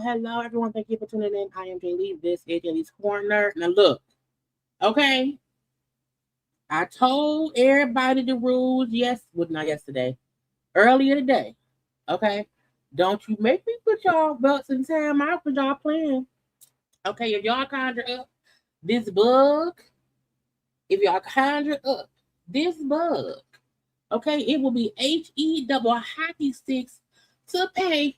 Hello, everyone. Thank you for tuning in. I am Jaylee. This is JayLeesCorner. Now, look, okay. I told everybody the rules. Not yesterday, earlier today. Okay, don't you make me put y'all belts in time out for y'all playing. Okay, if y'all conjure up this bug, okay, it will be HE double hockey sticks to pay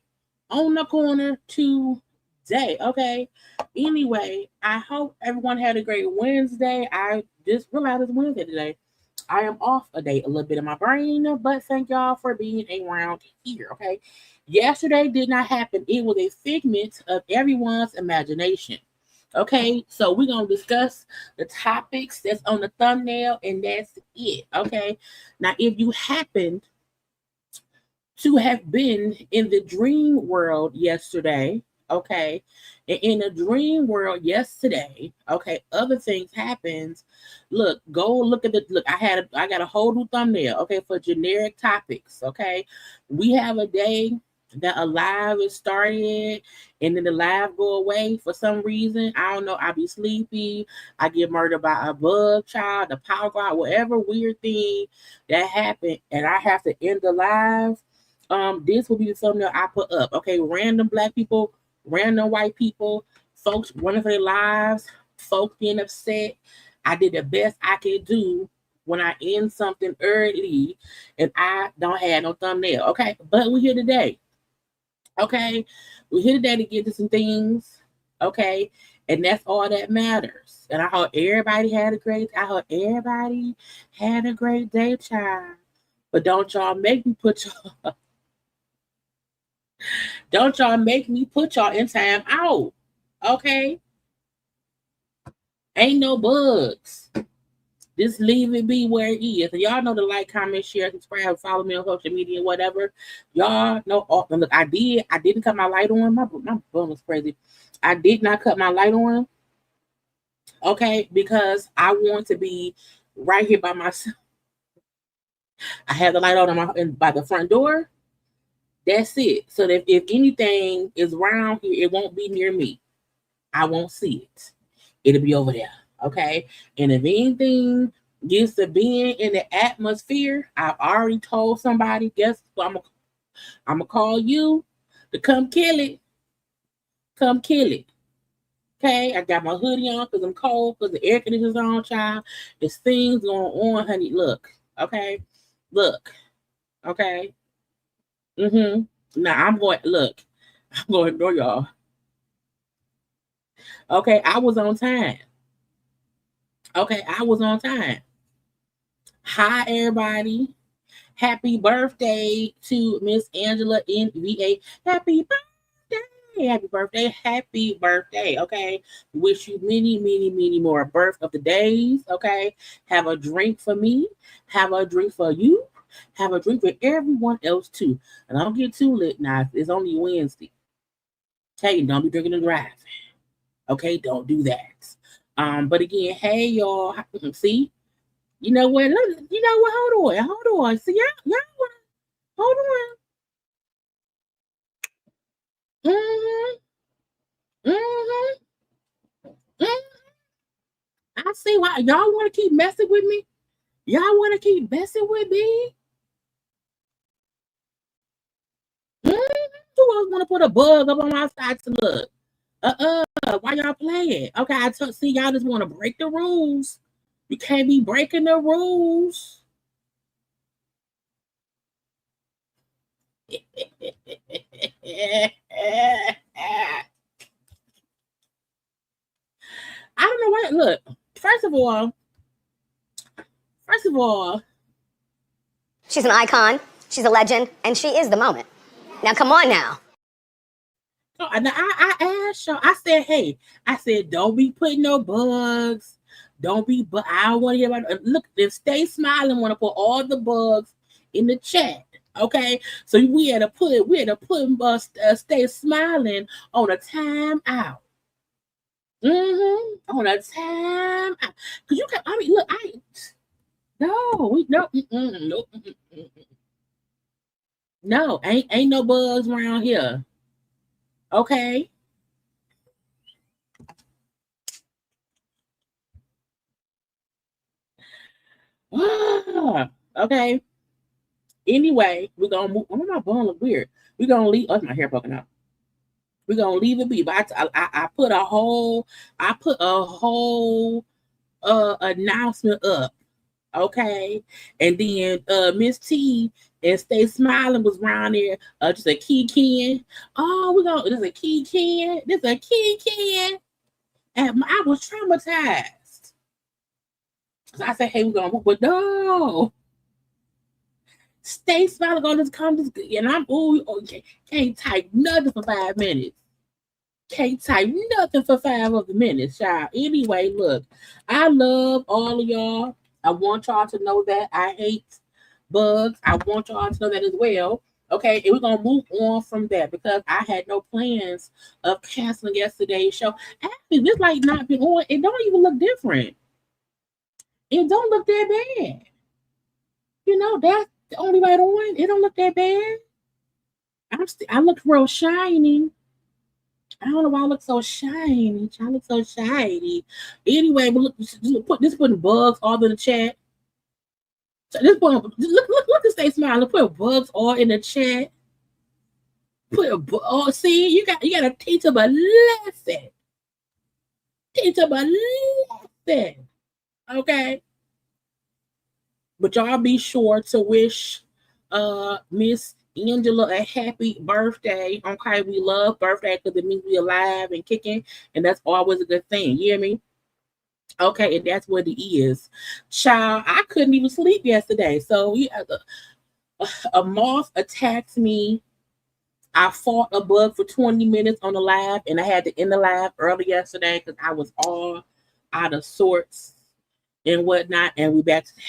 on the corner today. Okay. Anyway, I hope everyone had a great Wednesday. I just realized it's Wednesday today. I am off a day, a little bit in my brain, but thank y'all for being around here. Okay. Yesterday did not happen. It was a figment of everyone's imagination. Okay, so we're gonna discuss the topics that's on the thumbnail, and that's it. Okay. Now, if you happened to have been in the dream world yesterday, okay, and in the dream world yesterday, okay, other things happened. Look, go look at I got a whole new thumbnail, okay, for generic topics. Okay, we have a day that a live is started and then the live go away for some reason. I don't know. I be sleepy. I get murdered by a bug child, the power go out, whatever weird thing that happened, and I have to end the live. This will be the thumbnail I put up. Okay, random black people, random white people, folks running for their lives, folks being upset. I did the best I could do when I end something early and I don't have no thumbnail. Okay, but we're here today. Okay, we're here today to get to some things. Okay, and that's all that matters. And I hope everybody had a great day, child. But don't y'all make me put y'all in time out. Okay? Ain't no bugs. Just leave it be where it is. And y'all know to like, comment, share, subscribe, follow me on social media, whatever. Y'all know. Oh, look, I didn't cut my light on. My bum was crazy. I did not cut my light on. Okay, because I want to be right here by myself. I have the light on by the front door. That's it. So that if anything is around here, it won't be near me. I won't see it. It'll be over there. Okay. And if anything Gets to being in the atmosphere. I've already told somebody, guess what? I'm gonna call you to come kill it. Come kill it. Okay, I got my hoodie on because I'm cold because the air conditioner's on, child. There's things going on, honey. Look, okay, look, okay. Now I'm going. Look, I'm going to ignore y'all. Okay, I was on time. Okay, I was on time. Hi, everybody. Happy birthday to Miss Angela in VA. Happy birthday. Happy birthday. Happy birthday. Okay. Wish you many, many, many more birth of the days. Okay. Have a drink for me. Have a drink for you. Have a drink for everyone else too. And I don't get too lit now. It's only Wednesday. Okay, don't be drinking and driving. Okay, don't do that. But again, hey y'all. See, you know what? You know what? Hold on. See, y'all hold on. Mm-hmm. Mm-hmm. Mm-hmm. I see why y'all want to keep messing with me. Y'all want to keep messing with me. Mm-hmm. Who else want to put a bug up on my side to look? Why y'all playing? Okay, see y'all just want to break the rules. You can't be breaking the rules. I don't know why. Look, first of all, she's an icon, she's a legend, and she is the moment. Now, come on now. I asked y'all, I said, hey, don't be putting no bugs. Don't be, but I don't want to hear about it. Look, then stay smiling, want to put all the bugs in the chat. Okay, so we had to put stay smiling on a time out. On a time out. Cause you can, I mean, look, no, ain't no bugs around here. Okay. Okay. Anyway, we're gonna move. Oh, my bone look weird. We're gonna leave. Oh, my hair poking out. We're gonna leave it be. But I put a whole announcement up. Okay. And then Miss T and Stay Smiling was around there. Just a key can. Oh, this a key can. This a key can. And I was traumatized. So I said, hey, we're gonna move, but no. Stay smiling on this come and I'm can't type nothing for 5 minutes. Can't type nothing for 5 of the minutes, child. Anyway, look, I love all of y'all. I want y'all to know that I hate bugs. I want y'all to know that as well. Okay, and we're gonna move on from that because I had no plans of canceling yesterday's show. Actually, this like not been on. It don't even look different. It don't look that bad. You know, that's the only right on. It don't look that bad. I look real shiny. I don't know why I look so shiny. I look so shiny. Anyway, but look, putting bugs all in the chat. So look, stay smiling. Put bugs all in the chat. See, you gotta teach them a lesson. Teach them a lesson. Okay. But y'all be sure to wish Miss Angela a happy birthday. Okay, we love birthday because it means we alive and kicking, and that's always a good thing. You hear me? Okay, and that's what it is. Child, I couldn't even sleep yesterday. So a moth attacked me. I fought a bug for 20 minutes on the live, and I had to end the live early yesterday because I was all out of sorts and whatnot. And we back today.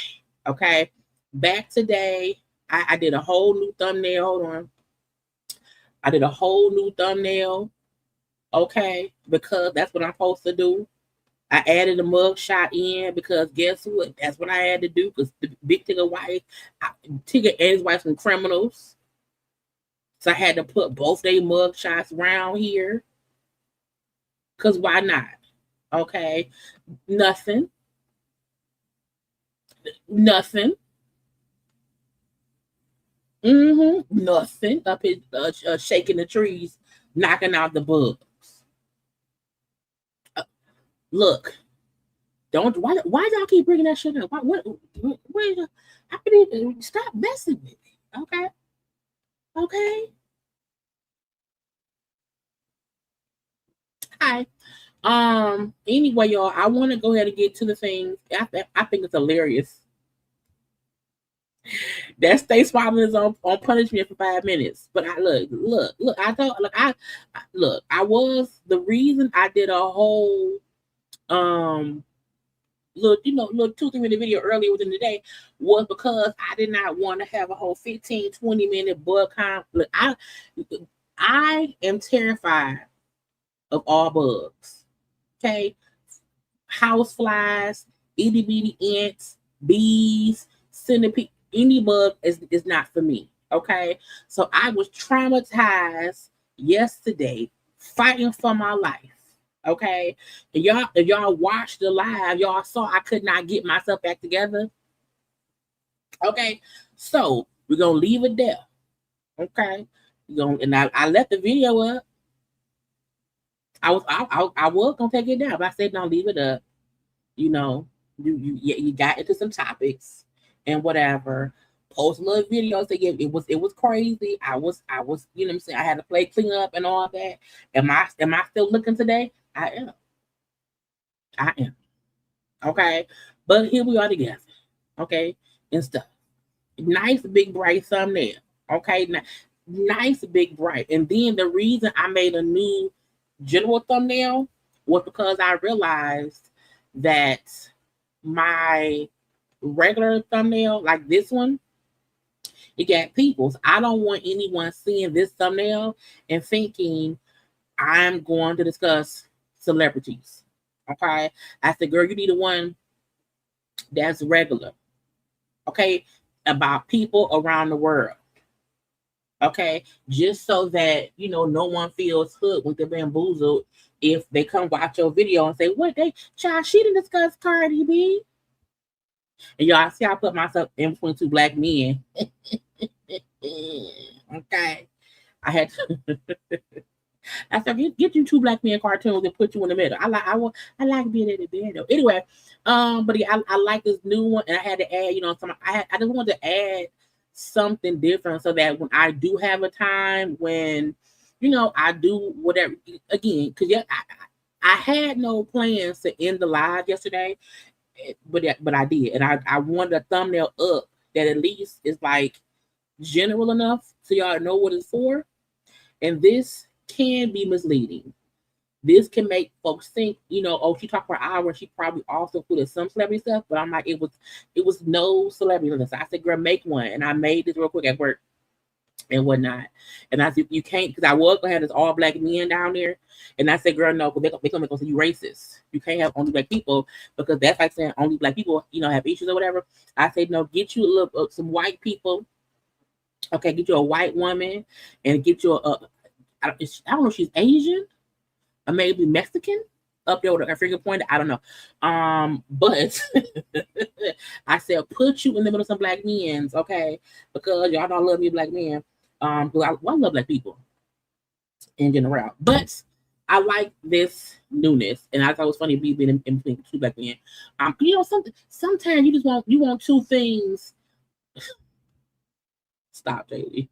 Okay, back today. I did a whole new thumbnail. Hold on. I did a whole new thumbnail. Okay, because that's what I'm supposed to do. I added a mug shot in because guess what? That's what I had to do because the big Tigger and his wife some criminals. So I had to put both their mug shots around here. Because why not? Okay, nothing. Nothing. Nothing. Up here shaking the trees, knocking out the bugs. Look, don't why y'all keep bringing that shit up? What I mean, stop messing with me. Okay. Okay. Hi. Anyway, y'all, I want to go ahead and get to the things. I think it's hilarious that Stay Smiling is on punishment for 5 minutes. But I look. I thought look. I was the reason I did a whole little 2-3 minute video earlier within the day was because I did not want to have a whole 15-20 minute bug count. Look, I am terrified of all bugs. Okay, house flies, itty bitty ants, bees, centipede. Any bug is not for me. Okay, so I was traumatized yesterday, fighting for my life. Okay, and if y'all watched the live, y'all saw I could not get myself back together. Okay, so we're gonna leave it there. Okay, and I left the video up. I was gonna take it down, but I said no, leave it up. You know, you got into some topics and whatever. Post a little video. Say it was crazy. I was you know what I'm saying. I had to play clean up and all that. Am I still looking today? I am. Okay, but here we are together. Okay, and stuff. Nice big bright thumbnail. Okay, nice big bright. And then the reason I made a new general thumbnail was because I realized that my regular thumbnail, like this one, it got people. So I don't want anyone seeing this thumbnail and thinking I'm going to discuss celebrities. Okay, I said, girl, you need a one that's regular. Okay, about people around the world. Okay, just so that no one feels hooked when they're bamboozled if they come watch your video and say, "What child? She didn't discuss Cardi B." And y'all see, I put myself in between two black men. Okay, I had to. I said, get you two black men cartoons and put you in the middle. I like being in the middle. Anyway, but yeah, I like this new one, and I had to add, I just wanted to add something different so that when I do have a time when, I do whatever again, because I had no plans to end the live yesterday, but I did, and I wanted a thumbnail up that at least is like general enough so y'all know what it's for, and this can be misleading. This can make folks think, oh, she talked for an hour. She probably also included some celebrity stuff, but I'm like, it was no celebrity stuff. I said, girl, make one, and I made this real quick at work and whatnot. And I said, you can't, because I was gonna have this all black men down there, and I said, girl, no, because they're gonna make us say you racist. You can't have only black people because that's like saying only black people, have issues or whatever. I said, no, get you a little some white people. Okay, get you a white woman and get you I don't know if she's Asian or maybe Mexican up there with a finger pointer. I don't know. But I said put you in the middle of some black men, okay? Because y'all don't love me black men. Because I love black people in general. But I like this newness, and I thought it was funny being in between two black men. Sometimes you want two things. Stop, Jaylee.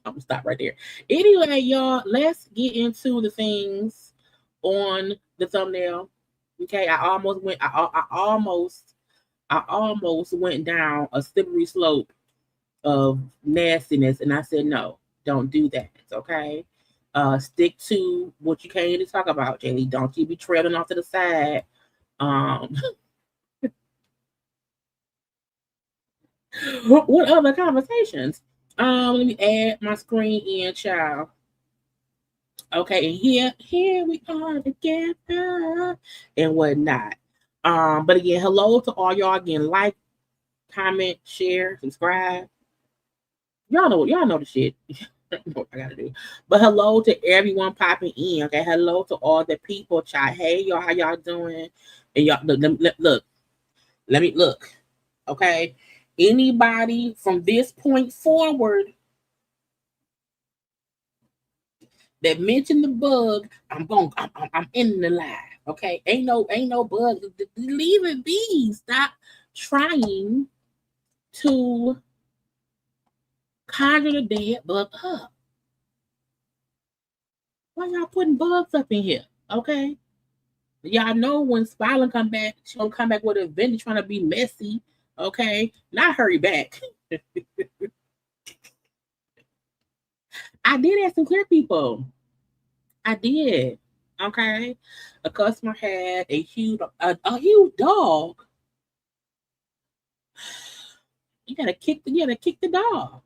I'm gonna stop right there. Anyway, y'all, let's get into the things on the thumbnail. Okay, I almost went down a slippery slope of nastiness, and I said no, don't do that. Okay, stick to what you came to talk about, Jaylee. Don't you be trailing off to the side. What other conversations? Let me add my screen in, child. Okay, and here we are together and whatnot. But again, hello to all y'all. Again, like, comment, share, subscribe. Y'all know the shit. What I gotta do. But hello to everyone popping in. Okay, hello to all the people. Child, hey y'all, how y'all doing? And y'all look. Let me look. Okay. Anybody from this point forward that mentioned the bug, I'm in the live. Okay. Ain't no bug. Leave it be. Stop trying to conjure the dead bug up. Why y'all putting bugs up in here? Okay. Y'all know when Spyla come back, she gonna come back with a vendor trying to be messy. Okay. Not hurry back. I did have some clear people. I did. Okay. A customer had a huge dog. You gotta kick the dog.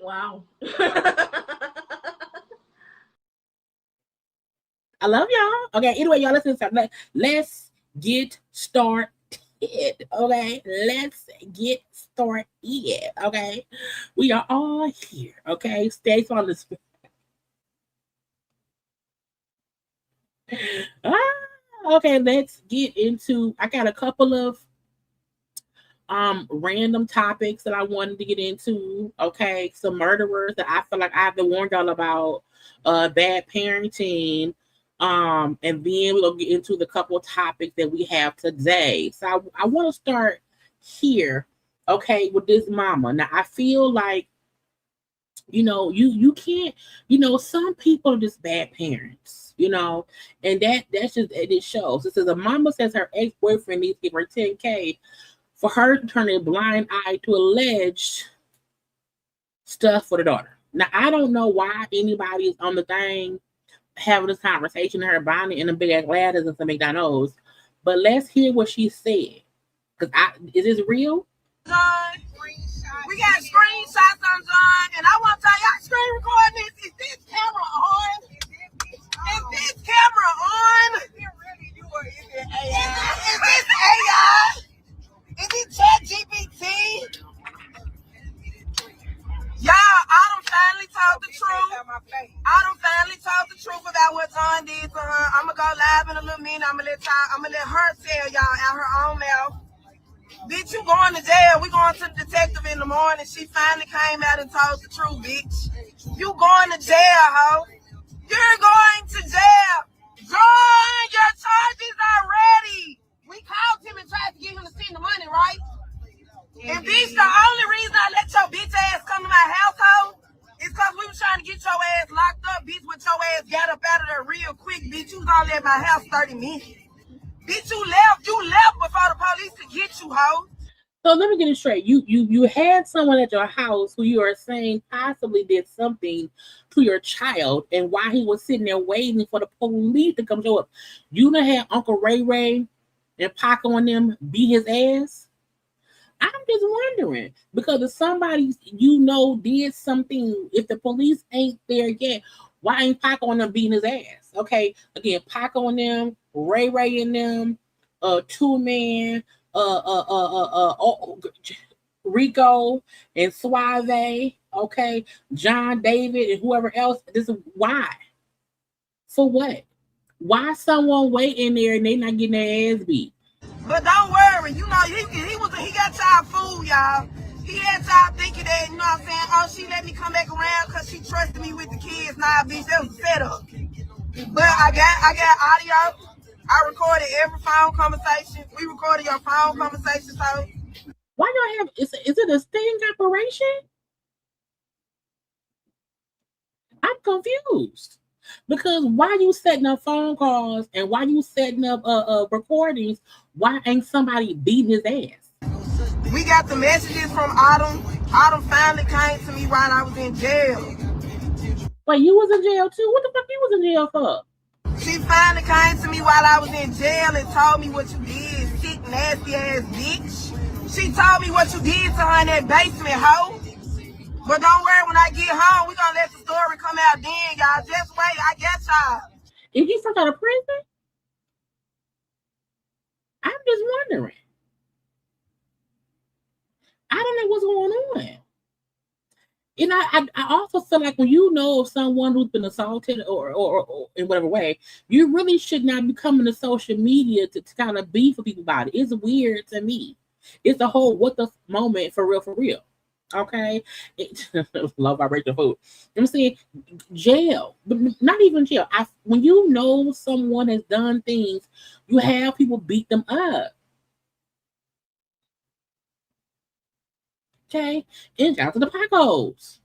Wow. I love y'all. Okay, anyway, y'all listen to something. Let's get started. Okay, let's get started. Okay, we are all here. Okay, stay on the screen. Okay, let's get into. I got a couple of random topics that I wanted to get into. Okay, some murderers that I feel like I have to warn y'all about. Bad parenting. And then we'll get into the couple of topics that we have today. So I want to start here, okay, with this mama. Now I feel like, you can't, some people are just bad parents, and that's just it shows. It says a mama says her ex-boyfriend needs to give her $10K for her to turn a blind eye to alleged stuff for the daughter. Now I don't know why anybody is on the thing having this conversation, her buying it in a big ass glasses and some McDonald's. But let's hear what she said. Is this real? We got screenshots on John, and I want to tell y'all, screen recording this. Is this camera on? Is this camera on? Is this AI? Is it ChatGPT? Y'all, I done finally told the truth. I done finally told the truth about what John did to her. I'm going to go live in a little minute. I'm going to let her tell y'all out her own mouth. Bitch, you going to jail. We going to the detective in the morning. She finally came out and told the truth, bitch. You going to jail, ho. You're going to jail. John, your charges are ready. We called him and tried to get him to send the money, right? And bitch, the only reason I let your bitch ass come to my household is because we was trying to get your ass locked up, bitch, but your ass got up out of there real quick, bitch. You was only at my house 30 minutes. Bitch, you left before the police could get you, ho. So let me get it straight. You had someone at your house who you are saying possibly did something to your child, and while he was sitting there waiting for the police to come show up, you done had Uncle Ray and Pac on them beat his ass. I'm just wondering, because if somebody did something, if the police ain't there yet, why ain't Pac on them beating his ass? Okay, again, Pac on them, Ray and them, Two Man, Rico and Suave, okay, John David and whoever else. This is why. For what? Why someone waiting there and they not getting their ass beat? But don't worry, he got y'all fooled, y'all. He had y'all thinking that, you know what I'm saying? Oh, she let me come back around because she trusted me with the kids. Nah, bitch, that was a setup. But I got audio. I recorded every phone conversation. We recorded your phone conversation, so. Why y'all have, is it a sting operation? I'm confused. Because why you setting up phone calls and why you setting up recordings, why ain't somebody beating his ass? We got the messages from Autumn. Autumn finally came to me while I was in jail. Wait, you was in jail too? What the fuck you was in jail for? She finally came to me while I was in jail and told me what you did, sick, nasty ass bitch. She told me what you did to her in that basement, hoe. But don't worry, when I get home, we gonna let the story come out then, y'all. Just wait, I guess y'all. Is he fresh out of prison? I'm just wondering. I don't know what's going on. And I also feel like when you know of someone who's been assaulted or in whatever way, you really should not be coming to social media to kind of beef with people about it. It's weird to me. It's the whole what the moment for real. Okay? Love vibration food. I'm saying jail, but not even jail. When you know someone has done things, you have people beat them up. Okay, and shout out to the Pacos.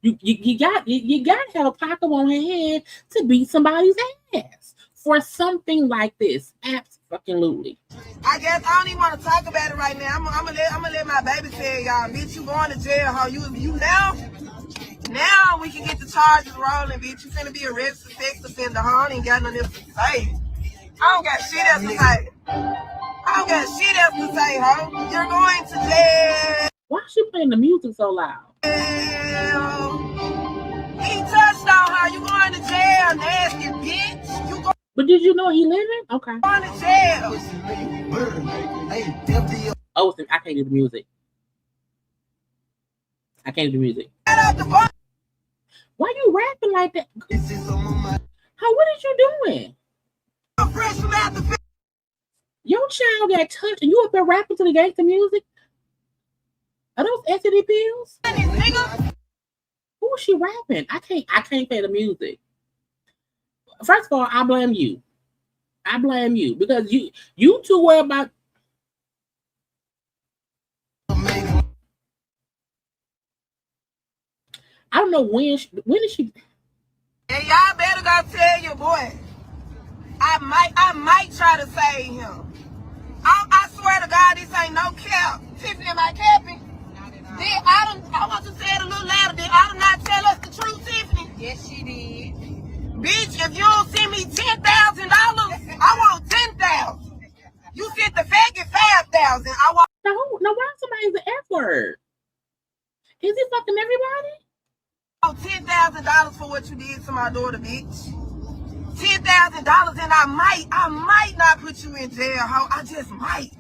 You got to have a Paco on hand to beat somebody's ass for something like this. Absolutely. I guess I don't even want to talk about it right now. I'm gonna let my baby tell y'all, bitch, you going to jail, how you now we can get the charges rolling, bitch. You finna be arrested for sex offender, huh? I ain't got nothing else to say. I don't got shit else to say. Huh? You're going to jail. Why is she playing the music so loud? He touched on her. You going to jail, nasty bitch. But did you know he living? Okay. Going to jail. Oh, I can't do the music. I can't do the music. Why you rapping like that? How? What is you doing? Your child got touched and you up there rapping to the gangster music? Are those STD pills? Who is she rapping? I can't play the music. First of all, I blame you. Because you too worried about. I don't know when is she. And y'all better go tell your boy. I might try to save him. I swear to God, this ain't no cap. Tiffany, am I capping? I want to say it a little louder. Did Autumn not tell us the truth, Tiffany? Yes, she did. Bitch, if you don't send me $10,000, I want 10,000. You sent the faggot 5,000. I want. No, why somebody's the F word? Is it fucking everybody? I want $10,000 for what you did to my daughter, bitch. $10,000, and I might not put you in jail, ho. I just might.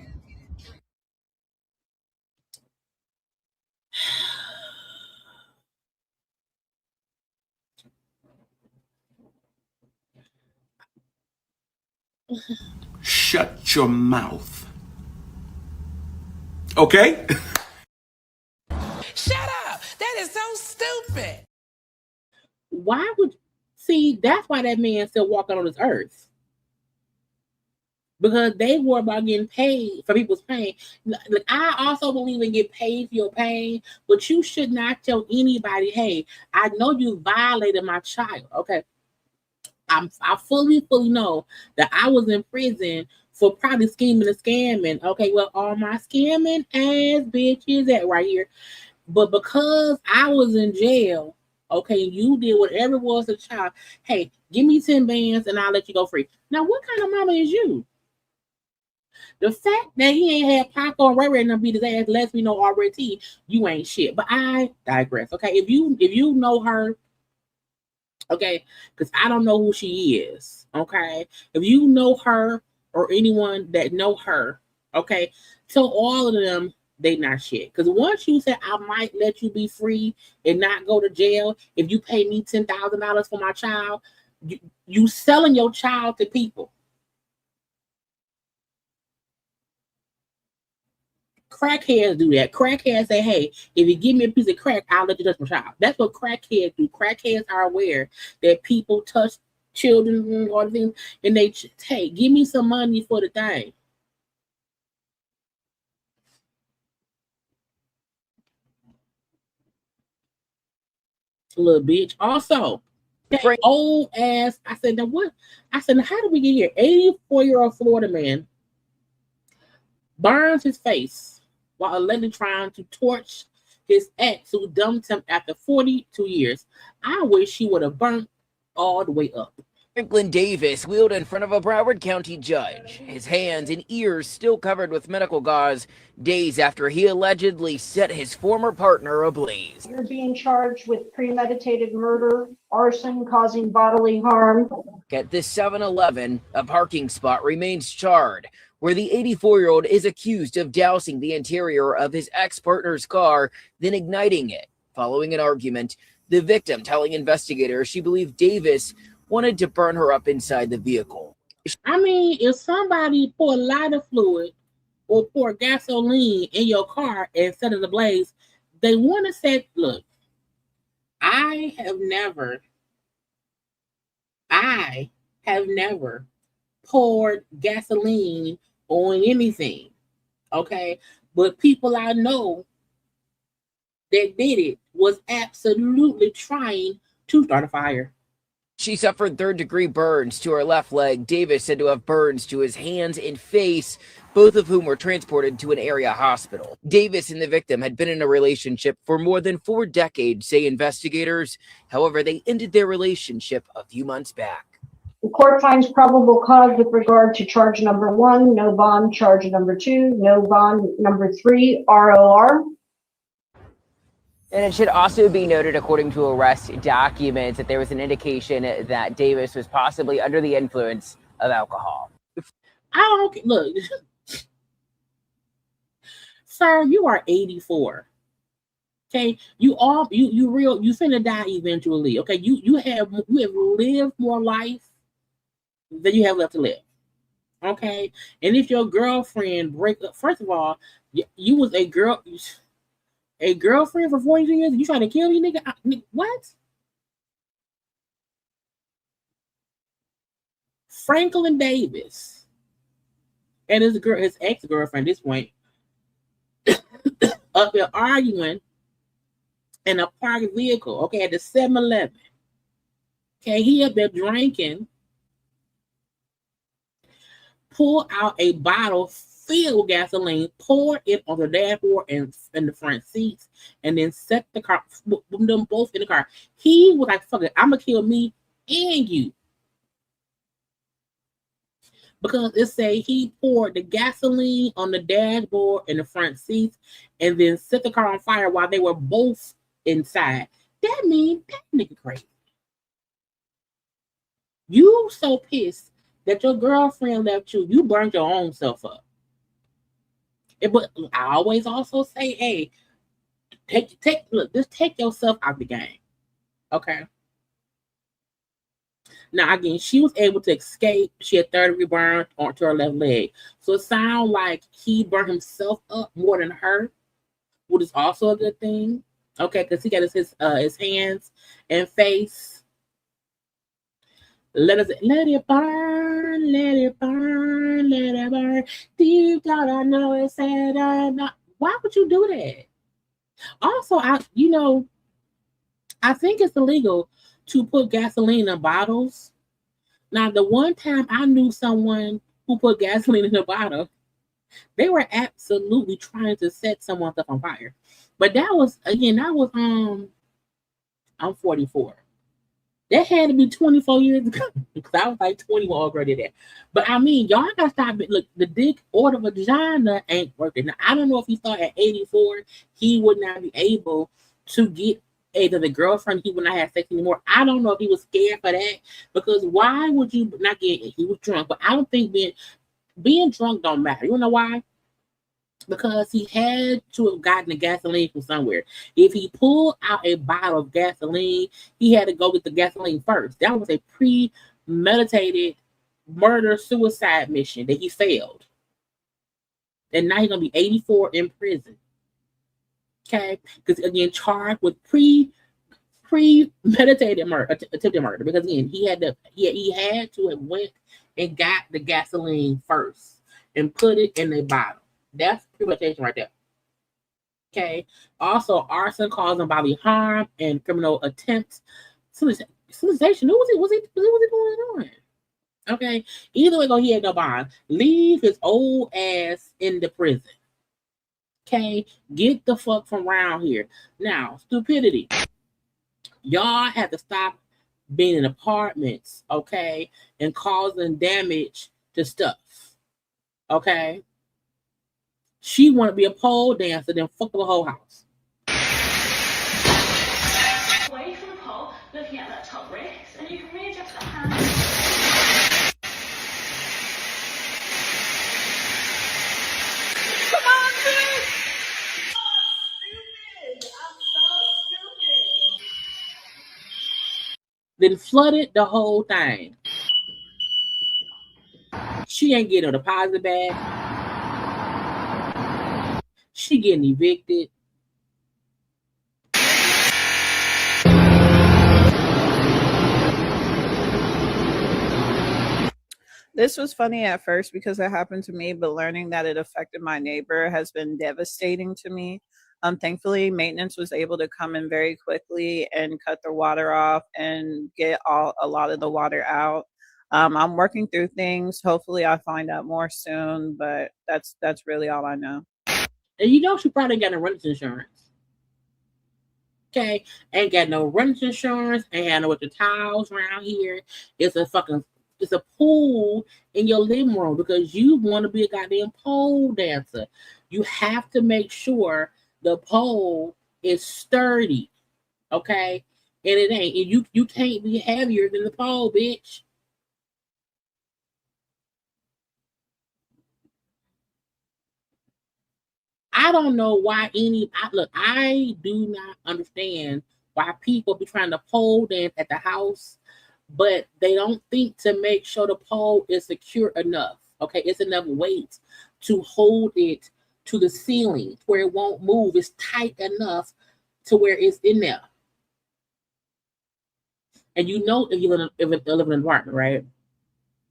Shut your mouth. Okay? Shut up. That is so stupid. Why would that's why that man still walking on this earth. Because they were about getting paid for people's pain. Like, I also believe in get paid for your pain, but you should not tell anybody, hey, I know you violated my child. Okay. I fully know that I was in prison for probably scheming and scamming. Okay, well, all my scamming ass bitches at right here. But because I was in jail, okay, you did whatever it was to the child. Hey, give me 10 bands and I'll let you go free. Now, what kind of mama is you? The fact that he ain't had Paco and Ray Ray and beat his ass lets me know already you ain't shit. But I digress. Okay, if you know her, okay, because I don't know who she is. Okay, if you know her or anyone that know her, okay, tell all of them they not shit. Because once you say I might let you be free and not go to jail if you pay me $10,000 for my child, you selling your child to people. Crackheads do that. Crackheads say, hey, if you give me a piece of crack, I'll let you touch my child. That's what crackheads do. Crackheads are aware that people touch children or things, and they hey, give me some money for the thing. Little bitch. Also, that old ass. I said, now what? I said, now how did we get here? 84-year-old Florida man burns his face while allegedly trying to torch his ex who dumped him after 42 years. I wish he would have burnt all the way up. Franklin Davis wheeled in front of a Broward County judge, his hands and ears still covered with medical gauze, days after he allegedly set his former partner ablaze. You're being charged with premeditated murder, arson causing bodily harm. At this 7-Eleven, a parking spot remains charred, where the 84-year-old is accused of dousing the interior of his ex-partner's car, then igniting it. Following an argument, the victim telling investigators she believed Davis wanted to burn her up inside the vehicle. I mean, if somebody pour lighter fluid or pour gasoline in your car and set it ablaze, they want to say, look, I have never poured gasoline on anything, okay? But people I know that did it was absolutely trying to start a fire. She suffered third-degree burns to her left leg. Davis said to have burns to his hands and face, both of whom were transported to an area hospital. Davis and the victim had been in a relationship for more than 4 decades, say investigators. However, they ended their relationship a few months back. The court finds probable cause with regard to charge number 1, no bond. Charge number 2, no bond. Number 3, ROR. And it should also be noted, according to arrest documents, that there was an indication that Davis was possibly under the influence of alcohol. I don't look, sir. You are 84. Okay, you finna die eventually. Okay, you have lived more life than you have left to live. Okay, and if your girlfriend break up, first of all, you was a girlfriend for 40 years, and you trying to kill me, nigga? What? Franklin Davis and his ex-girlfriend at this point up there arguing in a parked vehicle, okay, at the 7-Eleven. Okay, he up there drinking, pull out a bottle filled with gasoline, pour it on the dashboard and in the front seats, and then set the car, them both in the car. He was like, fuck it, I'm gonna kill me and you. Because it say he poured the gasoline on the dashboard and the front seats and then set the car on fire while they were both inside. That means that nigga crazy. You so pissed that your girlfriend left you, you burned your own self up. But I always also say, hey, just take yourself out the game. Okay. Now, again, she was able to escape. She had third-degree burn onto her left leg. So it sounds like he burned himself up more than her, which is also a good thing. Okay, because he got his hands and face. Let it burn, let it burn, let it burn. Deep down, I know it's sad. Why would you do that? Also, I think it's illegal to put gasoline in bottles. Now, the one time I knew someone who put gasoline in a bottle, they were absolutely trying to set someone up on fire. But I'm 44. That had to be 24 years ago because I was like 21 already there. But I mean, y'all gotta stop it. Look, the dick or the vagina ain't working. Now, I don't know if he thought at 84 he would not be able to get either the girlfriend, he would not have sex anymore. I don't know if he was scared for that, because why would you not get it? He was drunk, but I don't think being drunk don't matter. You know why? Because he had to have gotten the gasoline from somewhere. If he pulled out a bottle of gasoline, he had to go get the gasoline first. That was a premeditated murder-suicide mission that he failed. And now he's going to be 84 in prison. Okay? Because, again, charged with premeditated murder, attempted murder. Because, again, he had to have went and got the gasoline first and put it in a bottle. That's premeditation right there. Okay. Also, arson causing bodily harm and criminal attempts. Solicitation. Who was he going on? Okay. Either way, he had no bond. Leave his old ass in the prison. Okay. Get the fuck from around here. Now, stupidity. Y'all have to stop being in apartments, okay, and causing damage to stuff, okay? She want to be a pole dancer, then fuck the whole house. Away from the pole, looking at that top wrist, and you can readjust the hand. Come on, bitch! I'm so stupid. Then flooded the whole thing. She ain't getting a deposit back. She getting evicted. This was funny at first because it happened to me, but learning that it affected my neighbor has been devastating to me. Thankfully, maintenance was able to come in very quickly and cut the water off and get a lot of the water out. I'm working through things. Hopefully, I'll find out more soon, but that's really all I know. And you know she probably got no renter's insurance. Okay, ain't got no renter's insurance. Ain't had no with the towels around here. It's a pool in your living room because you want to be a goddamn pole dancer. You have to make sure the pole is sturdy, okay? And it ain't. And you can't be heavier than the pole, bitch. I don't know why I do not understand why people be trying to pole dance at the house, but they don't think to make sure the pole is secure enough. Okay, it's enough weight to hold it to the ceiling where it won't move. It's tight enough to where it's in there. And you know if you live in an apartment, right?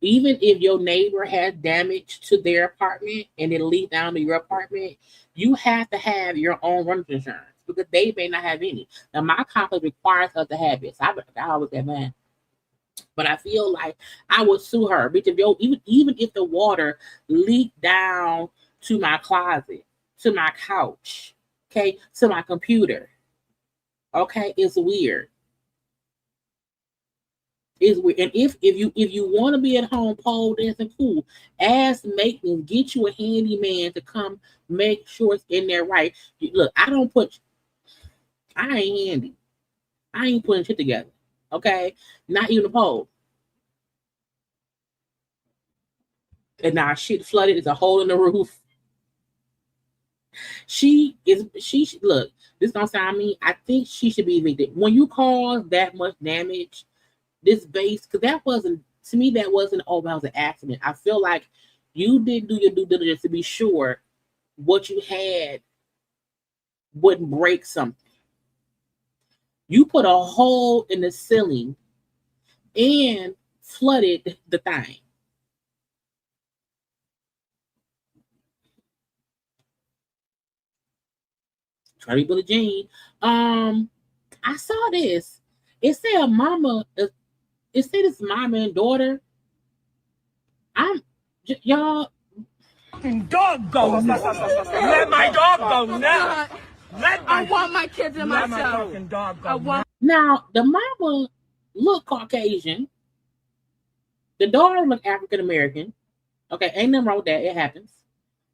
Even if your neighbor has damage to their apartment and it leaks down to your apartment, you have to have your own renter's insurance because they may not have any. Now, my company requires us to have it. So I always get mad. But I feel like I would sue her because even if the water leaked down to my closet, to my couch, okay, to my computer, okay, it's weird. It's weird. And if you want to be at home pole dancing, cool. Ask maintenance, get you a handyman to come make sure it's in there right. Look, I ain't handy. I ain't putting shit together. Okay? Not even a pole. And now shit flooded. There's a hole in the roof. Look, this don't sound mean. I think she should be evicted. When you cause that much damage, this base, because that wasn't oh, that was an accident. I feel like you didn't do your due diligence to be sure what you had wouldn't break something. You put a hole in the ceiling and flooded the thing. Try to be Billie Jean. I saw this. It said this mama and daughter. Y'all. Dog go now. Let my dog go now. I want my kids and myself. Now the mama look Caucasian. The daughter look African American. Okay, ain't nothing wrong with that. It happens.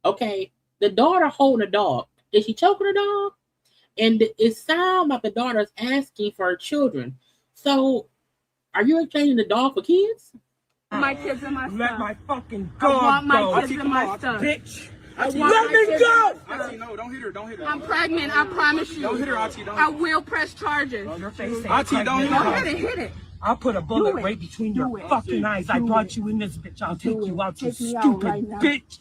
Okay, the daughter holding a dog. Is she choking her dog? And it sounds like the daughter is asking for her children. So, are you exchanging the dog for kids? My kids and my stuff. Let my fucking dog go. I want my kids and my stuff. Bitch. Let me go. Auntie, no, don't hit her. Don't hit her. I'm pregnant. I promise you. Don't hit her, Auntie. Don't. I will press charges. Auntie, don't hit Go her. ahead and hit it. I'll put a bullet right between your fucking eyes. I brought you in this bitch. I'll take you out, you stupid bitch.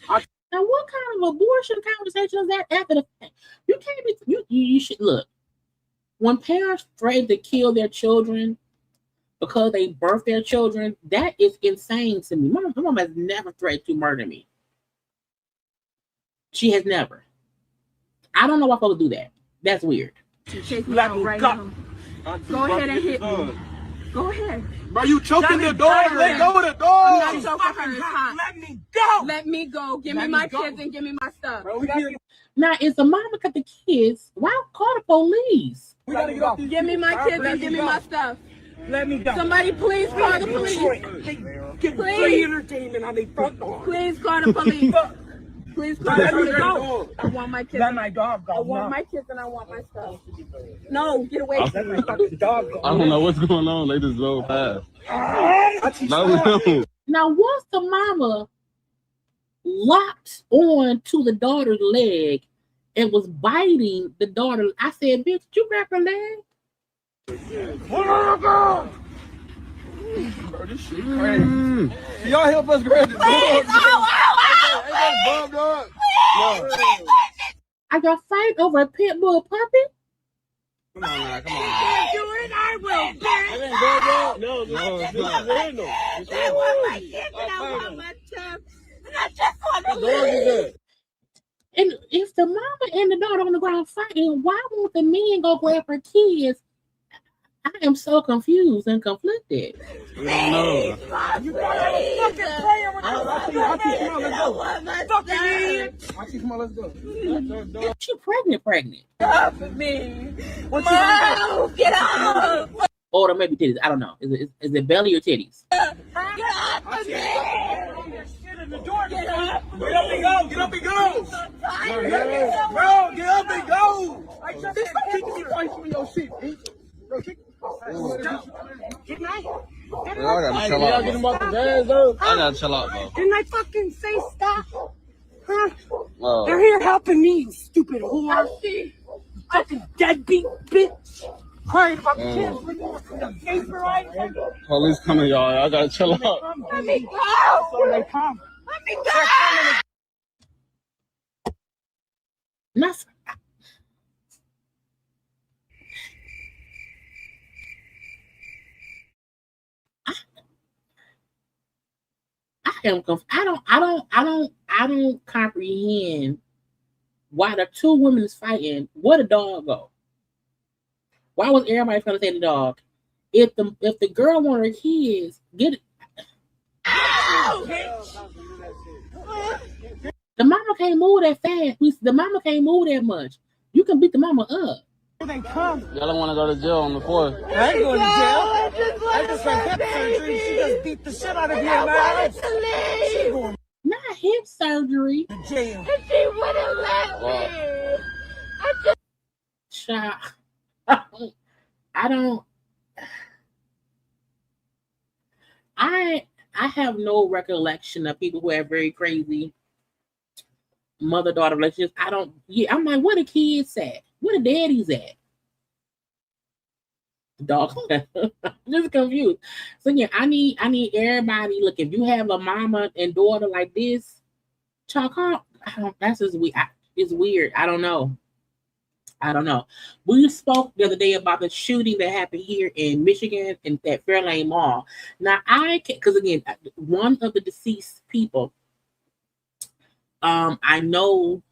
Now, what kind of abortion conversation is that after the fact? You can't be. You should look. When parents threaten to kill their children because they birthed their children, that is insane to me. My mom has never threatened to murder me. She has never. I don't know why folks do that. That's weird. Let me right go. now. Go ahead and hit me. Go ahead. Bro, you choking the dog? Let go of the I'm dog. not choking her. It's hot. Let me go. Let me go. Give me my kids and give me my stuff. Bro, we gotta Now, if the mama got the kids, why call the police? Give me my kids and give me my stuff. Let me go. Somebody please call the police. They get free entertainment on their front door. Please call the police. Please call the Let me police. go. I want my kids. Let my dog go. I want my kids and I want my stuff. No, get away from me. Let my fucking dog go. I don't know what's going on. They just drove past. No. Now, once the mama locked on to the daughter's leg and was biting the daughter, I said, bitch, did you grab her leg? Bro, this shit crazy. Y'all help us grab the dog. I got fight over a pit bull puppy? Come on now, come on. Can't do it, I will, bitch. No, I want my kids and I want my stuff. And I just want to live. And if the mama and the daughter on the ground fighting, why won't the men go grab her kids? I am so confused and conflicted. We don't know. You fucking playing with us. Fucking idiot. Come on, let's go. She pregnant. Stop me. What you Mom, get off. Or maybe titties. I don't know. Is it belly or titties? Get off of me. Get in the door. Get up. Get up and go. Get up and go. Bro, get up and go. I just This kick me twice for your shit, bitch. Bro, kick. Good night. I gotta chill out, bro. I gotta chill out, bro. Didn't I fucking say stop? Huh? Whoa. They're here helping me, you stupid whore. Fucking deadbeat bitch. Crying about the kids. The paper right there. Police coming, y'all. I gotta chill out. Let me go. So they come. Let me go. Nothing. I am confused. I don't comprehend why the two women is fighting. Where the dog go? Why was everybody trying to say the dog? If the girl wanted her kids, get it. The mama can't move that fast. The mama can't move that much. You can beat the mama up. They come. Y'all don't want to go to jail on the 4th. I ain't going to jail. I just had hip surgery. She just beat the shit out of me. She going Not hip surgery. to jail. And she wouldn't let me. Child. I have no recollection of people who have very crazy mother-daughter relationships. I'm like, where the kids at? Where the daddies at? Dog. Just confused. So yeah, I need everybody. Look, if you have a mama and daughter like this, child, that's just weird. It's weird. I don't know. We spoke the other day about the shooting that happened here in Michigan in at Fairlane Mall. Now because again, one of the deceased people, I know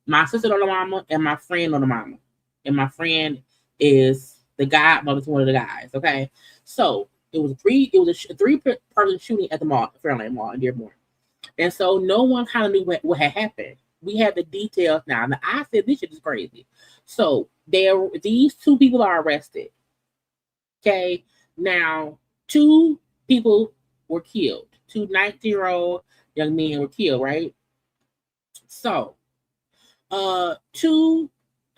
my sister on the mama and my friend on the mama, and my friend is the godmother to one of the guys. Okay, so it was a three-person shooting at the mall, Fairlane Mall in Dearborn, and so no one kind of knew what had happened. We have the details now. Now I said this shit is crazy. So these two people are arrested. Okay, now 2 people were killed. 2 19-year-old young men were killed, right? So 2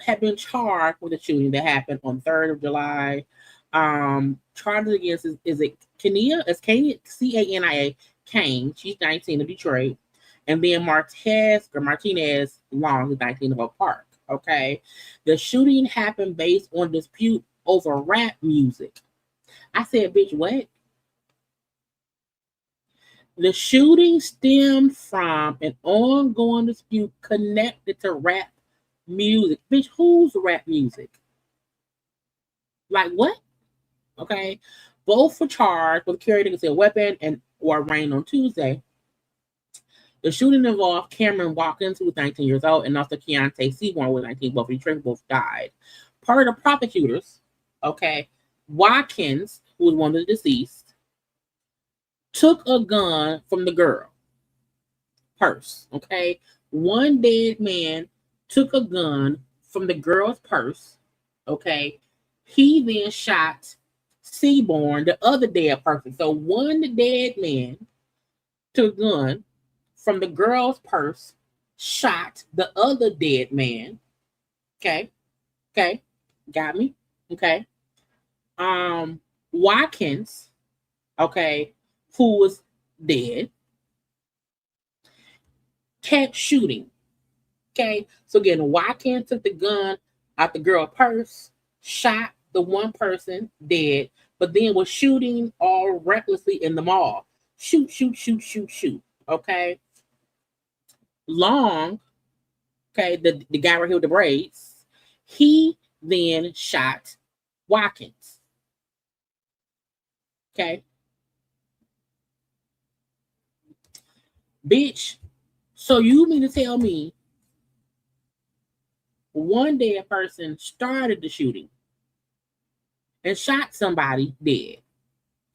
have been charged with the shooting that happened on 3rd of July. Charges against is it Kania? It's Kania, Cania Kane. She's 19 of Detroit. And then Martinez Long, 19 of Oak Park. Okay. The shooting happened based on dispute over rap music. I said, bitch, what? The shooting stemmed from an ongoing dispute connected to rap music. Bitch, who's rap music? Like what? Okay. Both were charged with carrying a concealed weapon and or arraigned on Tuesday. The shooting involved Cameron Watkins, who was 19 years old, and also Keontae Seaborn, who was 19. Both Detroit both died. Part of the prosecutors, okay, Watkins, who was one of the deceased, took a gun from the girl purse. Okay, one dead man took a gun from the girl's purse. Okay, he then shot Seaborn, the other dead person. So one dead man took a gun from the girl's purse, shot the other dead man. Okay. Got me. Okay. Watkins, okay, who was dead, kept shooting. Okay. So again, Watkins took the gun out the girl's purse, shot the one person dead, but then was shooting all recklessly in the mall. Shoot. Okay. Long, okay, the guy right here with the braids, he then shot Watkins. Okay. Bitch, so you mean to tell me one dead person started the shooting and shot somebody dead?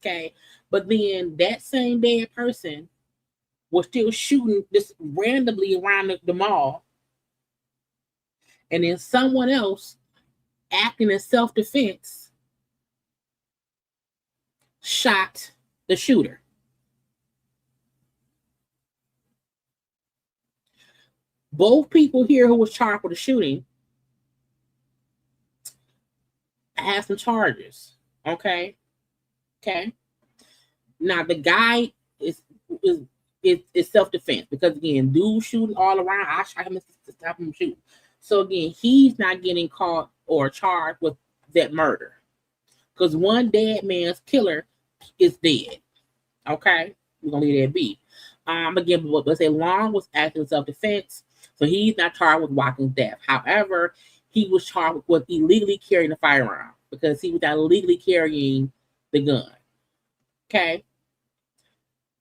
Okay. But then that same dead person was still shooting just randomly around the mall. And then someone else acting in self-defense shot the shooter. Both people here who was charged with the shooting have some charges. Okay. Now the guy is self-defense because again, dude shooting all around. I shot him to stop him shooting. So again, he's not getting caught or charged with that murder because one dead man's killer is dead. Okay, we're gonna leave that be. Again, let's say Long was acting in self-defense, so he's not charged with Watkins' death. However, he was charged with illegally carrying a firearm because he was not illegally carrying the gun. Okay.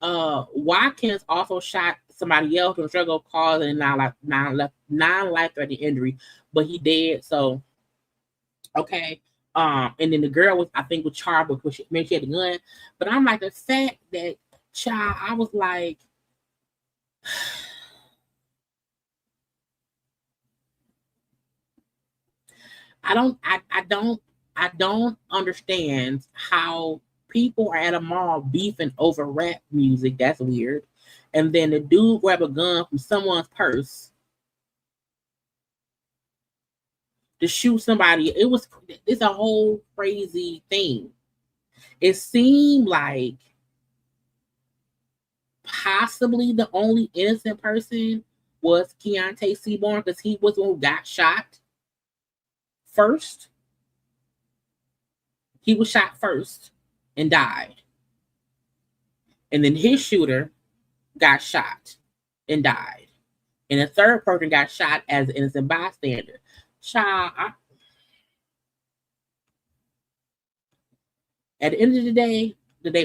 Watkins also shot somebody else in a struggle, causing non-life-threatening injury, but he dead. So, okay. And then the girl was, I think, was charged because she had the gun. But I'm like, the fact that child, I was like, I don't understand how people are at a mall beefing over rap music. That's weird. And then the dude grab a gun from someone's purse to shoot somebody. It's a whole crazy thing. It seemed like possibly the only innocent person was Keontae Seaborn because he was the one who got shot first. He was shot first and died. And then his shooter got shot and died. And the third person got shot as an innocent bystander. Child, at the end of the day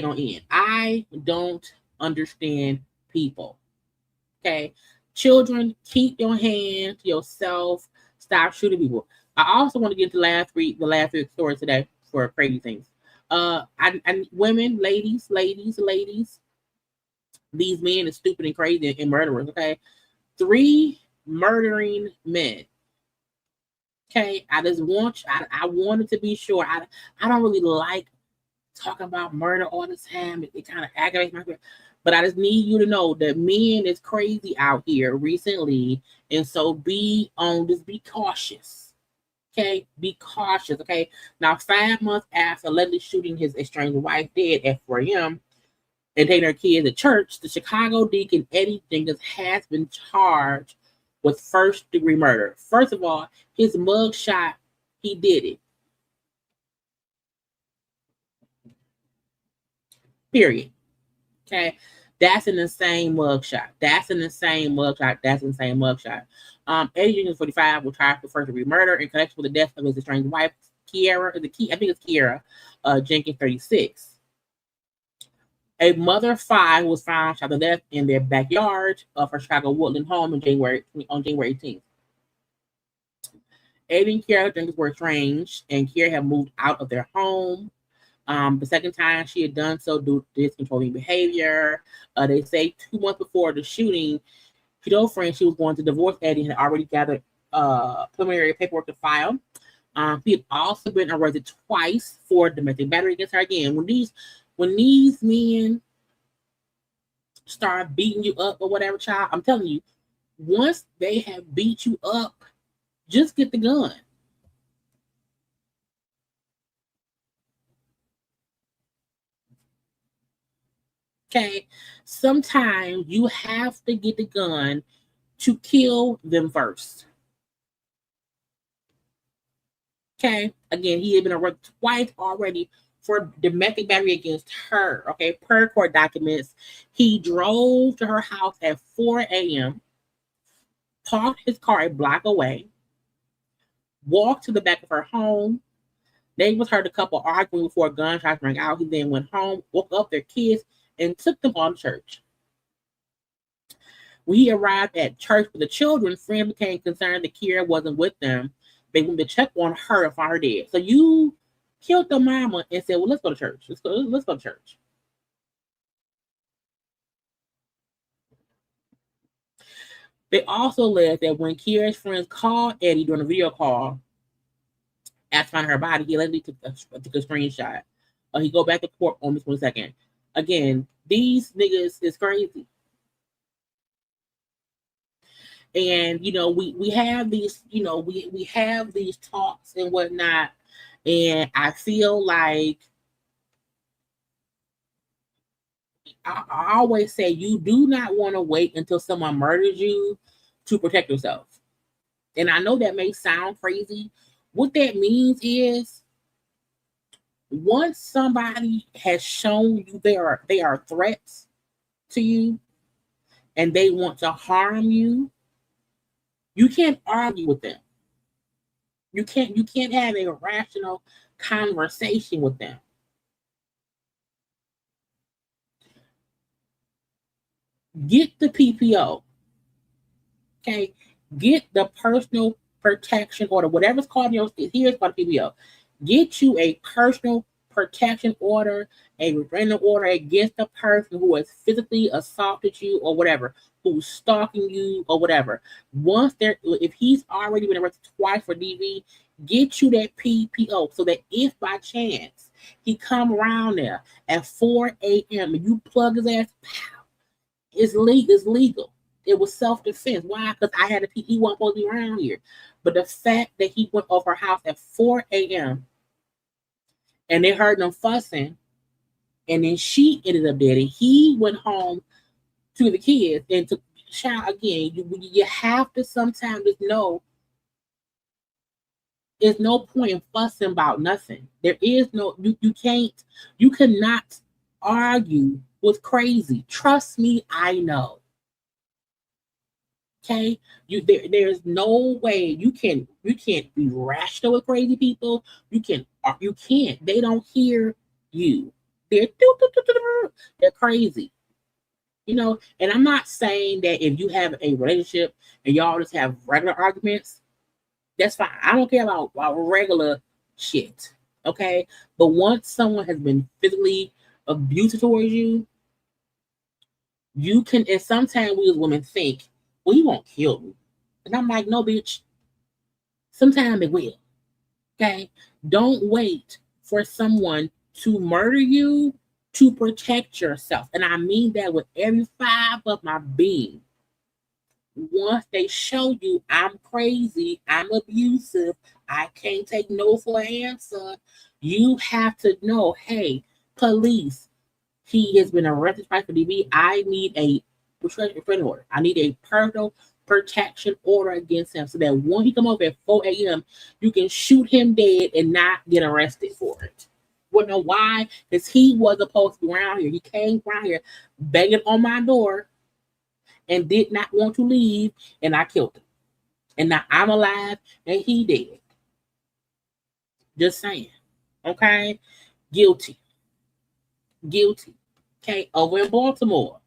don't end. I don't understand people. Okay? Children, keep your hand to yourself. Stop shooting people. I also want to get to the last three stories today for crazy things. And women, ladies, these men are stupid and crazy and murderers. Okay, 3 murdering men. Okay, I wanted to be sure. I don't really like talking about murder all the time. It kind of aggravates my. But I just need you to know that men is crazy out here recently, and so be cautious. Okay, be cautious. Okay, now 5 months after allegedly shooting his estranged wife dead at 4 a.m. and taking her kids to church, the Chicago deacon Eddie Jenkins has been charged with first-degree murder. First of all, his mugshot, he did it. Period. Okay, that's an insane mugshot. Eddie Jenkins, 45, was charged with first-degree murder in connection with the death of his estranged wife, Kiera Jenkins, 36. A mother of 5 was found shot to death in their backyard of her Chicago Woodland home on January 18th. Eddie and Kiera Jenkins were estranged, and Kiera had moved out of their home. The second time she had done so due to his controlling behavior. They say 2 months before the shooting, she told friends she was going to divorce Eddie and had already gathered preliminary paperwork to file. He had also been arrested twice for domestic battery against her. Again, when these men start beating you up or whatever, child, I'm telling you, once they have beat you up, just get the gun. Okay, sometimes you have to get the gun to kill them first. Okay, again, he had been arrested twice already for domestic battery against her. Okay, per court documents, he drove to her house at 4 a.m., parked his car a block away, walked to the back of her home. Neighbors heard the couple arguing before gunshots rang out. He then went home, woke up their kids, and took them on to church. When he arrived at church with the children, friends became concerned that Kira wasn't with them. They went to check on her and find her dead. So you killed the mama and said, well, let's go to church. Let's go to church. They also alleged that when Kira's friends called Eddie during a video call after finding her body, he allegedly took a screenshot. He go back to court on this 22nd. Again, these niggas is crazy. And you know, we have these, you know, we have these talks and whatnot, and I feel like I always say you do not want to wait until someone murders you to protect yourself. And I know that may sound crazy. What that means is once somebody has shown you they are threats to you and they want to harm you, you can't argue with them. You can't have a rational conversation with them. Get the PPO. Okay? Get the personal protection order. Whatever's called in your state, here's called PPO. Get you a personal protection order, a restraining order against the person who has physically assaulted you or whatever, who's stalking you or whatever. If he's already been arrested twice for DV, get you that PPO so that if by chance he come around there at 4 a.m. and you plug his ass, pow, it's legal. It was self-defense. Why? Because I had he wasn't supposed to be around here. But the fact that he went over her house at 4 a.m. and they heard them fussing, and then she ended up dead, and he went home to the kids and to child again. You have to sometimes just know there's no point in fussing about nothing. There is no, you cannot argue with crazy. Trust me, I know. Okay, there's no way you can't be rational with crazy people. You can't. They don't hear you. They're crazy. You know, and I'm not saying that if you have a relationship and y'all just have regular arguments, that's fine. I don't care about regular shit. Okay, but once someone has been physically abusive towards you, you can. And sometimes we as women think, well, he won't kill me. And I'm like, no, bitch. Sometimes it will. Okay? Don't wait for someone to murder you to protect yourself. And I mean that with every fiber of my being. Once they show you I'm crazy, I'm abusive, I can't take no for an answer, you have to know, hey, police, he has been arrested for DV. I need a restraining order. I need a personal protection order against him so that when he come over at 4 a.m., you can shoot him dead and not get arrested for it. Well, know why? Because he wasn't supposed to be around here. He came around here banging on my door and did not want to leave, and I killed him. And now I'm alive and he dead. Just saying. Okay? Guilty. Okay? Over in Baltimore.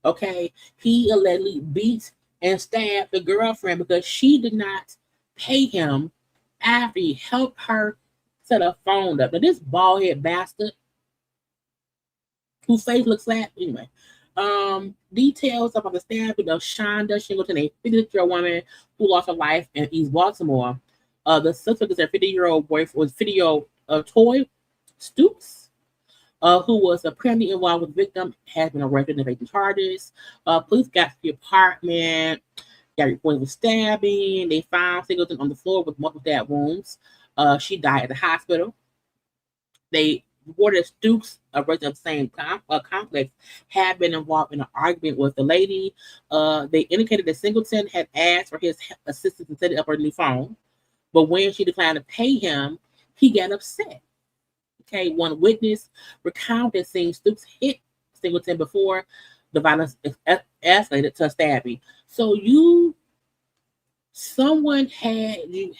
Okay, he allegedly beat and stabbed the girlfriend because she did not pay him after he helped her set her phone up. Now, this bald-head bastard whose face looks like, anyway, details about the stabbing of Shonda Shingleton, a 56-year-old woman who lost her life in East Baltimore. The suspect is a 50-year-old boyfriend, was 50-year-old Toy Stoops, who was apparently involved with the victim, has been arrested and facing charges. Police got to the apartment, got reported with stabbing. They found Singleton on the floor with multiple stab wounds. She died at the hospital. They reported Stoops, a resident of the same complex, had been involved in an argument with the lady. They indicated that Singleton had asked for his assistance in setting up her new phone, but when she declined to pay him, he got upset. Okay, one witness recounted seeing Stoops hit Singleton before the violence escalated to a stabbing. So someone asked you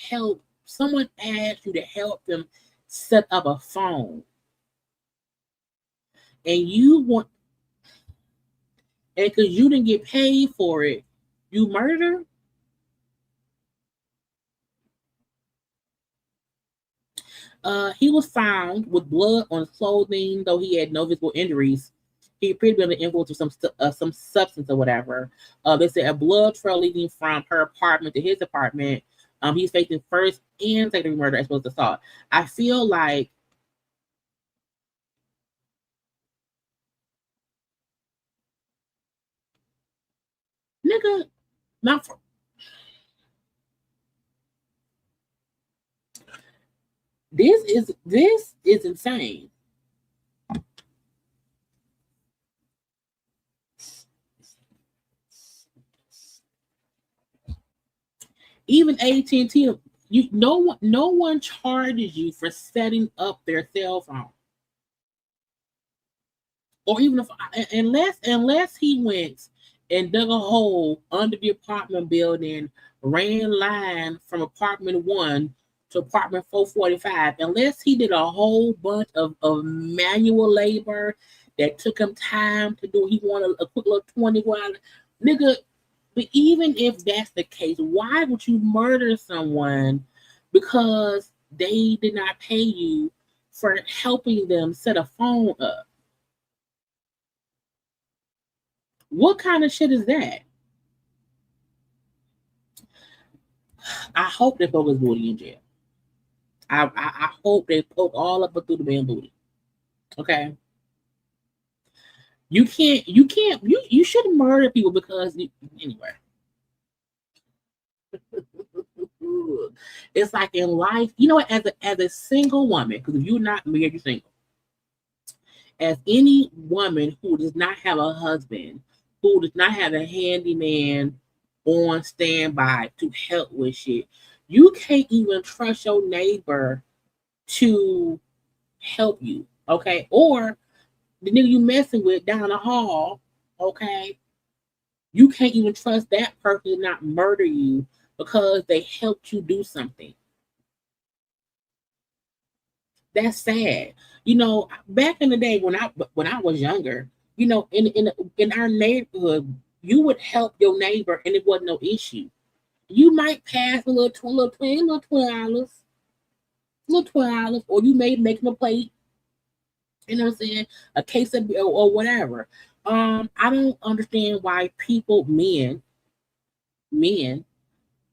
to help them set up a phone, and because you didn't get paid for it, you murder. He was found with blood on his clothing, though he had no visible injuries. He appeared to be under the influence of some substance or whatever. They said a blood trail leading from her apartment to his apartment. He's facing first and second degree murder as well as assault. I feel like nigga, not for. This is insane. Even AT&T, no one charges you for setting up their cell phone, or even unless he went and dug a hole under the apartment building, ran line from apartment 1 to apartment 445, unless he did a whole bunch of manual labor that took him time to do. He wanted a quick little 24 hours, nigga. But even if that's the case, why would you murder someone because they did not pay you for helping them set a phone up? What kind of shit is that? I hope they poke his booty in jail. I hope they poke all up through the damn booty. Okay. You shouldn't murder people because anyway. It's like in life, as a single woman, because if you're not married, you're single. As any woman who does not have a husband, who does not have a handyman on standby to help with shit, you can't even trust your neighbor to help you, okay? Or the nigga you messing with down the hall, okay? You can't even trust that person to not murder you because they helped you do something. That's sad. Back in the day when I was younger, in our neighborhood, you would help your neighbor and it wasn't no issue. You might pass a little $20, or you may make them a plate. You know what I'm saying? A case of or whatever. I don't understand why men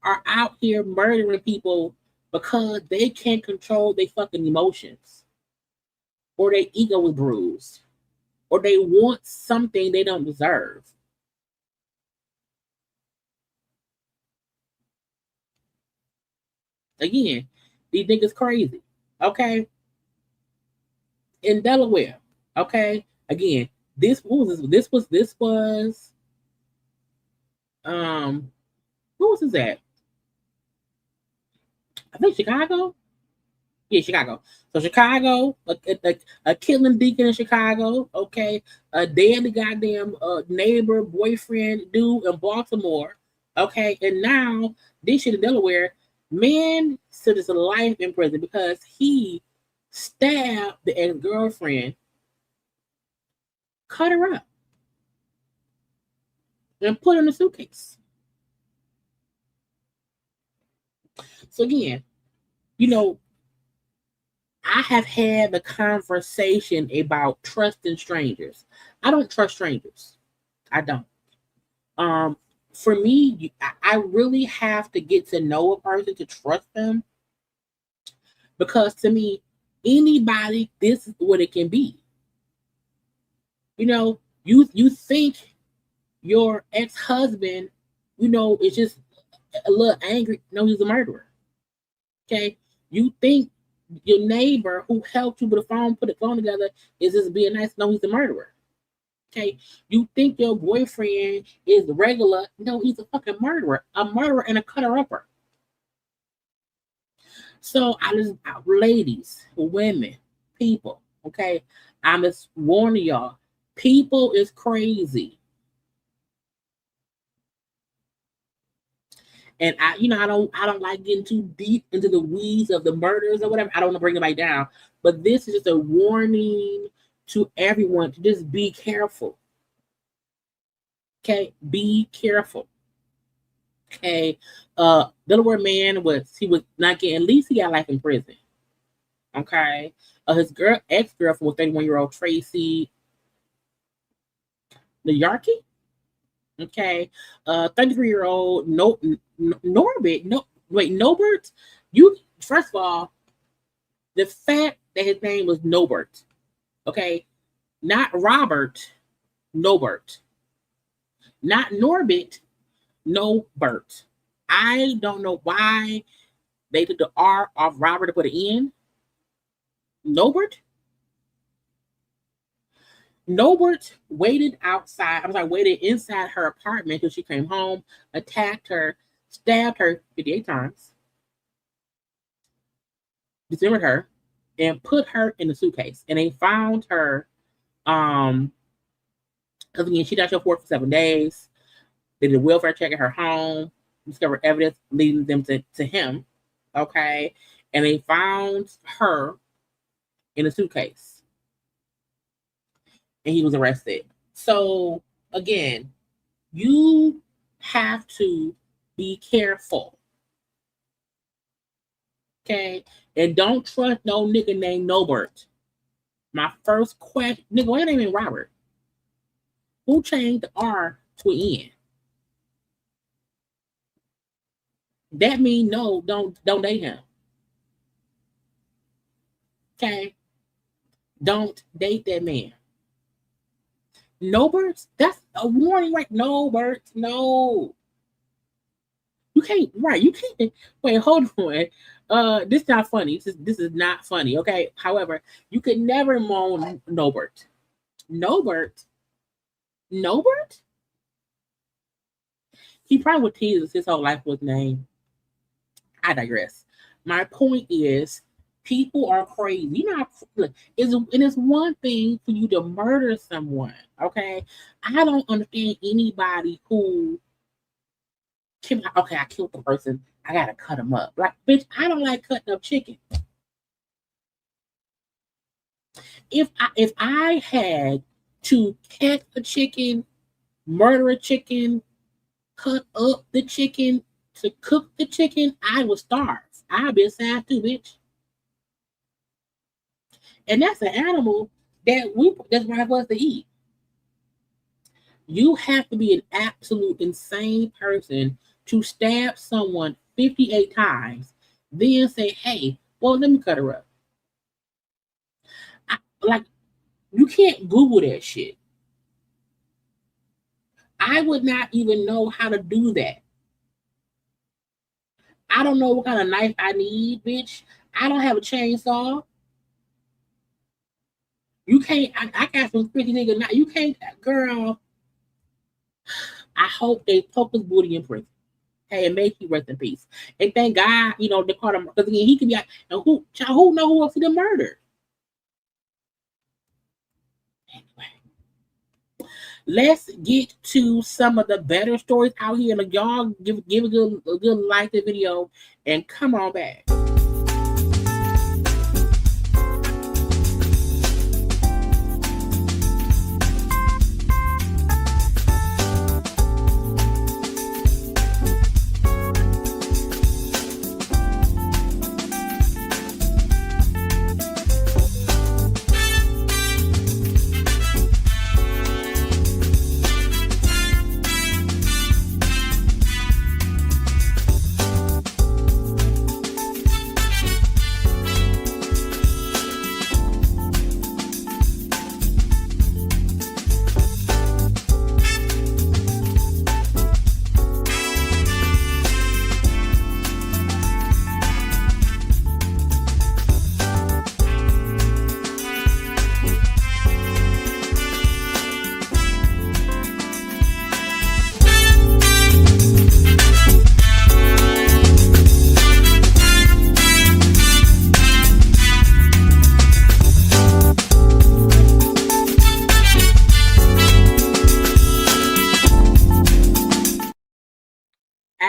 are out here murdering people because they can't control their fucking emotions, or their ego is bruised, or they want something they don't deserve. Again, these niggas crazy. Okay. In Delaware. Okay. Again, this was what was this at? I think Chicago. Yeah, Chicago. So Chicago, a killing deacon in Chicago. Okay, a deadly goddamn neighbor, boyfriend, dude in Baltimore. Okay, and now this shit in Delaware. Man sentenced to life in prison because he stabbed the ex-girlfriend, cut her up, and put her in a suitcase. So again, I have had the conversation about trusting strangers. I don't trust strangers. I don't. For me, I really have to get to know a person to trust them. Because to me, anybody, this is what it can be. You know, you think your ex-husband, you know, is just a little angry. No, he's a murderer. Okay? You think your neighbor who helped you with the phone, put the phone together, is just being nice. No, he's a murderer. Okay? You think your boyfriend is regular. No, he's a fucking murderer. A murderer and a cutter-upper. So ladies, women, people, okay? I'm just warning y'all. People is crazy. And I don't like getting too deep into the weeds of the murders or whatever. I don't want to bring anybody down. But this is just a warning to everyone to just be careful. Okay? Be careful. Okay? Delaware man was not getting, at least he got life in prison. Okay? His ex-girlfriend was 31-year-old Tracy Yarkey. Okay, 33-year-old Nobert. You first of all, the fact that his name was Nobert, okay, not Robert, Nobert, not Norbert, Nobert. I don't know why they took the R off Robert to put an N. Nobert. Nobert waited inside her apartment until she came home, attacked her, stabbed her 58 times, dismembered her, and put her in the suitcase. And they found her, because again, she died for 7 days. They did a welfare check at her home, discovered evidence leading them to him, okay? And they found her in a suitcase. And he was arrested. So, again, you have to be careful. Okay? And don't trust no nigga named Nobert. My first question, nigga, why your name ain't Robert? Who changed the R to an N? That means no, don't date him. Okay? Don't date that man. Nobert? That's a warning, right? Nobert, no. You can't, right? You can't. Wait, hold on. This is not funny. This is not funny. Okay. However, you could never moan Nobert. Nobert. He probably would tease us his whole life with name. I digress. My point is, people are crazy. You know, it's one thing for you to murder someone. Okay, I don't understand anybody who can. Okay, I killed the person. I gotta cut him up. Like, bitch, I don't like cutting up chicken. If I had to catch a chicken, murder a chicken, cut up the chicken to cook the chicken, I would starve. I'd be sad too, bitch. And that's an animal that's right for us to eat. You have to be an absolute insane person to stab someone 58 times, then say, hey, well, let me cut her up. You can't Google that shit. I would not even know how to do that. I don't know what kind of knife I need, bitch. I don't have a chainsaw. You can't, I got some pretty nigga now. You can't, girl. I hope they poke his booty in prison. Hey, and make you rest in peace. And thank God, they caught him, because again, he could be out, and who know who else he done murdered? Anyway, let's get to some of the better stories out here. And y'all give a good like the video and come on back.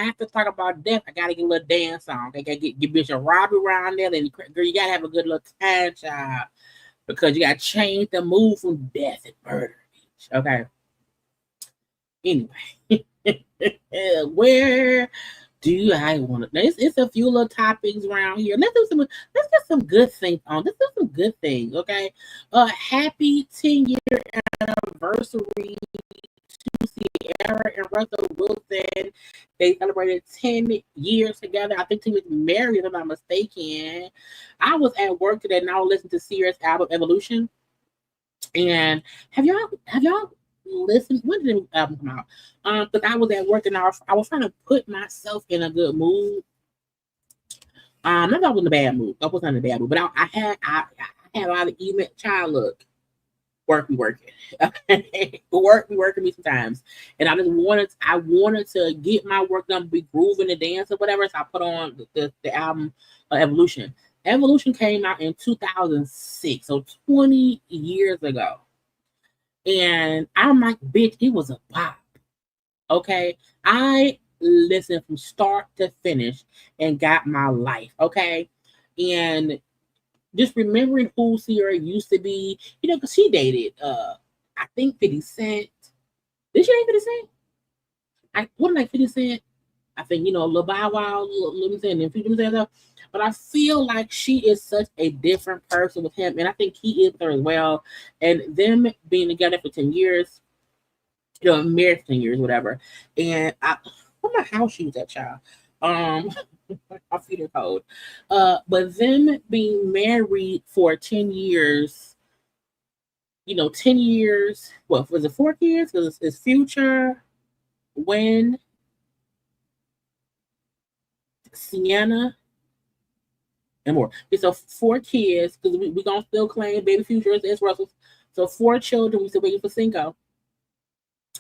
have to talk about death, I gotta get a little dance song. I gotta get Bishop Robbie around there, and girl, you gotta have a good little time, child, because you gotta change the mood from death and murder. Okay. Anyway, where do I want to? It's a few little topics around here. Let's get some good things on. Let's do some good things. Okay. Happy 10-year anniversary to Sierra and Russell Wilson. They celebrated 10 years together. I think they was married, if I'm not mistaken. I was at work today and I was listening to Sierra's album Evolution. And have y'all listened? When did the album come out? Because I was at work and I was trying to put myself in a good mood. Not that I was in a bad mood. I wasn't in a bad mood, but I had a lot of email. Child, look, work be working. Okay, work be working me sometimes, and I wanted to get my work done, be grooving and dance or whatever. So I put on the album Evolution. Evolution came out in 2006, so 20 years ago. And I'm like, bitch, it was a pop. Okay. I listened from start to finish and got my life. Okay. And just remembering who Sierra used to be, because she dated, I think 50 Cent. Did she date 50 Cent? Wasn't like 50 Cent? I think, Lil Bow Wow, Lil Cent, and 50 Cent. But I feel like she is such a different person with him, and I think he is with her as well. And them being together for 10 years, married for 10 years, whatever. And I don't know how she was that child. I'll feed her code. But them being married for 10 years, 10 years, what was it, 4 years? Because it's Future, When, Sienna, and more. So 4 kids, because we gonna still claim baby Future as Russell. So 4 children, we still waiting for Cinco.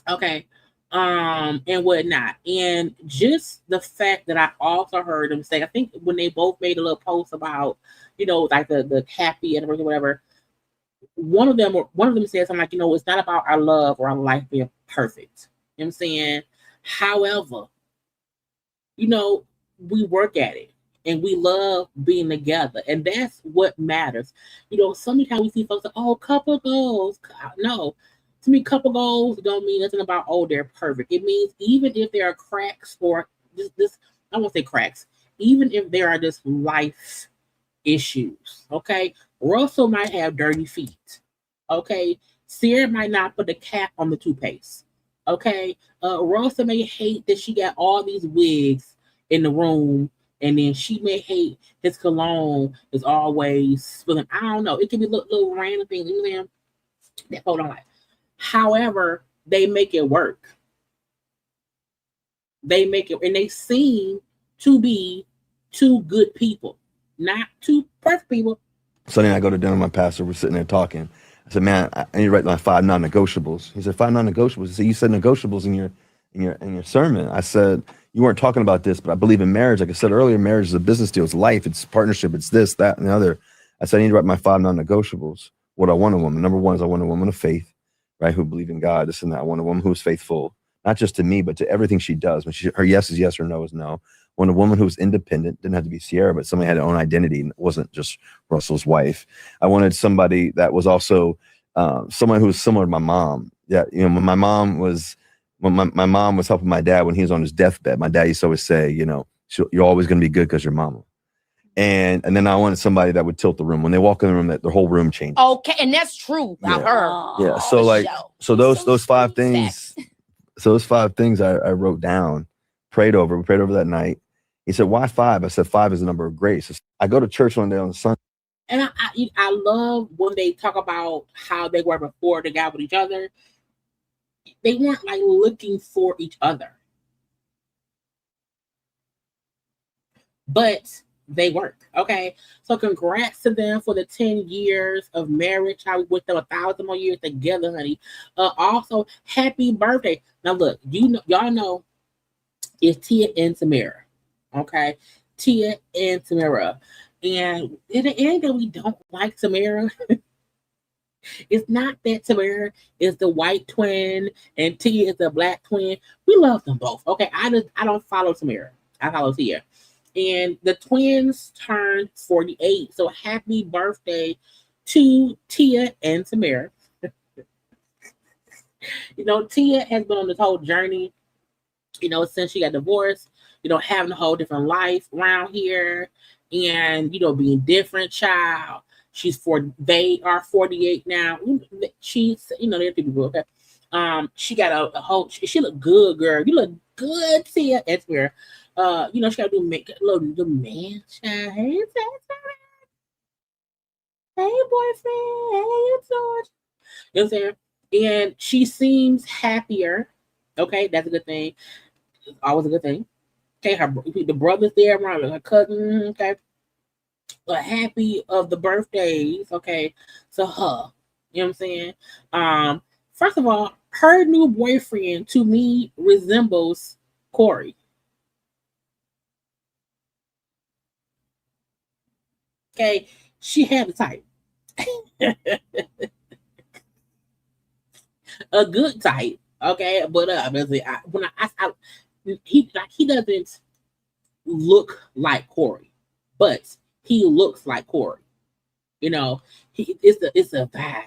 Okay. And whatnot. And just the fact that I also heard them say, I think when they both made a little post about, like the happy anniversary, whatever, one of them said something like, it's not about our love or our life being perfect. You know what I'm saying? However, we work at it. And we love being together. And that's what matters. Sometimes we see folks like, oh, couple goals. No. To me, couple goals don't mean nothing about, oh, they're perfect. It means even if there are cracks or this I won't say cracks, even if there are just life issues. Okay. Russell might have dirty feet. Okay. Sierra might not put the cap on the toothpaste. Okay. Russell may hate that she got all these wigs in the room. And then she may hate his cologne is always spilling. I don't know. It can be little random things in there that people don't like. However, they make it work. They make it, and they seem to be 2 good people, not 2 perfect people. Sunday night I go to dinner with my pastor. We're sitting there talking. I said, man, I need to write my 5 non-negotiables. He said, 5 non-negotiables. He said, you said negotiables in your sermon. I said, you weren't talking about this, but I believe in marriage. Like I said earlier, marriage is a business deal. It's life. It's partnership. It's this, that, and the other. I said, I need to write my 5 non-negotiables. What I want a woman. Number 1 is I want a woman of faith, right? Who believe in God, this and that. I want a woman who is faithful, not just to me, but to everything she does. When her yes is yes, her no is no. I want a woman who's independent. Didn't have to be Sierra, but somebody had their own identity and wasn't just Russell's wife. I wanted somebody that was also someone who was similar to my mom. Yeah, my mom was. When my mom was helping my dad when he was on his deathbed, my dad used to always say, you're always going to be good because you're mama. And then I wanted somebody that would tilt the room. When they walk in the room, that their whole room changes. Okay, and that's true about her. Yeah. So those 5 things. So those 5 things I wrote down, prayed over. We prayed over that night. He said, "Why 5?" I said, "5 is the number of grace." I go to church one day on Sunday. And I love when they talk about how they were before they got with each other. They weren't like looking for each other, but they work. Okay. So congrats to them for the 10 years of marriage. How we went through 1,000 more years together, honey. Also, happy birthday. Now look, y'all know it's Tia and Tamara. Okay. Tia and Tamara. And it ain't that we don't like Tamara. It's not that Tamar is the white twin and Tia is the black twin. We love them both. Okay, I don't follow Tamar. I follow Tia. And the twins turned 48. So happy birthday to Tia and Tamar. Tia has been on this whole journey, since she got divorced, having a whole different life around here and, being different child. They are 48 now. She's, they're people, okay. She got a whole, she look good, girl. You look good, Tia. That's where, she got to do make a little man child. Hey, boyfriend. Hey, George. You know what I'm saying? And she seems happier. Okay, that's a good thing. It's always a good thing. Okay, the brother's there around her cousin. Okay, happy of the birthdays. Okay, to her. You know what I'm saying? First of all, her new boyfriend to me resembles Corey. Okay, she had the type. A good type, okay, but he doesn't look like Corey, but he looks like Corey. It's a vibe.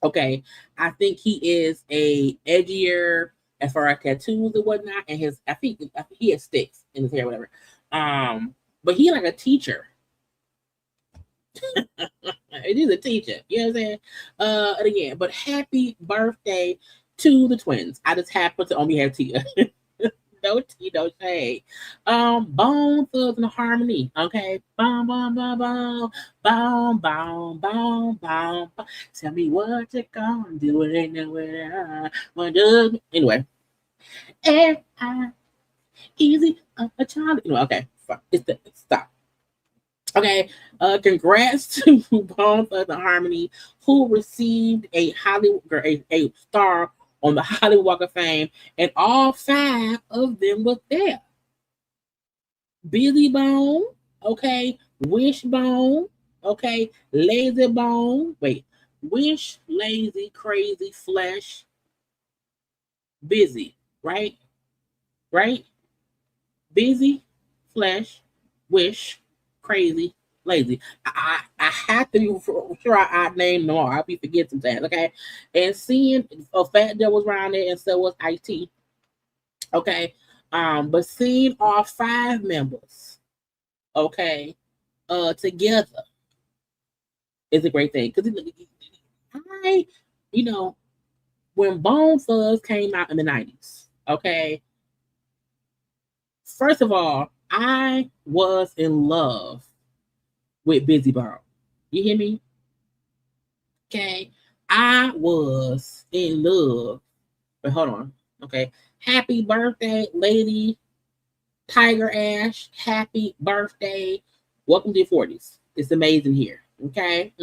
Okay, I think he is a edgier as far as tattoos and whatnot, and I think he has sticks in his hair, whatever. But he like a teacher. He's a teacher, you know what I'm saying? And again, but happy birthday to the twins. I just happen to only have Tia. No tea, no shade. Bone Thugs and Harmony. Okay. Boom, boom, boom, boom. Boom, boom, boom, boom. Tell me what you gonna do. It ain't nowhere. Anyway. And easy a child. Okay. Stop. Okay, congrats to Bone Thugs and Harmony, who received a star on the Hollywood Walk of Fame, and all 5 of them was there. Busy Bone, okay, Wishbone, okay, Lazy Bone, Wish, Lazy, Crazy, Flesh, Busy, right? Busy, Flesh, Wish, Crazy, Lazy. I have to be sure I name them all. I'll be forgetting sometimes, okay? And seeing a Fat Joe was around there, and so was IT. Okay. But seeing all 5 members, okay, together is a great thing. Because when Bone Thugs came out in the 90s, okay, first of all, I was in love with Busy Bone. You hear me? Okay. I was in love. But hold on. Okay. Happy birthday, Lady Tiger Ash. Happy birthday. Welcome to your 40s. It's amazing here. Okay.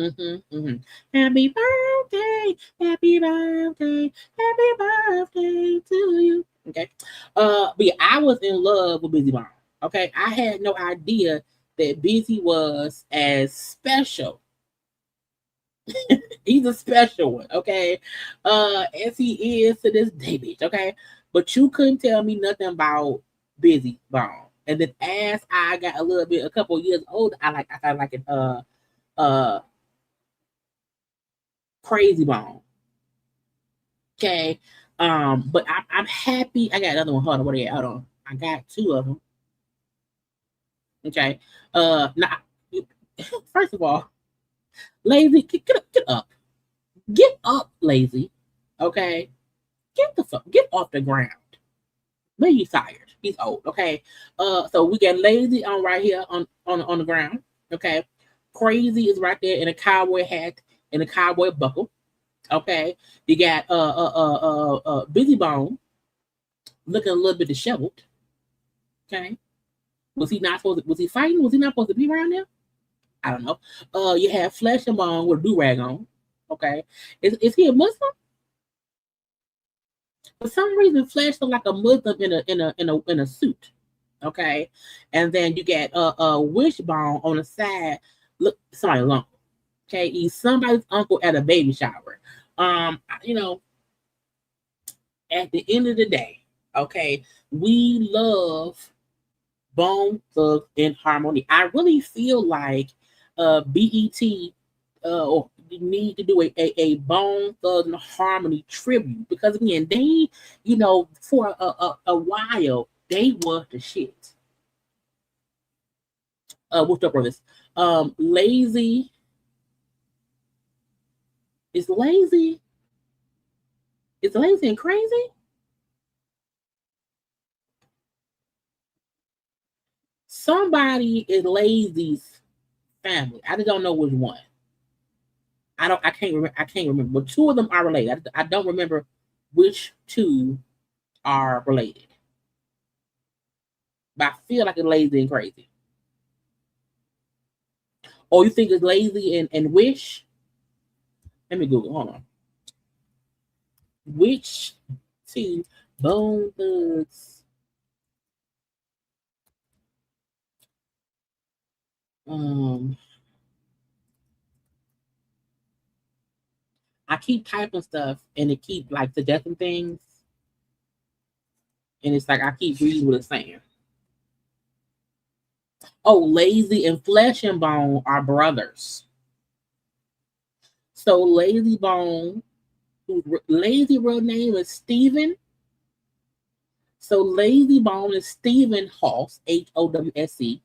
Happy birthday. Happy birthday. Happy birthday to you. Okay. But yeah, I was in love with Busy Bone. Okay, I had no idea that Busy was as special. He's a special one, okay? As he is to this day, bitch, okay? But you couldn't tell me nothing about Busy Bone. And then as I got a couple of years older, I kind of like it Crazy Bone. Okay. But I'm happy. I got another one. Hold on. I got 2 of them. Okay. Now, first of all, Lazy, get up. Get up, Lazy. Okay. Get off the ground. Maybe he's tired. He's old. Okay. So we got Lazy on right here on the ground. Okay. Crazy is right there in a cowboy hat and a cowboy buckle. Okay. You got Busy Bone looking a little bit disheveled. Okay. Was he fighting? Was he not supposed to be around there? I don't know. You have Flesh and Bone with a do-rag on. Okay. Is he a Muslim? For some reason, Flesh looked like a Muslim in a suit. Okay. And then you get Wishbone on the side. Look, somebody alone. Okay, he's somebody's uncle at a baby shower. You know, at the end of the day, okay, we love Bone Thugs and Harmony. I really feel like BET or you need to do a Bone Thugs and Harmony tribute because again, they, you know, for a while they were the shit. What's up, brothers? Lazy is lazy. Is lazy and crazy? Somebody is Lazy's family. I just don't know which one. I can't remember. But two of them are related. I don't remember which two are related. But I feel like it's Lazy and crazy. Oh, you think it's Lazy and Wish? Let me Google. Hold on. Which two Bone Thugs? I keep typing stuff and it keep like suggesting things. And it's like I keep reading what it's saying. Oh, Lazy and Flesh and Bone are brothers. So Lazy Bone, Lazy real name is Steven. So Lazy Bone is Stephen Hoss, Howse,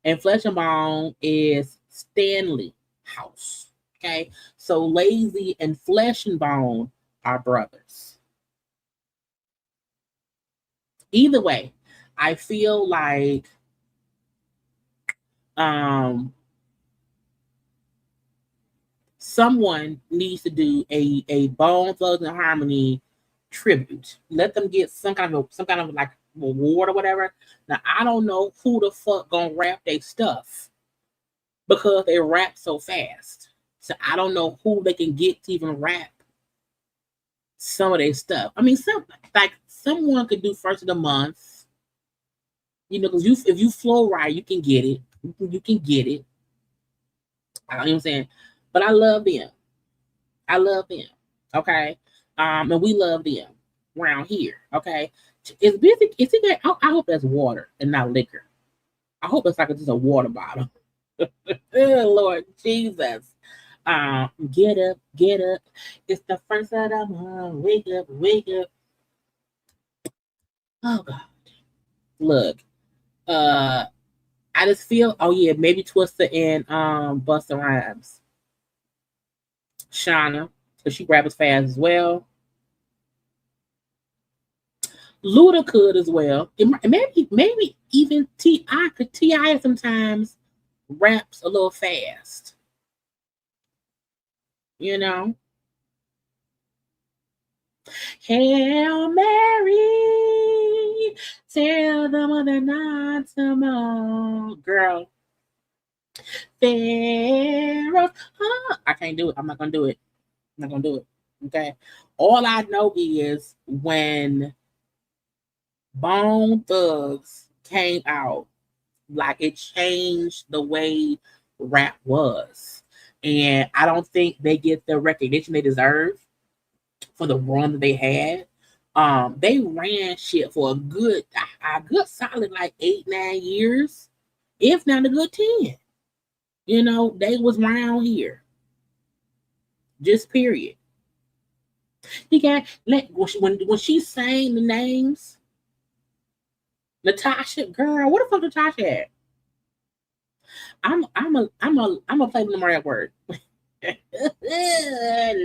and Flesh and Bone is Stanley House. Okay, so Lazy and Flesh and Bone are brothers. Either way, I feel like someone needs to do a Bone Thugs and Harmony tribute. Let them get some kind of like award or whatever. Now I don't know who the fuck gonna rap their stuff because they rap so fast. So I don't know who they can get to even rap some of their stuff. I mean, someone could do first of the month. You know, because if you flow right, you can get it. You can get it. I don't know what I'm saying. But I love them. I love them. Okay. And we love them around here. Okay. It's busy. Is it there? I hope that's water and not liquor. I hope it's like just a water bottle. Lord Jesus. Get up, get up. It's the first of the month. Wake up, wake up. Oh God. Look. I just feel, oh yeah, maybe Twister and Busta Rhymes. Shauna, because she raps fast as well. Luda could as well. Maybe even T.I. could. T.I. sometimes raps a little fast. You know? Hail Mary, tell them of the night tomorrow. Girl. Pharaoh. I can't do it. I'm not going to do it. I'm not going to do it. Okay? All I know is when Bone Thugs came out, like it changed the way rap was. And I don't think they get the recognition they deserve for the run that they had. They ran shit for a good solid like 8-9 years, if not a good 10. You know, they was around here. Just period. You got when she sang the names, Natasha, girl, what the fuck Natasha at? I'm a play the right word.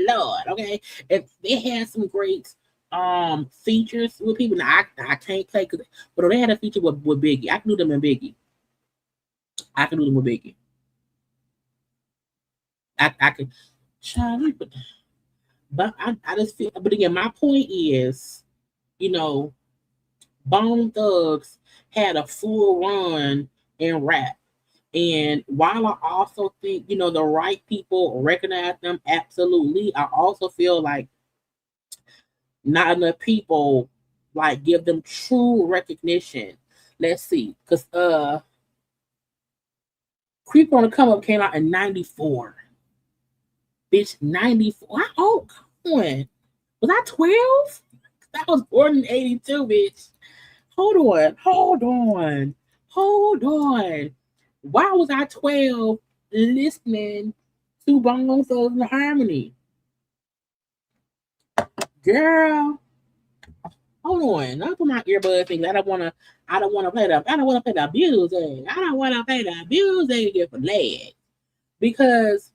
Lord, okay. If they had some great features with people. Now I can't play but they had a feature with Biggie. I can do them in Biggie. I can do them with Biggie. I could Charlie, but I just feel, but again, my point is, you know, Bone Thugs had a full run in rap. And while I also think, you know, the right people recognize them, absolutely, I also feel like not enough people like give them true recognition. Let's see, because Creep on the Come Up came out in '94. Bitch, 94. How old? Come on. Was I 12? I was born in 82, bitch. Hold on. Why was I 12 listening to Bones of Harmony? Girl, hold on. I put my earbud thing. I don't wanna play the music. I don't wanna play the music for lad. Because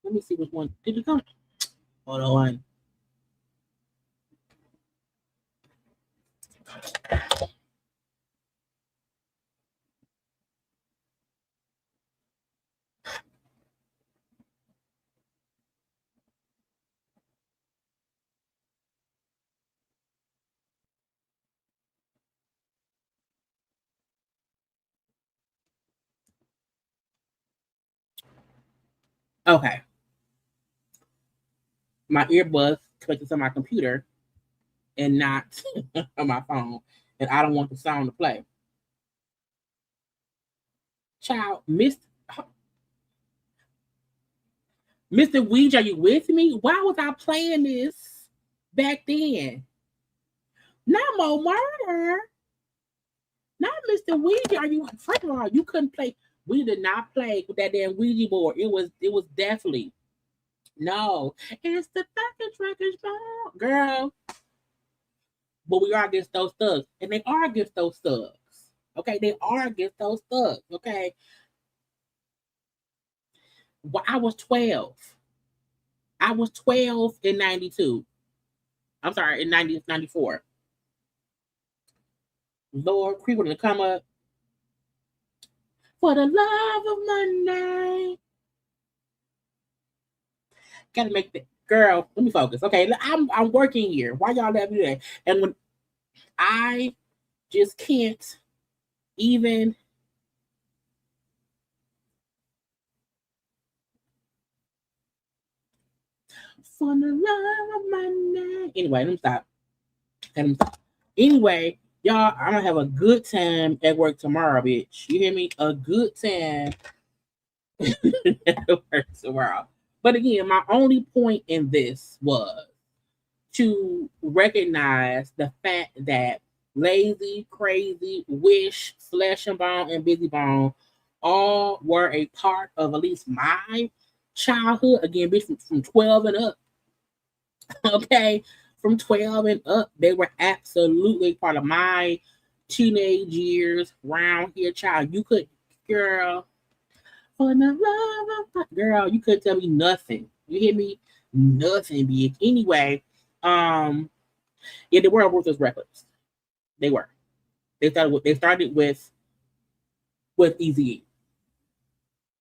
let me see which one. Did it come? Hold on. Okay. My earbuds connected to my computer and not on my phone. And I don't want the sound to play. Child, Mr. Ouija, are you with me? Why was I playing this back then? Not more murder. Not Mr. Ouija. Are you, first of all, you couldn't play. We did not play with that damn Ouija board. It was definitely no. It's the fucking Turkish ball, girl. But we are against those thugs, and they are against those thugs. Okay, they are against those thugs. Okay. Well, I was 12. I was 12 in 92. I'm sorry, in 94. Lord, creep to come up. For the love of money. Gotta make the girl. Let me focus. Okay, I'm working here. Why y'all let me do that? And when I just can't even. For the love of money. Anyway, let me stop. Anyway, y'all, I'm gonna have a good time at work tomorrow, bitch. You hear me? A good time at work tomorrow. But again, my only point in this was to recognize the fact that Lazy, Crazy, Wish, Flesh and Bone, and Busy Bone all were a part of at least my childhood. Again, bitch, from 12 and up. Okay, from 12 and up, they were absolutely part of my teenage years. Round here, child, you could, girl, for the love of girl, you couldn't tell me nothing. You hear me? Nothing, bitch. Anyway, yeah, they were Ruthless Records. They were. They started with Eazy.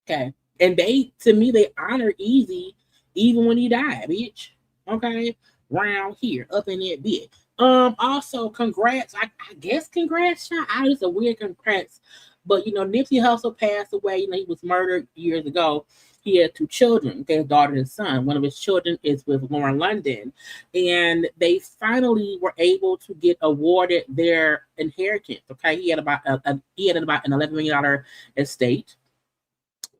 Okay, and to me, they honor Eazy even when he died, bitch. Okay, round here, up in that bit. Also, congrats. I guess congrats, child. It's a weird congrats, but Nipsey Hussle passed away. He was murdered years ago. He had 2 children, okay, his daughter and his son. One of his children is with Lauren London, and they finally were able to get awarded their inheritance. Okay, he had about an $11 million estate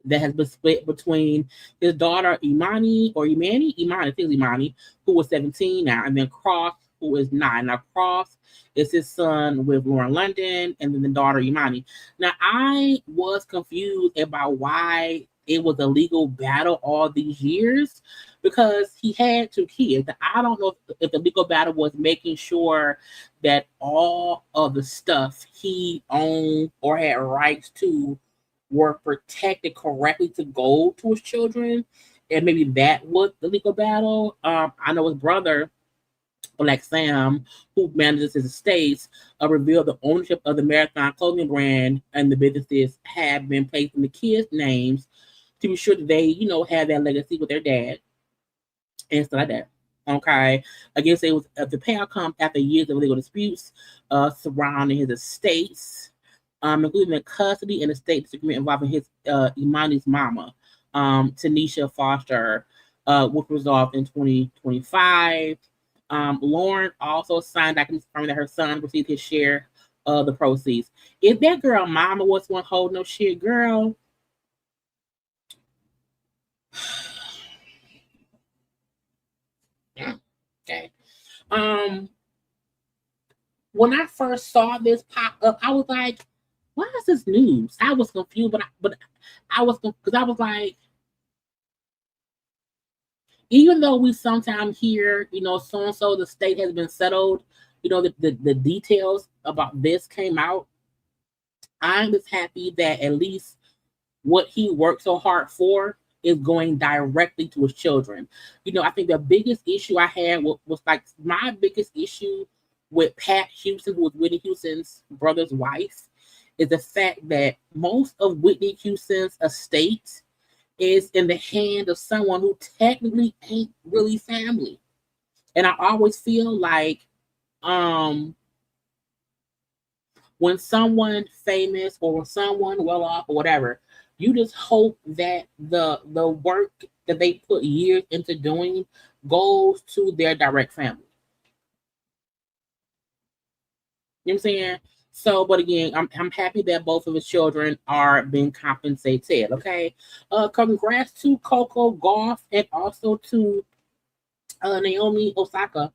that has been split between his daughter Imani, I think Imani, who was 17 now, and then Cross, who is 9. Now Cross is his son with Lauren London, and then the daughter Imani. Now I was confused about why it was a legal battle all these years, because he had 2 kids. I don't know if the legal battle was making sure that all of the stuff he owned or had rights to were protected correctly to go to his children, and maybe that was the legal battle. I know his brother, Black Sam, who manages his estates, revealed the ownership of the Marathon clothing brand and the businesses have been placed in the kids' names to be sure that they, have that legacy with their dad and stuff like that. Okay. Again, so it was the payout comes after years of legal disputes surrounding his estates, including the custody and estate disagreement involving his Imani's mama, Tanisha Foster, which was resolved in 2025. Lauren also signed documents confirming that her son received his share the proceeds. If that girl mama was one holding no shit, girl. Okay. When I first saw this pop up, I was like, "Why is this news?" I was confused, but I was because I was like, even though we sometimes hear, so and so the state has been settled, the details about this came out. I'm just happy that at least what he worked so hard for is going directly to his children. I think the biggest issue I had was like my biggest issue with Pat Houston, who was Whitney Houston's brother's wife, is the fact that most of Whitney Houston's estate is in the hand of someone who technically ain't really family. And I always feel like when someone famous or someone well off or whatever, you just hope that the work that they put years into doing goes to their direct family. You know what I'm saying? So, but again, I'm happy that both of his children are being compensated. Okay. Congrats to Coco Gauff and also to Naomi Osaka.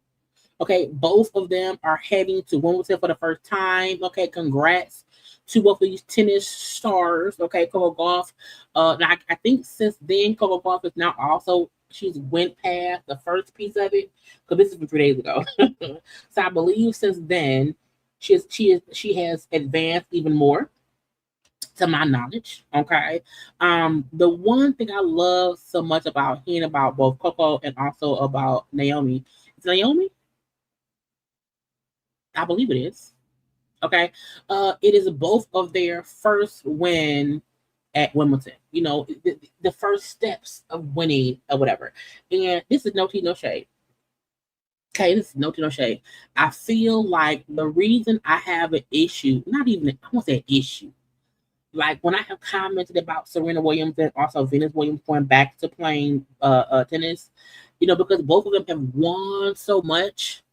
Okay, both of them are heading to Wimbledon for the first time. Okay, congrats to both of these tennis stars. Okay, Coco Gauff. Now I think since then, Coco Gauff is now also she's went past the first piece of it because this is from 3 days ago. So I believe since then she has advanced even more, to my knowledge. Okay, the one thing I love so much about hearing about both Coco and also about Naomi is Naomi. I believe it is. Okay. It is both of their first win at Wimbledon. The first steps of winning or whatever. And this is no tea, no shade. Okay, this is no tea, no shade. I feel like the reason I have an issue, not even, I won't say an issue. Like when I have commented about Serena Williams and also Venus Williams going back to playing tennis, because both of them have won so much.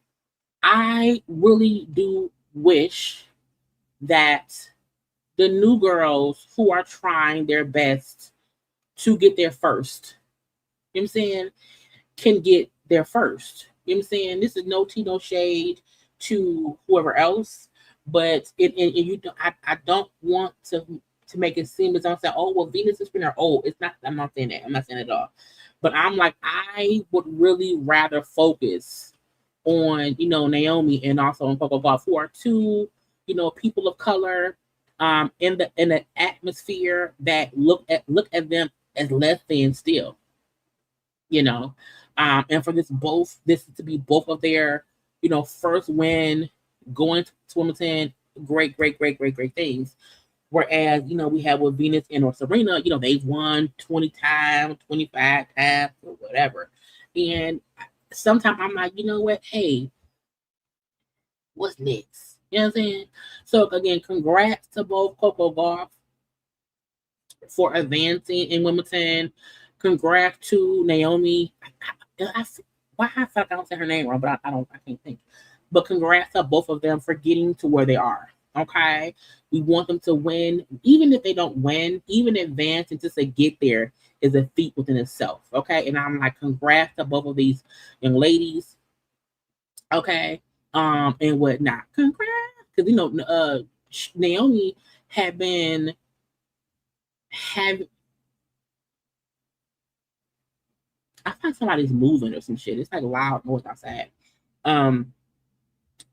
I really do wish that the new girls who are trying their best to get there first, you know what I'm saying, can get there first. You know what I'm saying? This is no tea, no shade to whoever else, but I don't want to make it seem as I'm saying, oh, well, Venus is been her old. It's not, I'm not saying that. I'm not saying it at all. But I'm like, I would really rather focus on Naomi and also on Coco Gauff, who are two people of color in the atmosphere that look at them as less than still, and for this to be both of their first win going to Wimbledon, great things. Whereas we have with Venus and or Serena, they've won 20 times, 25 times, or whatever, and sometimes I'm like, you know what? Hey, what's next? You know what I'm saying? So again, congrats to both Coco Gauff for advancing in Wimbledon. Congrats to Naomi. Why I feel like I don't say her name wrong, but I can't think. But congrats to both of them for getting to where they are. Okay, we want them to win, even if they don't win, even advance and just to get there is a feat within itself. Okay, and I'm like, congrats to both of these young ladies. Okay, and whatnot. Congrats, because Naomi had been I find somebody's moving or some shit. It's like loud noise outside.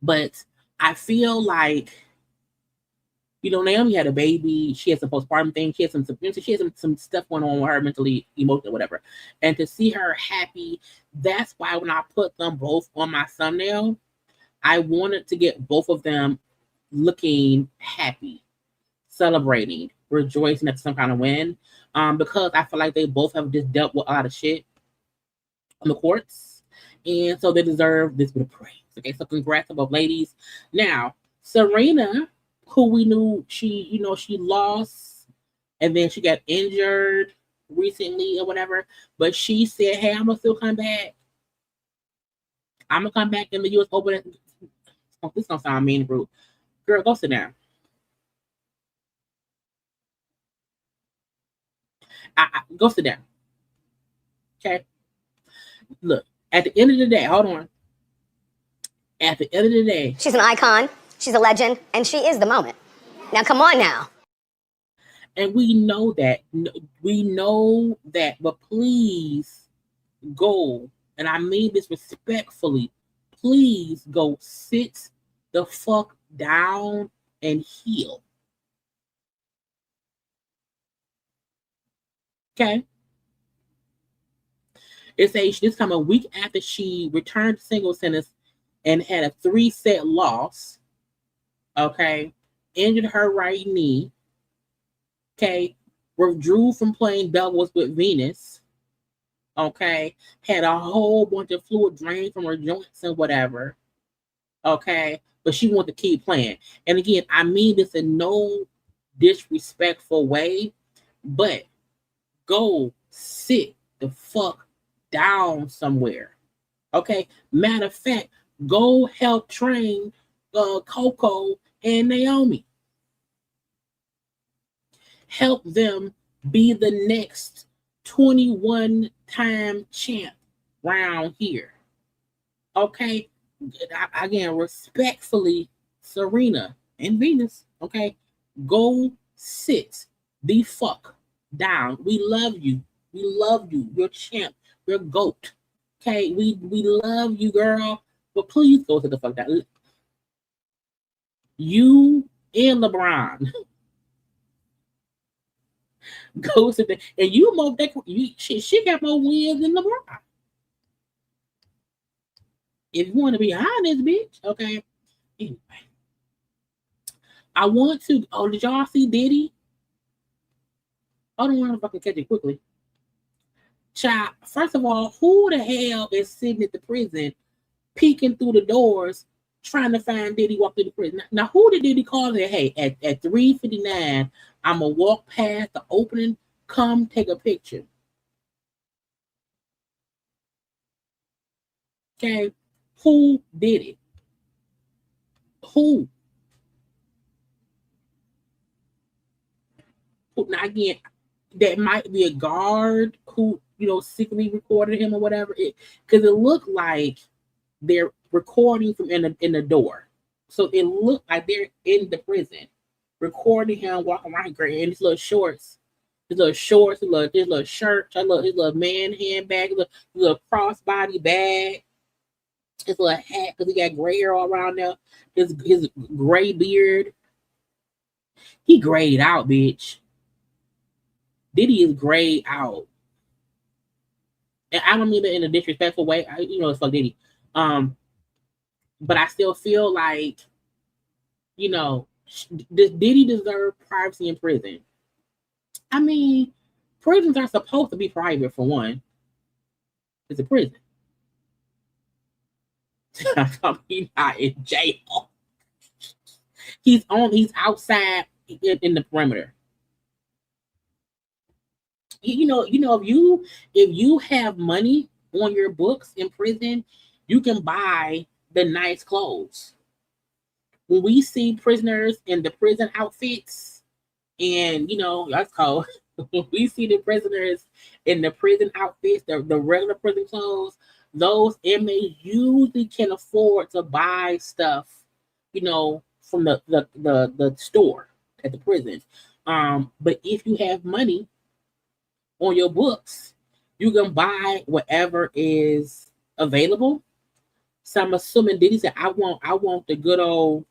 But I feel like Naomi had a baby. She had some postpartum thing. She had some stuff going on with her mentally, emotionally, whatever. And to see her happy, that's why when I put them both on my thumbnail, I wanted to get both of them looking happy, celebrating, rejoicing at some kind of win. Because I feel like they both have just dealt with a lot of shit on the courts. And so they deserve this bit of praise. Okay, so congrats to both ladies. Now, Serena, who we knew she lost and then she got injured recently or whatever, but she said, hey, I'm gonna still come back. I'm gonna come back in the US Open. Oh, this don't sound mean, rude. Girl, go sit down. Go sit down. Okay. Look, at the end of the day, hold on. At the end of the day, She's an icon, she's a legend, and she is the moment. Now, come on now. and we know that. We know that, but please go, and I mean this respectfully, please go sit the fuck down and heal. Okay? This come a week after she returned to single sentence and had a 3-set loss. Okay? Injured her right knee. Okay? Withdrew from playing doubles with Venus. Okay? Had a whole bunch of fluid drained from her joints and whatever. Okay? But she wanted to keep playing. And again, I mean this in no disrespectful way, but go sit the fuck down somewhere. Okay? Matter of fact, go help train Coco and Naomi. Help them be the next 21-time champ round here. Okay? Again, respectfully, Serena and Venus. Okay? Go sit the fuck down. We love you. We love you. You're champ. You're GOAT. Okay? We love you, girl. But please go to the fuck down. You and LeBron. Go sit there. And you more she got more wins than LeBron. If you want to be honest, bitch. Okay. Anyway. I want to. Oh, did y'all see Diddy? I don't want to fucking catch it quickly. Child, first of all, who the hell is sitting at the prison, peeking through the doors, trying to find Diddy walk through the prison? Now, who did Diddy call and say, hey, at 3:59, I'm going to walk past the opening, come take a picture? Okay, who did it? Who? Now, again, that might be a guard who, secretly recorded him or whatever. Because it looked like they're recording from in the door. So it looked like they're in the prison, recording him walking around in his little shorts, his little shirt, his little man handbag, his little crossbody bag, his little hat, because he got gray hair all around there, his gray beard. He grayed out, bitch. Diddy is grayed out. And I don't mean that in a disrespectful way. It's fuck Diddy. But I still feel like, does Diddy deserve privacy in prison? I mean, prisons are supposed to be private for one. It's a prison. He's not in jail. He's outside in the perimeter. If you have money on your books in prison, you can buy the nice clothes. When we see prisoners in the prison outfits, and that's cold. When we see the prisoners in the prison outfits, the regular prison clothes, those inmates usually can afford to buy stuff, from the store at the prison. But if you have money on your books, you can buy whatever is available. So I'm assuming Diddy said, I want the good old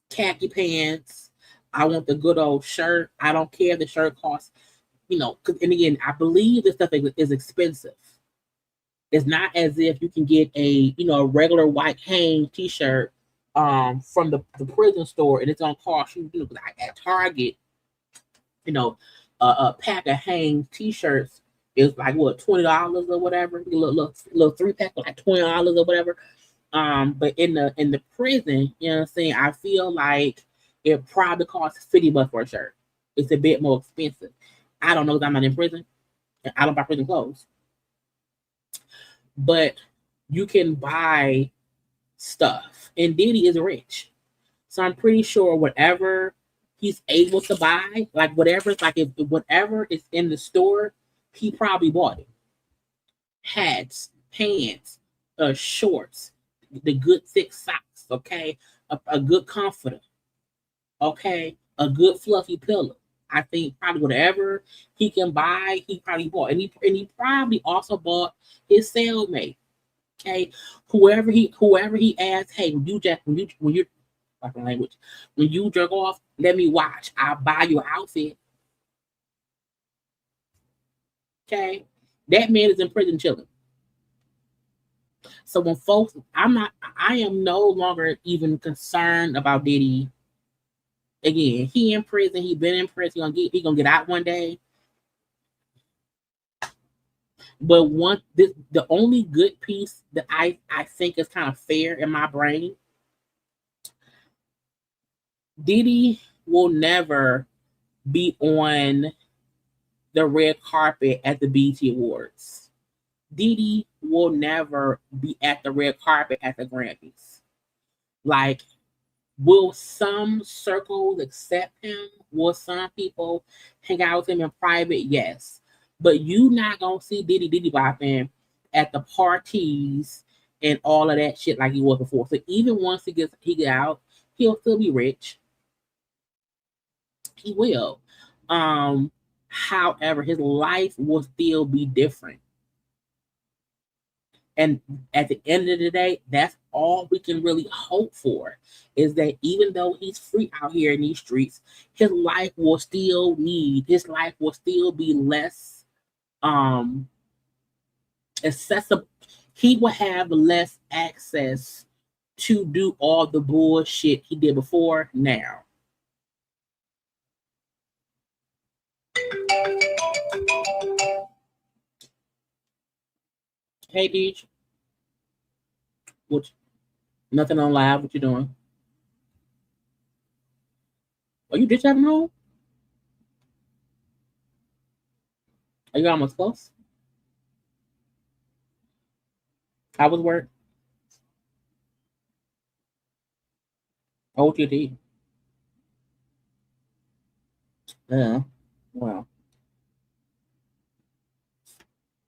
khaki pants. I want the good old shirt. I don't care if the shirt costs, and again, I believe this stuff is expensive. It's not as if you can get a regular white Hanes t-shirt from the prison store and it's gonna cost you, at Target, a pack of Hanes t-shirts is like what, $20 or whatever. Little 3-pack like $20 or whatever. But in the prison, you know what I'm saying, I feel like it probably costs $50 for a shirt. It's a bit more expensive. I don't know because I'm not in prison. I don't buy prison clothes. But you can buy stuff. And Diddy is rich. So I'm pretty sure whatever he's able to buy, like whatever, like if whatever is in the store, he probably bought it. Hats, pants, shorts, the good thick socks, okay, a good comforter, okay, a good fluffy pillow. I think probably whatever he can buy, he probably bought, and he probably also bought his cellmate. Okay, whoever he asked, hey, when you fucking language, when you jerk off, let me watch. I'll buy you an outfit. Okay, that man is in prison chilling. So when folks, I am no longer even concerned about Diddy. Again, he in prison. He been in prison. He gonna get out one day. But the only good piece that I think is kind of fair in my brain, Diddy will never be on the red carpet at the BET Awards. Diddy will never be at the red carpet at the Grammys. Like, will some circles accept him? Will some people hang out with him in private? Yes. But you not gonna see Diddy bopping at the parties and all of that shit like he was before. So even once he get out, he'll still be rich. He will. However, his life will still be different. And at the end of the day, that's all we can really hope for, is that even though he's free out here in these streets, his life will still be less accessible. He will have less access to do all the bullshit he did before now. Hey, Deej. What? Nothing on live. What you doing? Are you just having home? Are you almost close? How was work? Oh, what you did? Yeah. Well.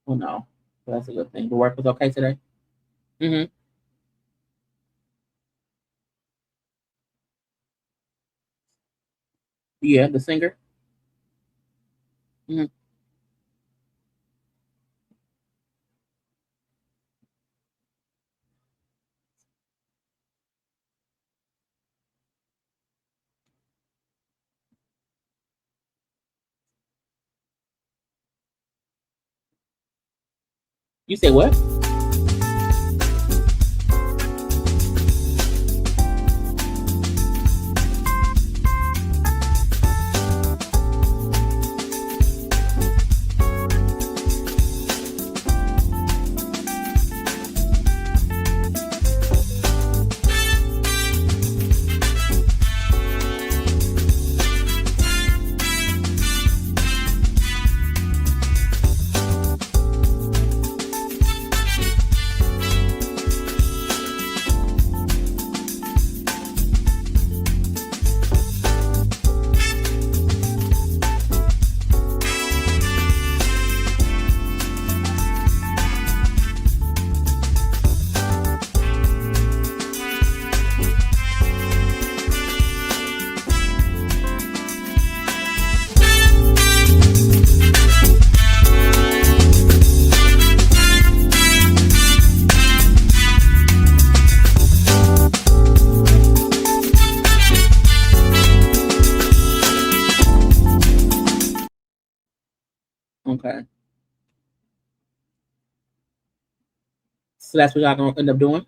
Oh no. Well, that's a good thing. The work was okay today? Mm-hmm. Yeah, the singer. Mm-hmm. You say what? Okay. So that's what y'all gonna end up doing?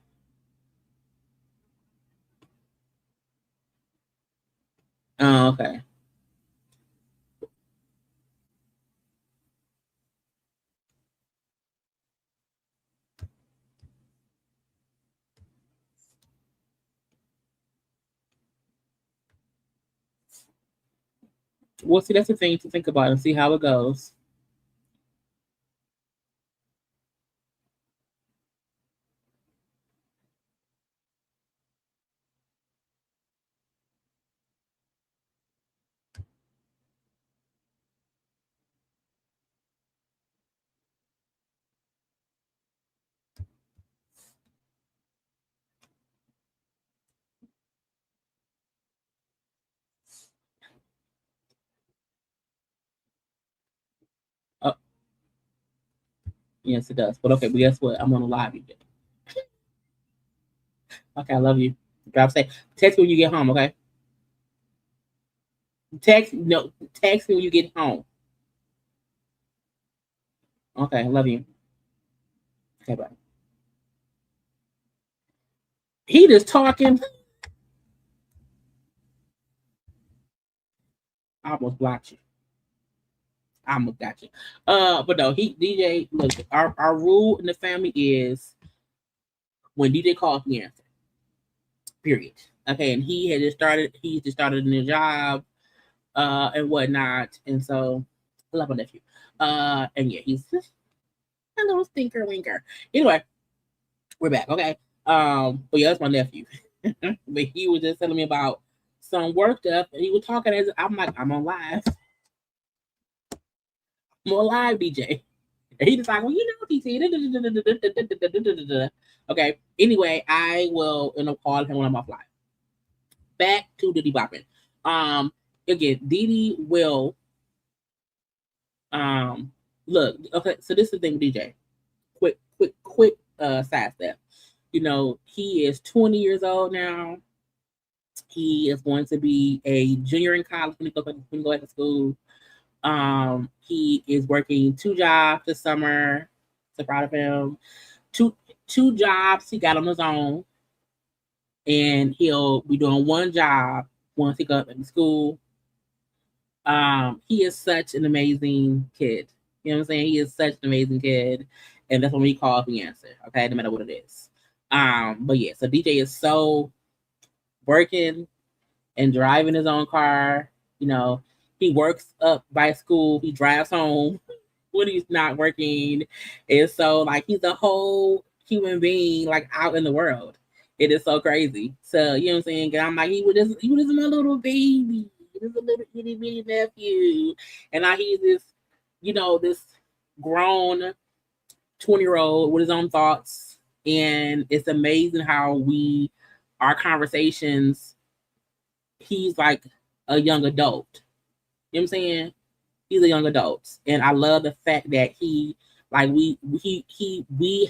Oh, okay. Well, see, that's the thing to think about and see how it goes. Yes, it does. But okay, but guess what? I'm on a live again. Okay, I love you. Drop say text me when you get home, okay? Text me when you get home. Okay, I love you. Okay, bye. He just talking. I almost blocked you. I almost got you. But no, DJ, look, our rule in the family is when DJ calls, we answer. Period. Okay, and he just started a new job, and whatnot. And so I love my nephew. And yeah, he's just a little stinker winker. Anyway, we're back, okay. But yeah, that's my nephew. But he was just telling me about some work stuff, and he was talking as I'm like, I'm on live. I'm on live, DJ. And he just like, well, you know, DC. Okay. Anyway, I will call him when I'm off live. Back to the debopping. Again, Didi will look, okay, so this is the thing with DJ. Quick side step. You know, he is 20 years old now. He is going to be a junior in college when he goes back to school. He is working 2 jobs this summer. So proud of him. Two jobs he got on his own, and he'll be doing 1 job once he goes back to school. He is such an amazing kid. You know what I'm saying? He is such an amazing kid, and that's when we call the answer. Okay, no matter what it is. But yeah, so DJ is so working and driving his own car. You know, he works up by school. He drives home when he's not working, and so like he's a whole human being, like out in the world. It is so crazy. So you know what I'm saying? And I'm like, he was just my little baby. He was a little itty bitty nephew, and now he's this, you know, this grown 20-year-old with his own thoughts, and it's amazing how our conversations. He's like a young adult. You know what I'm saying? He's a young adult, and I love the fact that we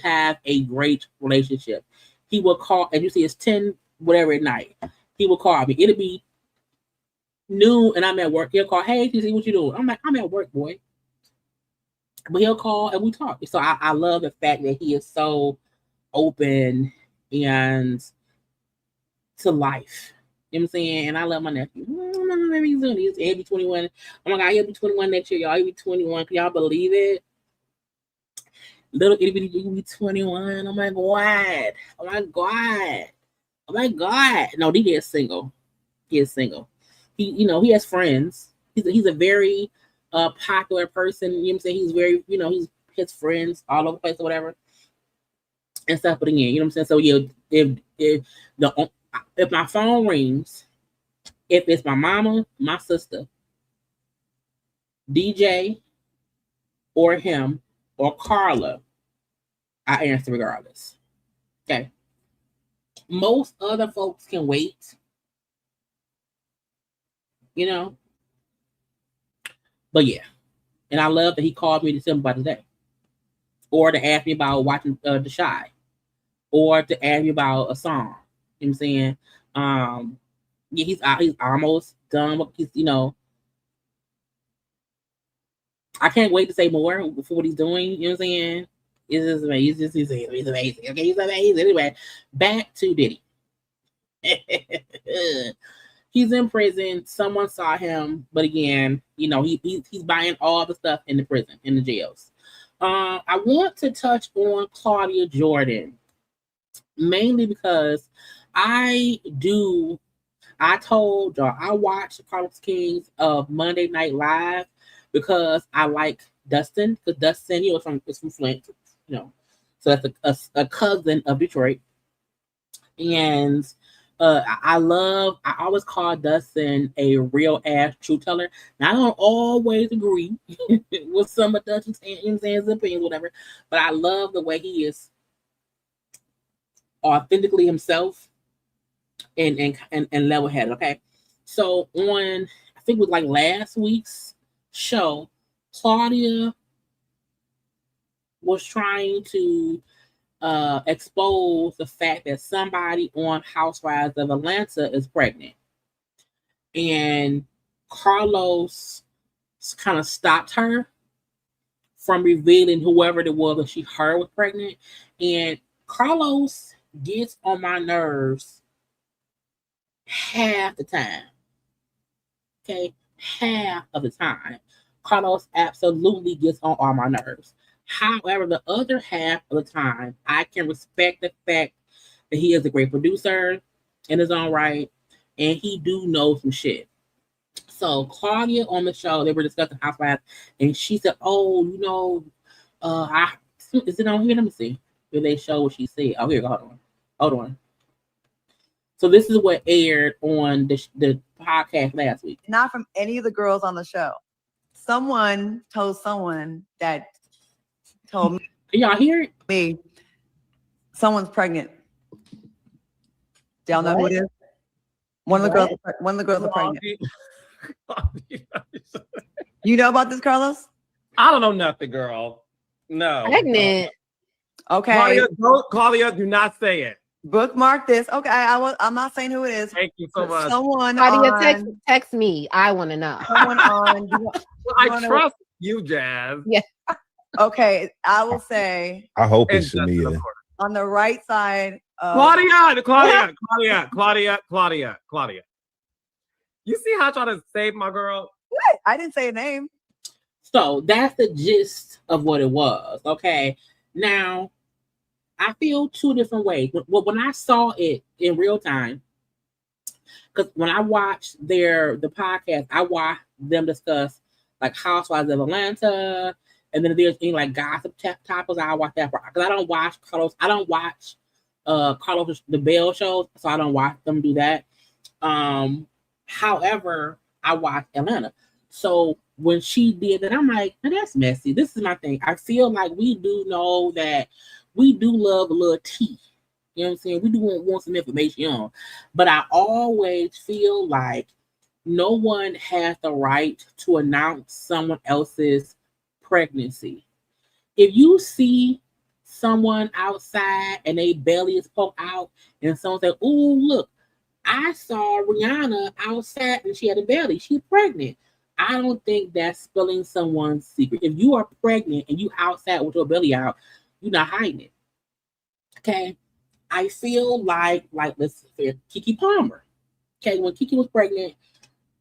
have a great relationship. He will call, and you see, it's 10 whatever at night. He will call me. It'll be noon, and I'm at work. He'll call, hey, TC, what you doing? I'm like, I'm at work, boy. But he'll call and we talk. So I love the fact that he is so open and to life. You know what I'm saying? And I love my nephew. He'll be 21. Oh my God, he'll be 21 next year, y'all. He'll be 21. Can y'all believe it? Little itty bitty, he'll be 21. Oh my God. Oh my God. Oh my God. No, DJ is single. He is single. He has friends. He's a very popular person. You know what I'm saying? He's very, he's his friends all over the place or whatever. And stuff, but again, you know what I'm saying? So yeah, if my phone rings, if it's my mama, my sister, DJ, or him, or Karla, I answer regardless. Okay. Most other folks can wait, But yeah. And I love that he called me to tell me about today. Or to ask me about watching The Shy. Or to ask me about a song. You know what I'm saying? Yeah, he's almost done. He's, I can't wait to say more for what he's doing. You know what I'm saying? It's just amazing. He's amazing. Okay, he's amazing. Anyway, back to Diddy. He's in prison. Someone saw him, but again, he's buying all the stuff in the prison, in the jails. I want to touch on Claudia Jordan, mainly because I told y'all I watched Carlos Kings of Monday Night Live because I like Dustin, because Dustin, is from Flint, so that's a cousin of Detroit, and I always call Dustin a real ass truth teller. Now I don't always agree with some of Dustin's opinions, whatever, but I love the way he is authentically himself and level headed. Okay, so on, I think it was like last week's show, Claudia was trying to expose the fact that somebody on Housewives of Atlanta is pregnant. And Carlos kind of stopped her from revealing whoever it was that she heard was pregnant. And Carlos gets on my nerves half the time. Okay? Half of the time. Carlos absolutely gets on all my nerves. However, the other half of the time, I can respect the fact that he is a great producer in his own right, and he do know some shit. So Claudia on the show, they were discussing Housewives, and she said, "Oh, you know, is it on here? Let me see. Did they show what she said? Oh, here, hold on. So this is what aired on the podcast last week. Not from any of the girls on the show. Someone told someone that told me. Can y'all hear it? Me. Someone's pregnant. Do y'all know who it is? One of the girls are pregnant. You know about this, Carlos? I don't know nothing, girl. No. Pregnant. Okay. Claudia, do not say it. Bookmark this. Okay, I'm not saying who it is. Thank you so much. Someone Claudia, text me. I want to know. Someone on. I trust you, Jazz. Yeah. Okay, I will say. I hope it's Shamia. On the right side of Claudia. You see how I try to save my girl? What? I didn't say a name. So that's the gist of what it was. Okay. Now, I feel two different ways. When I saw it in real time, because when I watched the podcast, I watched them discuss like Housewives of Atlanta, and then there's any like gossip topics. I watch that because I don't watch Carlos. I don't watch Carlos the Bell shows, so I don't watch them do that. However, I watch Atlanta. So when she did that, I'm like, that's messy. This is my thing. I feel like we do know that we do love a little tea. You know what I'm saying? We do want some information, but I always feel like no one has the right to announce someone else's pregnancy. If you see someone outside and they belly is poked out and someone says, "Oh, look, I saw Rihanna outside and she had a belly. She's pregnant." I don't think that's spilling someone's secret. If you are pregnant and you outside with your belly out, you're not hiding it. Okay? I feel like let's say Keke Palmer. Okay, when Keke was pregnant,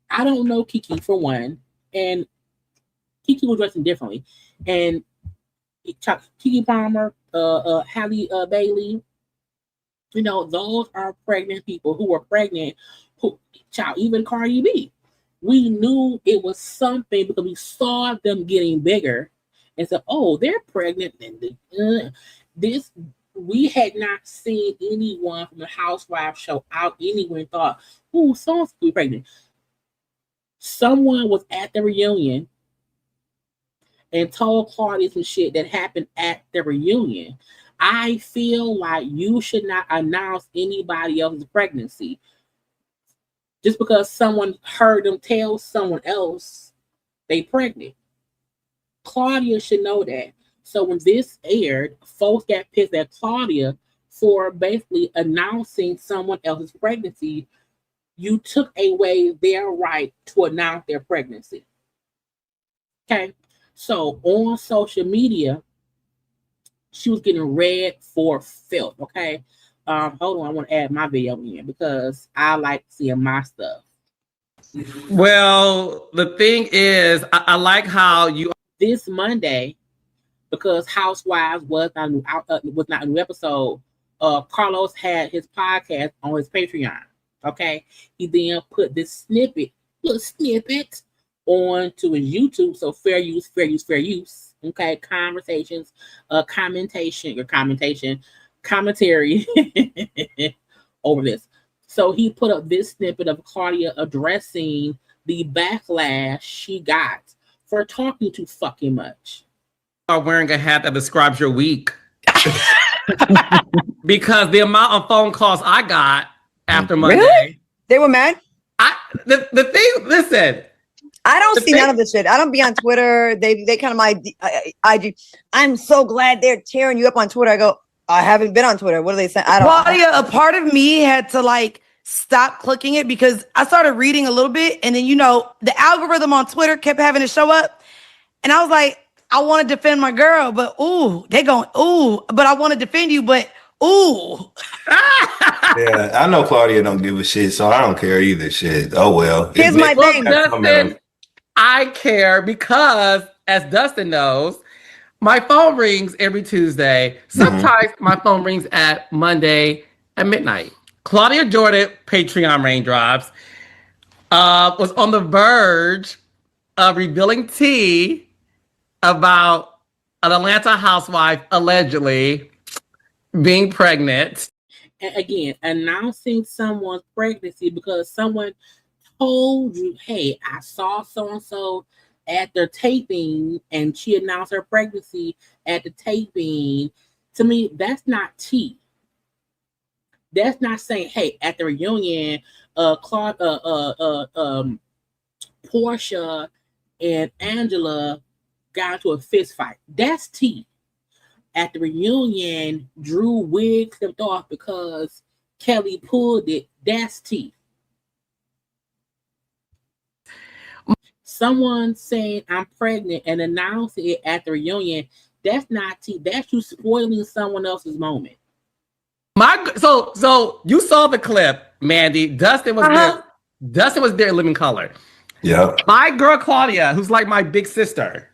I don't know Keke for one, and Keke was dressing differently. And Keke Palmer, Halle Bailey, you know, those are pregnant people who were pregnant. Even Cardi B. We knew it was something because we saw them getting bigger and said, "Oh, they're pregnant." And we had not seen anyone from the Housewives show out anywhere and thought, "Oh, someone's pregnant." Someone was at the reunion and told Claudia some shit that happened at the reunion. I feel like you should not announce anybody else's pregnancy. Just because someone heard them tell someone else they pregnant. Claudia should know that. So when this aired, folks got pissed at Claudia for basically announcing someone else's pregnancy. You took away their right to announce their pregnancy. Okay? So on social media, she was getting read for filth, okay? Hold on, I want to add my video in because I like seeing my stuff. Well, the thing is, I like how you this Monday, because Housewives was not a new episode. Carlos had his podcast on his Patreon. Okay, he then put this little snippet onto his YouTube. So fair use. Okay, commentary over this. So he put up this snippet of Claudia addressing the backlash she got for talking too fucking much. Are wearing a hat that describes your week. Because the amount of phone calls I got after Monday. Really? They were mad? The thing, listen, I don't see none of this shit. I don't be on Twitter. They kind of my IG. I'm so glad they're tearing you up on Twitter. I go, I haven't been on Twitter. What do they say? I don't. Claudia, a part of me had to like stop clicking it because I started reading a little bit, and then the algorithm on Twitter kept having to show up, and I was like, I want to defend my girl, but they going but I want to defend you, but Yeah, I know Claudia don't give a shit, so I don't care either. Shit. Oh well. Here's my thing. Dustin, I care because, as Dustin knows, my phone rings every Tuesday. Sometimes my phone rings at Monday at midnight. Claudia Jordan, Patreon raindrops, was on the verge of revealing tea about an Atlanta housewife allegedly being pregnant. And again, announcing someone's pregnancy because someone told you, hey, I saw so-and-so at their taping and she announced her pregnancy at the taping. To me, that's not tea. That's not saying, hey, at the reunion, Portia and Angela got into a fist fight. That's tea. At the reunion, Drew wig slipped off because Kelly pulled it. That's tea. Someone saying I'm pregnant and announcing it at the reunion, that's not tea. That's you spoiling someone else's moment. So you saw the clip, Mandy. Dustin was there. Dustin was there in living color. Yeah. My girl Claudia, who's like my big sister.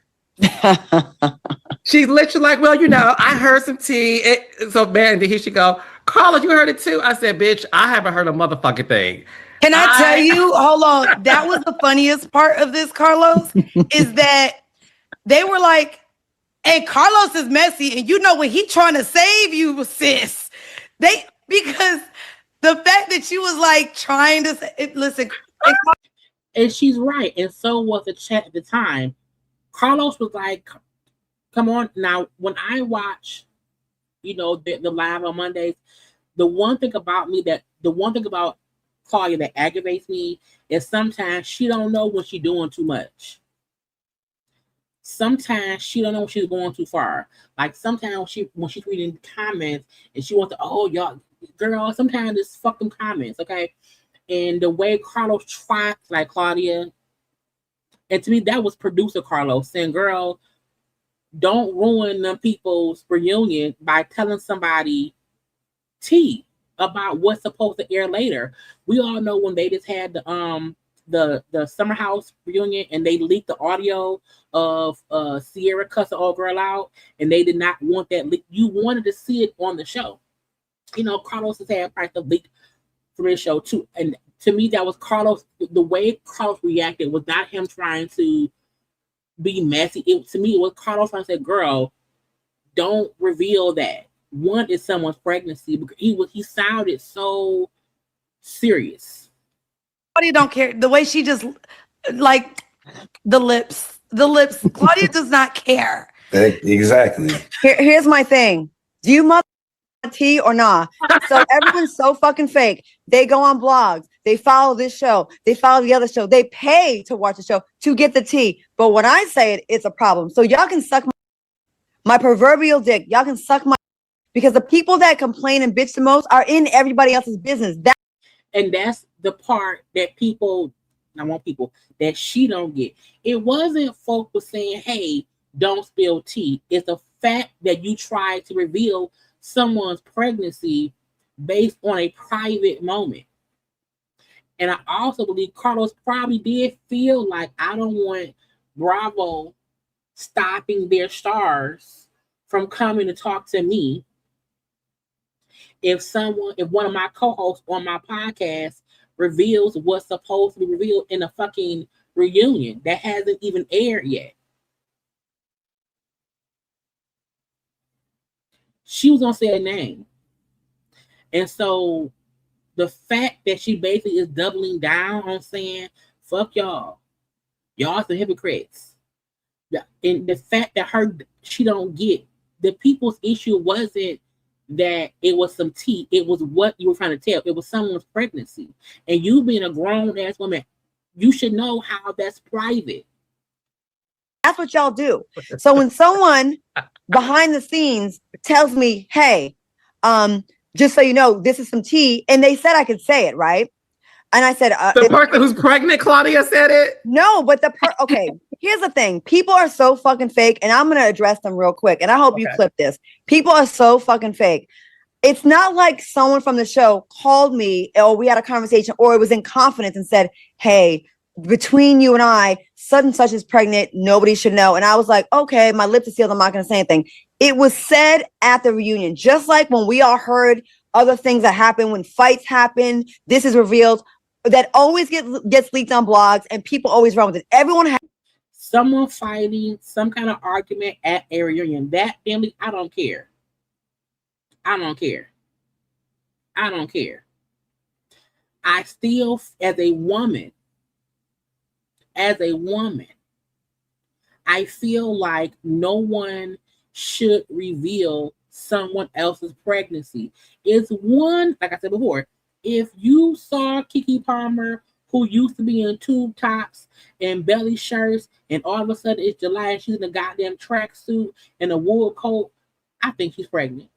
She's literally like, well, I heard some tea. So Mandy, here she go. Karla, you heard it too? I said, bitch, I haven't heard a motherfucking thing. Can I tell you? Hold on. That was the funniest part of this, Carlos, is that they were like, hey, Carlos is messy. And when he trying to save you, sis. Because the fact that she was like trying to say, listen. And she's right. And so was the chat at the time. Carlos was like, come on. Now, when I watch, the live on Mondays, the one thing about Claudia that aggravates me is sometimes she don't know when she's doing too much. Sometimes she don't know when she's going too far. Like sometimes when she's reading comments and she wants to, y'all, girl, sometimes it's fuck them comments, okay? And the way Carlos tries, like Claudia, and to me, that was producer Carlos saying, girl, don't ruin them people's reunion by telling somebody tea about what's supposed to air later. We all know when they just had the Summer House reunion and they leaked the audio of Sierra cussing old girl out, and they did not want that leak. You wanted to see it on the show. Carlos has had part of the leak for his show too. And to me, that was Carlos. The way Carlos reacted was not him trying to be messy. To me, it was Carlos trying to say, girl, don't reveal that. One is someone's pregnancy, because he sounded so serious. Claudia don't care. The way she just like the lips. Claudia does not care. Exactly. Here's my thing. Do you mother tea or nah? So everyone's so fucking fake. They go on blogs. They follow this show. They follow the other show. They pay to watch the show to get the tea. But when I say it, it's a problem. So y'all can suck my proverbial dick. Y'all can suck my, because the people that complain and bitch the most are in everybody else's business. And that's the part that that she don't get. It wasn't folks were saying, hey, don't spill tea. It's the fact that you tried to reveal someone's pregnancy based on a private moment. And I also believe Carlos probably did feel like, I don't want Bravo stopping their stars from coming to talk to me. If one of my co-hosts on my podcast reveals what's supposed to be revealed in a fucking reunion that hasn't even aired yet. She was gonna say a name. And so the fact that she basically is doubling down on saying, fuck y'all. Y'all some hypocrites. And the fact that she don't get, the people's issue wasn't that it was some tea. It was what you were trying to tell. It was someone's pregnancy. And you being a grown ass woman, you should know how that's private. That's what y'all do. So when someone behind the scenes tells me, hey, just so you know, this is some tea, and they said I could say it, right? And I said, the person who's pregnant, Claudia, said it? No, but okay, here's the thing. People are so fucking fake, and I'm going to address them real quick, and I hope you clip this. People are so fucking fake. It's not like someone from the show called me, or we had a conversation, or it was in confidence and said, hey, between you and I, such and such is pregnant. Nobody should know. And I was like, okay, my lips are sealed. I'm not going to say anything. It was said at the reunion, just like when we all heard other things that happen, when fights happen, this is revealed. That always gets leaked on blogs, and people always run with it. Everyone has someone fighting, some kind of argument at a reunion. That family, I don't care. I don't care. I don't care. I still, as a woman, I feel like no one should reveal someone else's pregnancy. It's one, like I said before, if you saw Keke Palmer, who used to be in tube tops and belly shirts, and all of a sudden it's July and she's in a goddamn tracksuit and a wool coat, I think she's pregnant.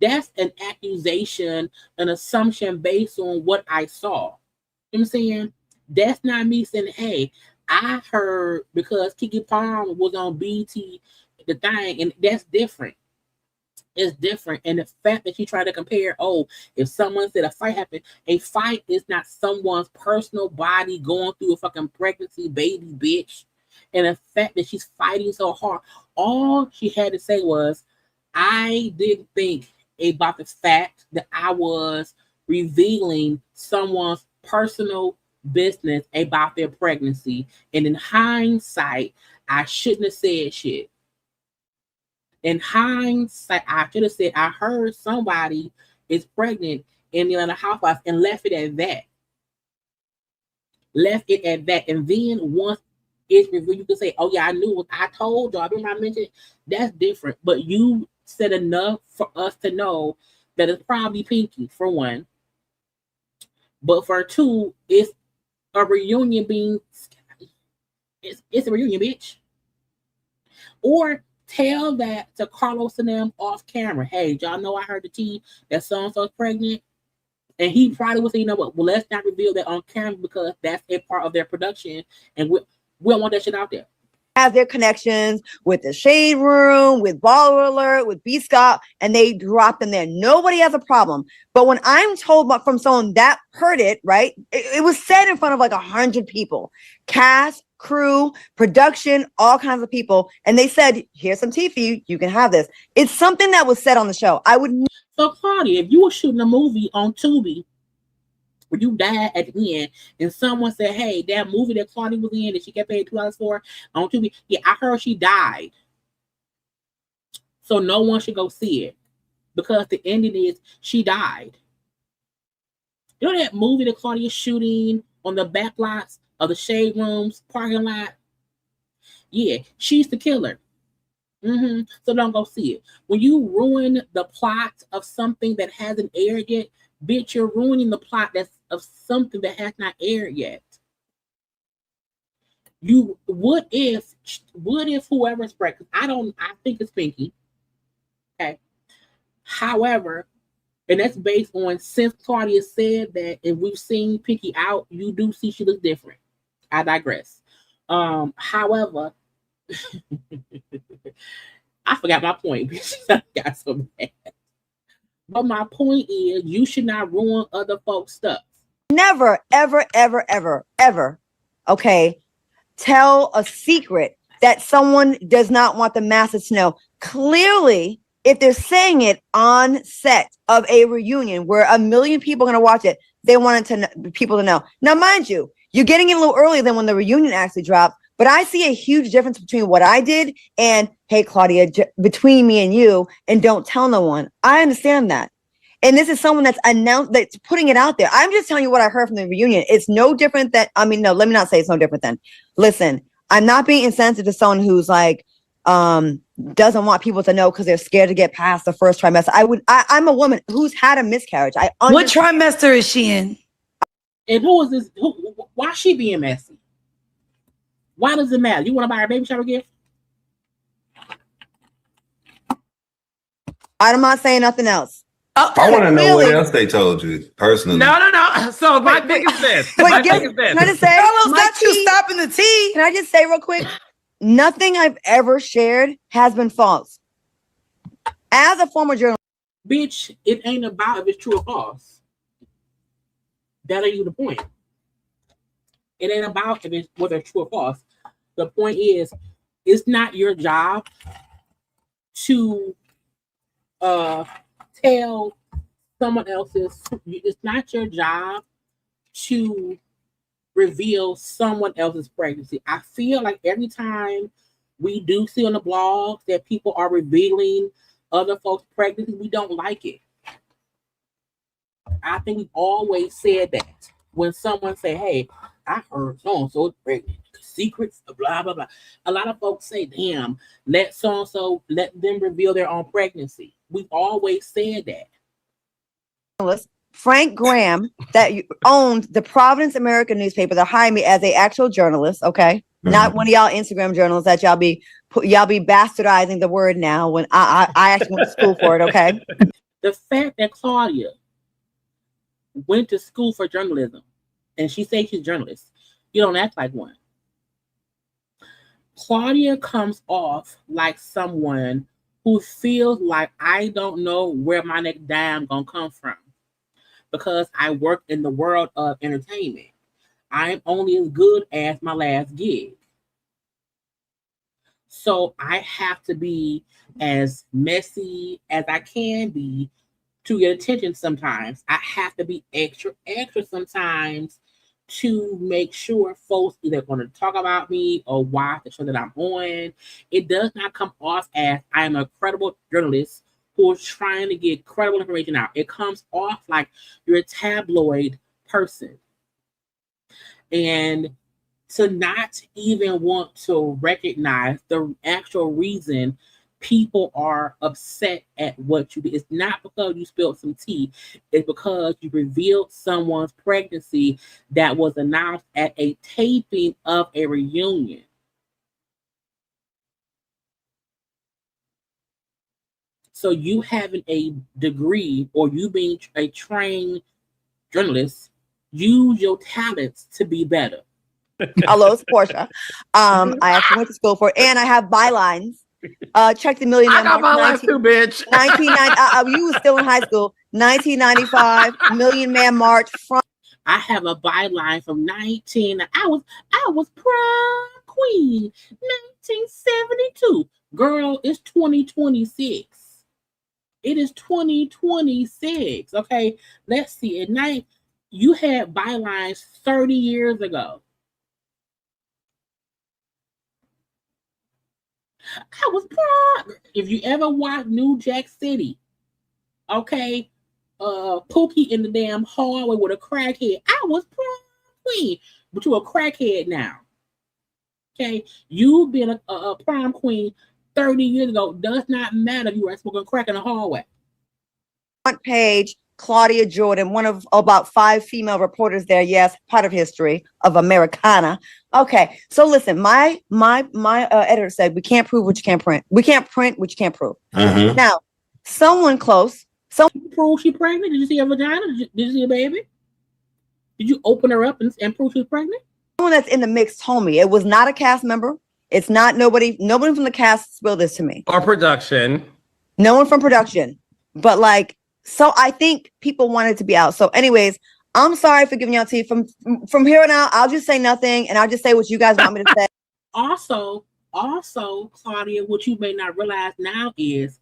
That's an accusation, an assumption based on what I saw. You know what I'm saying? That's not me saying, hey, I heard because Keke Palmer was on BT, the thing, and that's different. It's different. And the fact that you try to compare, if someone said a fight happened, a fight is not someone's personal body going through a fucking pregnancy, baby, bitch. And the fact that she's fighting so hard, all she had to say was, I didn't think about the fact that I was revealing someone's personal business about their pregnancy. And in hindsight, I shouldn't have said shit. In hindsight, I should have said, I heard somebody is pregnant in the Atlanta housewives, and left it at that. And then once it's revealed, you can say, oh yeah, I knew what I told y'all. I remember I mentioned it. That's different. But you said enough for us to know that it's probably Pinky, for one. But for two, it's a reunion it's a reunion, bitch. Or tell that to Carlos and them off camera. Hey, y'all know I heard the tea that so-and-so's pregnant. And he probably would say, you know what, well, let's not reveal that on camera because that's a part of their production. And we don't want that shit out there. Has their connections with the Shade Room, with Baller Alert, with B Scott, and they drop them there. Nobody has a problem. But when I'm told from someone that heard it, right, it was said in front of like 100 people, cast, crew, production, all kinds of people, and they said, here's some tea for you. You can have this. It's something that was said on the show. So, Claudia, if you were shooting a movie on Tubi, where you died at the end, and someone said, hey, that movie that Claudia was in that she got paid $2 for on Tubi, yeah, I heard she died. So no one should go see it because the ending is she died. You know that movie that Claudia's shooting on the back lots of the Shade Room's parking lot? Yeah, she's the killer. So don't go see it. When you ruin the plot of something that hasn't aired yet, bitch, you're ruining the plot of something that has not aired yet. What if whoever's pregnant? I think it's Pinky. Okay. However, and that's based on, since Claudia said that, and we've seen Pinky out, you do see she looks different. I digress. However, I forgot my point because I got so bad. But my point is, you should not ruin other folks' stuff. Never, ever, ever, ever, ever, okay, tell a secret that someone does not want the masses to know. Clearly, if they're saying it on set of a reunion where 1 million people are going to watch it, they wanted people to know. Now, mind you, you're getting it a little earlier than when the reunion actually dropped, but I see a huge difference between what I did and, hey, Claudia, between me and you, and don't tell no one. I understand that. And this is someone that's putting it out there. I'm just telling you what I heard from the reunion. It's no different than, let me not say it's no different than. Listen, I'm not being insensitive to someone who's like, doesn't want people to know because they're scared to get past the first trimester. I'm a woman who's had a miscarriage. What trimester is she in? And who is this? Why she being messy? Why does it matter? You want to buy her a baby shower gift? I'm not saying nothing else. I want to know what else they told you personally. No. So my thing is this. Wait, My thing is this. can I just say, Carlos, my not you tea- stopping the tea. Can I just say real quick? Nothing I've ever shared has been false. As a former journalist, Bitch, it ain't about if it's true or false. That ain't even the point. It ain't about if it's whether it's true or false. The point is, it's not your job to tell someone else's. It's not your job to reveal someone else's pregnancy. I feel like every time we do see on the blogs that people are revealing other folks' pregnancy, we don't like it. I think we've always said that when someone say, "Hey, I heard so and so is pregnant," secrets, blah blah blah. A lot of folks say, "Damn, let so and so let them reveal their own pregnancy." We've always said that. Frank Graham, that owned the Providence American newspaper, that hired me as an actual journalist. Okay, not one of y'all Instagram journalists that y'all be bastardizing the word now. When I actually went to school for it. Okay, the fact that Claudia went to school for journalism and she says she's a journalist, you don't act like one. Claudia comes off like someone who feels like, I don't know where my next dime gonna come from because I work in the world of entertainment. I'm only as good as my last gig. So I have to be as messy as I can be to get attention sometimes. I have to be extra sometimes to make sure folks either going to talk about me or watch the show that I'm on. It does not come off as I am a credible journalist who is trying to get credible information out. It comes off like you're a tabloid person. And to not even want to recognize the actual reason people are upset at what you did. It's not because you spilled some tea. It's because you revealed someone's pregnancy that was announced at a taping of a reunion. So you having a degree or you being a trained journalist, use your talents to be better. hello, it's Portia. I actually went to school for it, and I have bylines. Check the Millionaire. I got my life too, bitch. 1990. You were still in high school. 1995 Million Man March. I have a byline from 19. I was prom queen 1972. Girl, it's 2026. It is 2026. Okay, let's see. At night, you had bylines 30 years ago. I was prom. If you ever watched New Jack City, okay, Pookie in the damn hallway with a crackhead. I was prom queen, but you're a crackhead now. Okay, you've been a prom queen 30 years ago. Does not matter if you were smoking crack in the hallway. Front page, Claudia Jordan, one of about 5 female reporters there. Yes, part of history of Americana. Okay, so listen, my editor said we can't prove what you can't print. We can't print what you can't prove. Mm-hmm. Now, someone close. Someone prove she pregnant? Did you see a vagina? Did you see a baby? Did you open her up and prove she was pregnant? Someone that's in the mix told me it was not a cast member. It's not nobody from the cast spilled this to me. Or production. No one from production. But like, so I think people wanted to be out. So anyways, I'm sorry for giving y'all tea. From here on out, I'll just say nothing and I'll just say what you guys want me to say. Also, Claudia, what you may not realize now is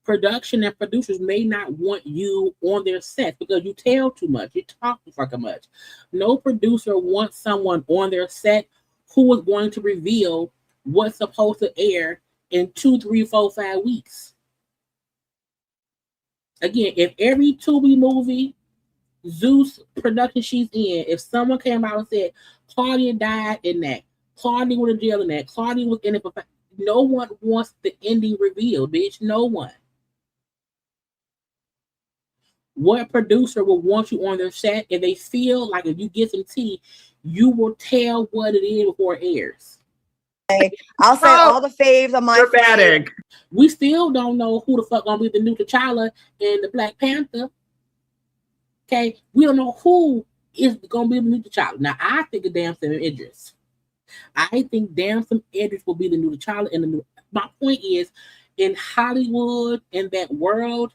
production and producers may not want you on their set because you tell too much. You talk too fucking much. No producer wants someone on their set who is going to reveal what's supposed to air in 2, 3, 4, 5 weeks. Again, if every Tubi movie, Zeus production she's in, if someone came out and said Claudia died in that, Claudia was in jail in that, Claudia was in it, no one wants the ending revealed, bitch. No one. What producer will want you on their set if they feel like if you get some tea, you will tell what it is before it airs. I'll say all the faves on my dramatic. We still don't know who the fuck gonna be the new T'Challa and the Black Panther. Okay, we don't know who is gonna be the new T'Challa. Now, I think of Damson Idris. I think Damson Idris will be the new T'Challa and the new. My point is, in Hollywood, in that world,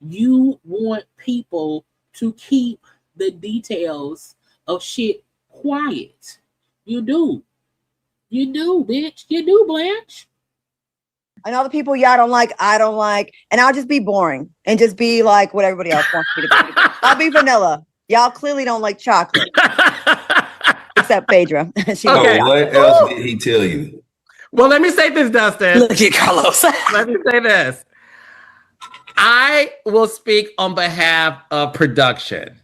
you want people to keep the details of shit quiet. You do. You do, bitch. You do, Blanche. And all the people y'all don't like, I don't like, and I'll just be boring and just be like what everybody else wants me to be. I'll be vanilla. Y'all clearly don't like chocolate. Except Phaedra. Okay. What else did he tell you? Well, let me say this, Dustin. Look at Carlos. Let me say this. I will speak on behalf of production.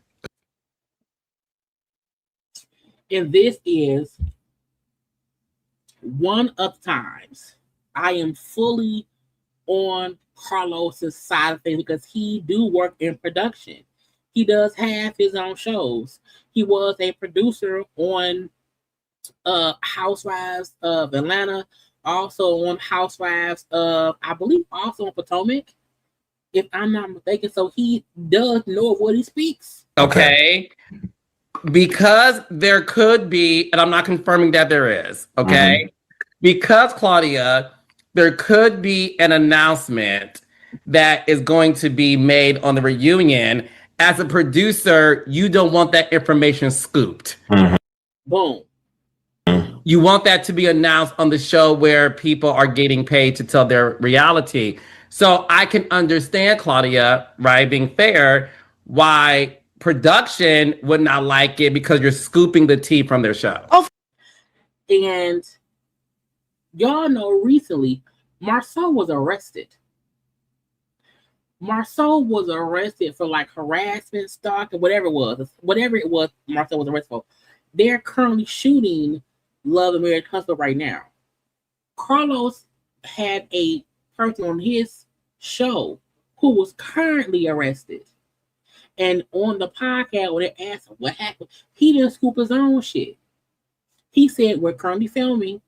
And this is one of the times I am fully on Carlos's side of things because he do work in production. He does have his own shows. He was a producer on Housewives of Atlanta, also on Housewives of, I believe, also on Potomac, if I'm not mistaken. So he does know what he speaks. Okay. Because there could be, and I'm not confirming that there is, okay? Because, Claudia, there could be an announcement that is going to be made on the reunion. As a producer, you don't want that information scooped. Boom. You want that to be announced on the show where people are getting paid to tell their reality. So I can understand, Claudia, right, being fair, why production would not like it because you're scooping the tea from their show. And y'all know recently, Marceau was arrested. Marceau was arrested for like harassment, stalking, whatever it was. Marceau was arrested for. They're currently shooting Love and Marriage Hustle right now. Carlos had a person on his show who was currently arrested. And on the podcast, when they asked him what happened, he didn't scoop his own shit. He said, we're currently filming.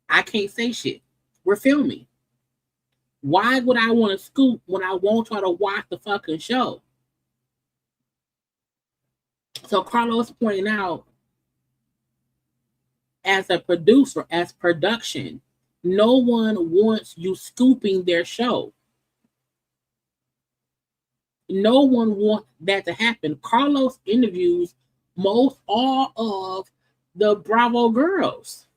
I can't say shit. We're filming. Why would I want to scoop when I won't try to watch the fucking show? So Carlos pointing out, as a producer, as production, no one wants you scooping their show. No one wants that to happen. Carlos interviews most all of the Bravo girls.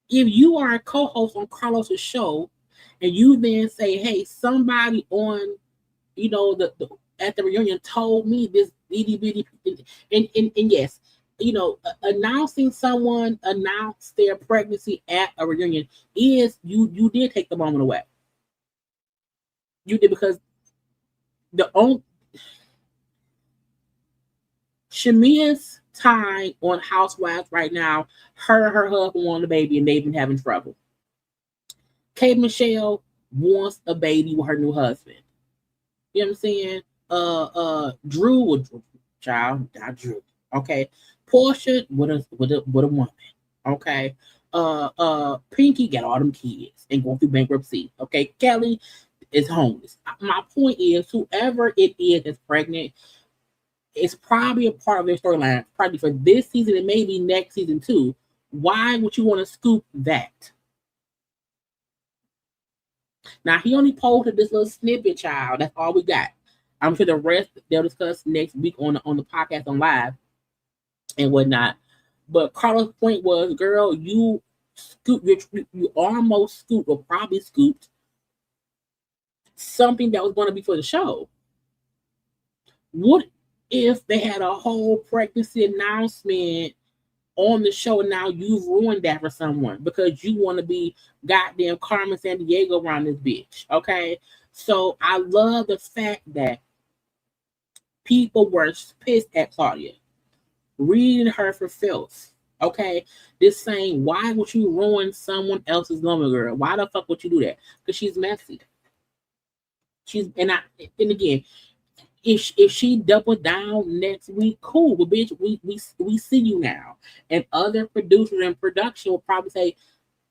If you are a co-host on Carlos's show and you then say, hey, somebody on, at the reunion told me this itty bitty, and yes, announcing someone announced their pregnancy at a reunion is you did take the moment away. You did, because Shamia's time on Housewives right now, her and her husband want a baby and they've been having trouble. K. Michelle wants a baby with her new husband. You know what I'm saying? Drew, child, not Drew. Okay. Portia with a woman. Okay. Pinky got all them kids and going through bankruptcy. Okay. Kelly is homeless. My point is, whoever it is that's pregnant, it's probably a part of their storyline, probably for this season and maybe next season too. Why would you want to scoop that? Now, he only posted this little snippet, child. That's all we got. I'm sure the rest they'll discuss next week on the podcast on live and whatnot. But Carla's point was, girl, you almost scooped, or probably scooped, something that was going to be for the show. What if they had a whole pregnancy announcement on the show and now you've ruined that for someone because you want to be goddamn Carmen Sandiego around this bitch? Okay. So I love the fact that people were pissed at Claudia, reading her for filth. Okay. This saying, why would you ruin someone else's woman, girl? Why the fuck would you do that? Because she's messy. And again, if she double down next week, cool. But bitch, we see you now. And other producers and production will probably say,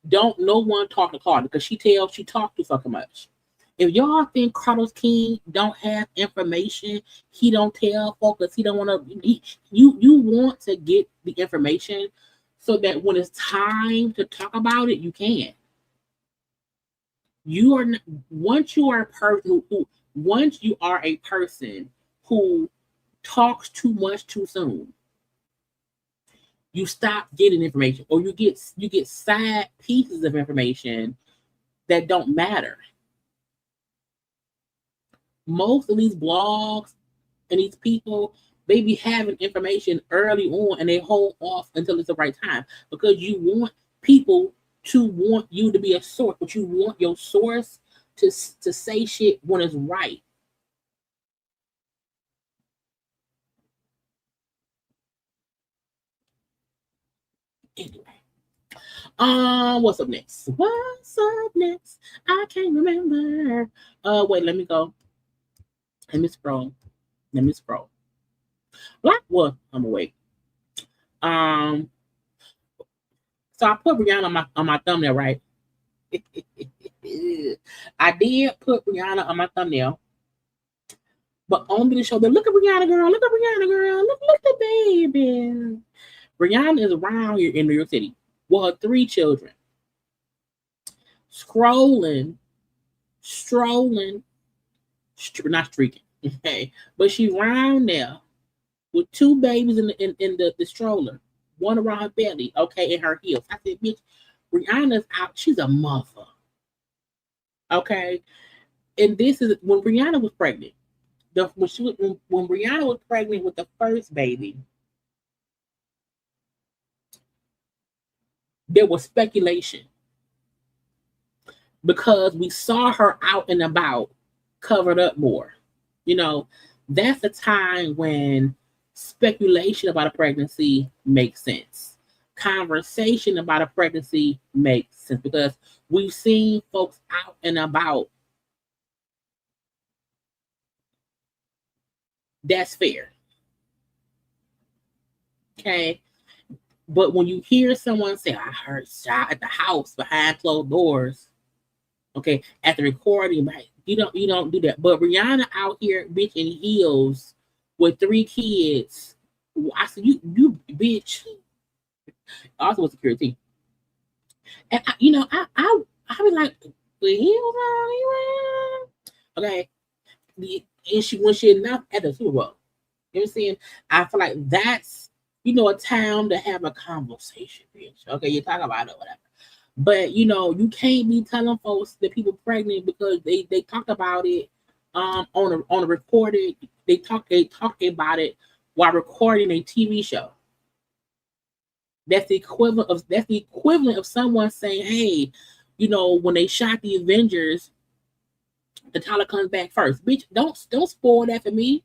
don't no one talk to Cardi because she talk too fucking much. If y'all think Carlos King don't have information, he don't tell folks because he don't want to. You want to get the information so that when it's time to talk about it, you can. You are once you are a person who talks too much too soon, you stop getting information, or you get side pieces of information that don't matter. Most of these blogs and these people, they be having information early on and they hold off until it's the right time because you want people to want you to be a source, but you want your source to say shit when it's right. Anyway. What's up next? What's up next? I can't remember. Wait, let me go. Let me scroll. Black what? I'm awake. So I put Rihanna on my thumbnail, right? I did put Rihanna on my thumbnail, but only to show them. Look at Rihanna, girl. Look at Rihanna, girl. Look at the baby. Rihanna is around here in New York City with her 3 children, not streaking, okay, but she's around there with 2 babies in the stroller, one around her belly, okay, in her heels. I said, bitch, Rihanna's out. She's a mother, okay. And this is when Rihanna was pregnant. When Rihanna was pregnant with the first baby, there was speculation because we saw her out and about, covered up more. You know, that's the time when speculation about a pregnancy makes sense. Conversation about a pregnancy makes sense because we've seen folks out and about. That's fair. Okay. But when you hear someone say, I heard shot at the house behind closed doors, okay, at the recording, you don't do that. But Rihanna out here, bitch, in heels with 3 kids. I said, you bitch. Also with security. And I be like, the heels on, okay. When she announced at the Super Bowl, you know what I'm saying? I feel like that's, a time to have a conversation, bitch. Okay, you talk about it, whatever. But you can't be telling folks that people pregnant because they talked about it on a recorded. They talk about it while recording a TV show. That's the equivalent of someone saying, hey, when they shot the Avengers, the Tyler comes back first. Bitch, don't spoil that for me.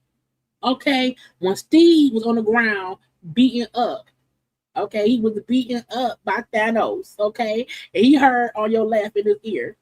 Okay, when Steve was on the ground beaten up, okay, he was beaten up by Thanos, okay, and he heard on your left in his ear,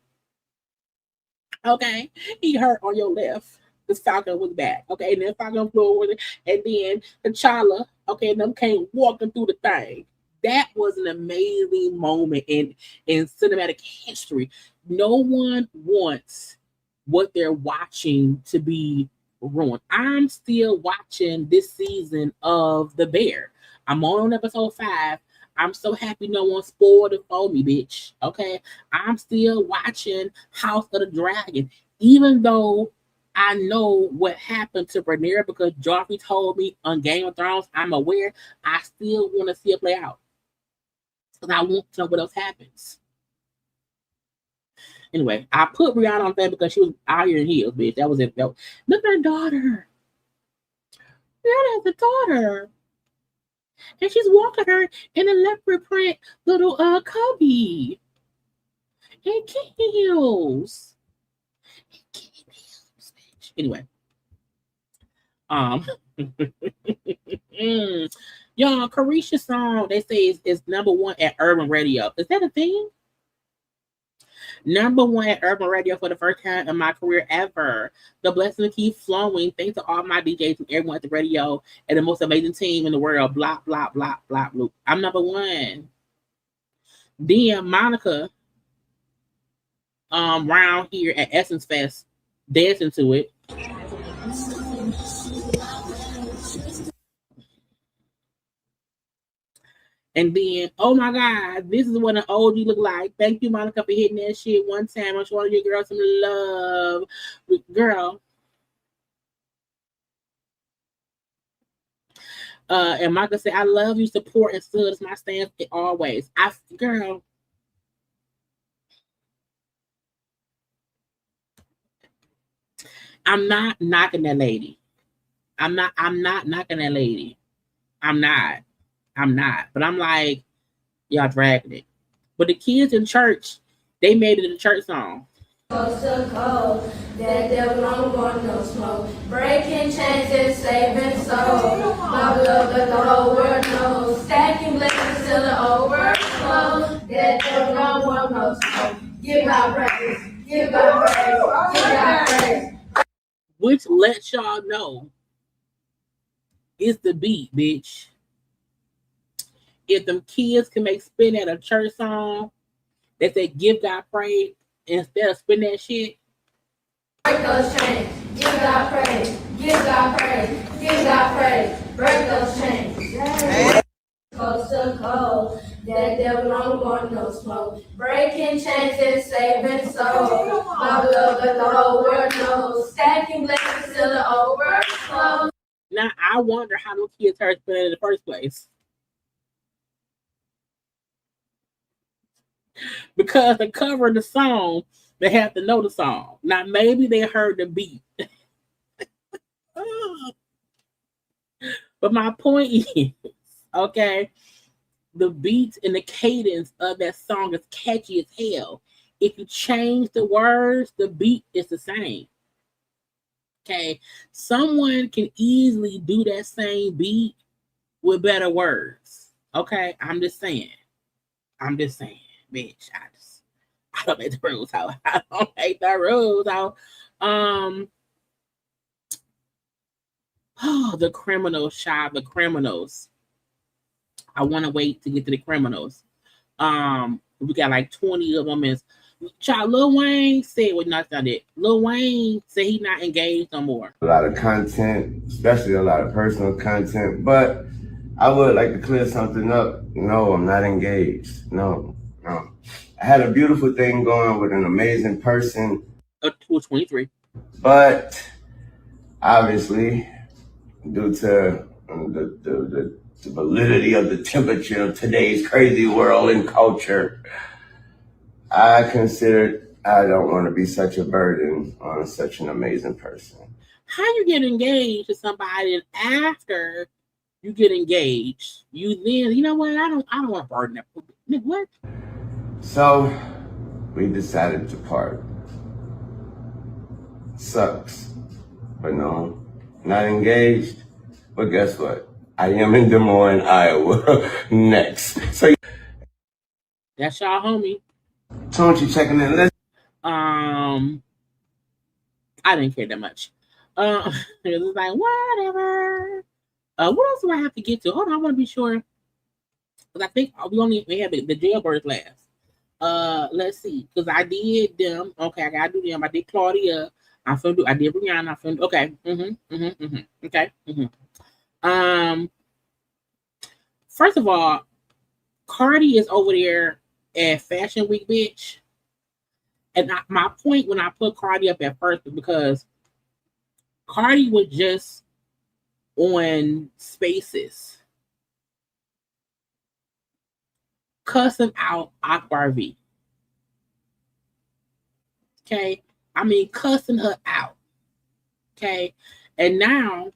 okay, he heard on your left the Falcon was back, okay, and then Falcon flew over, and then T'Challa, okay, and them came walking through the thing. That was an amazing moment in cinematic history. No one wants what they're watching to be ruined. I'm still watching this season of The Bear. I'm on episode 5. I'm so happy no one spoiled it for me, bitch. Okay. I'm still watching House of the Dragon, even though I know what happened to Rhaenyra because Joffrey told me on Game of Thrones. I'm aware. I still want to see it play out because I want to know what else happens. Anyway, I put Rihanna on that because she was out here in heels, bitch. That was it. Look at her daughter. Rihanna has a daughter. And she's walking her in a leopard print little cubby. In kitten heels. Anyway. Y'all, Carisha's song, they say is number 1 at urban radio. Is that a thing? Number one at urban radio for the first time in my career ever. The blessings keep flowing. Thanks to all my DJs and everyone at the radio and the most amazing team in the world. Blah, blah, blah, blah, blah. I'm number one. Then Monica round here at Essence Fest dancing to it. And then, oh my God, this is what an OG look like. Thank you, Monica, for hitting that shit one time. I'm showing your girl some love. Girl. And Monica said, I love you, support, and still is my stance always. Girl. I'm not knocking that lady. I'm not knocking that lady. I'm not. But I'm like, y'all dragging it. But the kids in church, they made it a church song. So cold, that devil don't want no smoke. Breaking chains and saving souls. My love that the whole world knows. Stacking blessings till the overflow. That devil don't want no smoke. Give God praise. Give God praise. Give God praise. Which lets y'all know it's the beat, bitch. If them kids can make spin at a church song that they give God praise instead of spin that shit. Break those chains. Give God praise. Give God praise. Give God praise. Break those chains. Coast to cold. That devil don't want no smoke. Breaking chains and saving souls. My love that the whole world knows. Stacking blessings till the overflow. Now I wonder how those kids heard spin in the first place. Because to cover the song, they have to know the song. Now, maybe they heard the beat. But my point is, okay, the beat and the cadence of that song is catchy as hell. If you change the words, the beat is the same. Okay, someone can easily do that same beat with better words. Okay, I'm just saying, bitch. I don't make the rules out. I don't make the rules out. Oh, the criminals, Shy, the criminals. I want to wait to get to the criminals. We got like 20 of them. Child, Lil Wayne said, well, not that. Lil Wayne said he's not engaged no more. A lot of content, especially a lot of personal content, but I would like to clear something up. No, I'm not engaged. No. I had a beautiful thing going with an amazing person. 23. But obviously, due to the validity of the temperature of today's crazy world and culture, I considered I don't want to be such a burden on such an amazing person. How you get engaged to somebody and after you get engaged, you then, you know what? I don't want to burden that person. What? So we decided to part. Sucks. But no, not engaged. But guess what? I am in Des Moines, Iowa next. So that's y'all homie. Don't you checking in? I didn't care that much. It was like whatever. What else do I have to get to? Hold on, I want to be sure. Because I think we have the JayBirds last. Let's see. Because I did them. Okay, I gotta do them. I did Claudia. I did Rihanna. Okay. Okay. First of all, Cardi is over there at Fashion Week, bitch. And my point when I put Cardi up at first was because Cardi was just on Spaces cussing out Akbar V. Okay. I mean, cussing her out. Okay. And now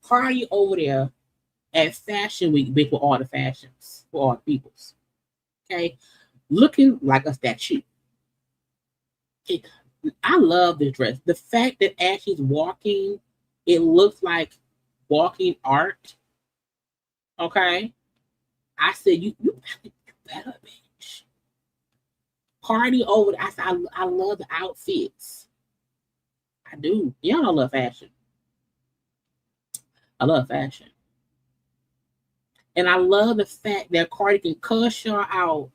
Cardi over there at Fashion Week, bitch, with all the fashions, for all the peoples. Okay. Looking like a statue. Okay. I love this dress. The fact that as she's walking, it looks like walking art. Okay. I said, you better, bitch. Cardi over. I love the outfits. I do. Y'all know I love fashion. I love fashion. And I love the fact that Cardi can cuss y'all out.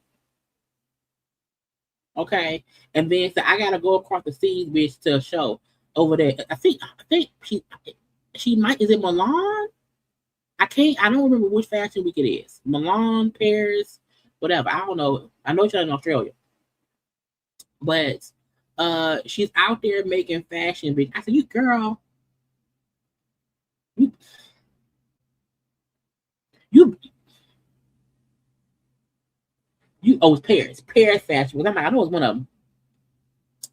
Okay. And then say, I gotta go across the seas, bitch, to a show over there. I think she might, is it Milan? I don't remember which fashion week it is. Milan, Paris, whatever. I don't know. I know she's in Australia. But she's out there making fashion, bitch. I said, you girl, it's Paris fashion. Because I know it's one of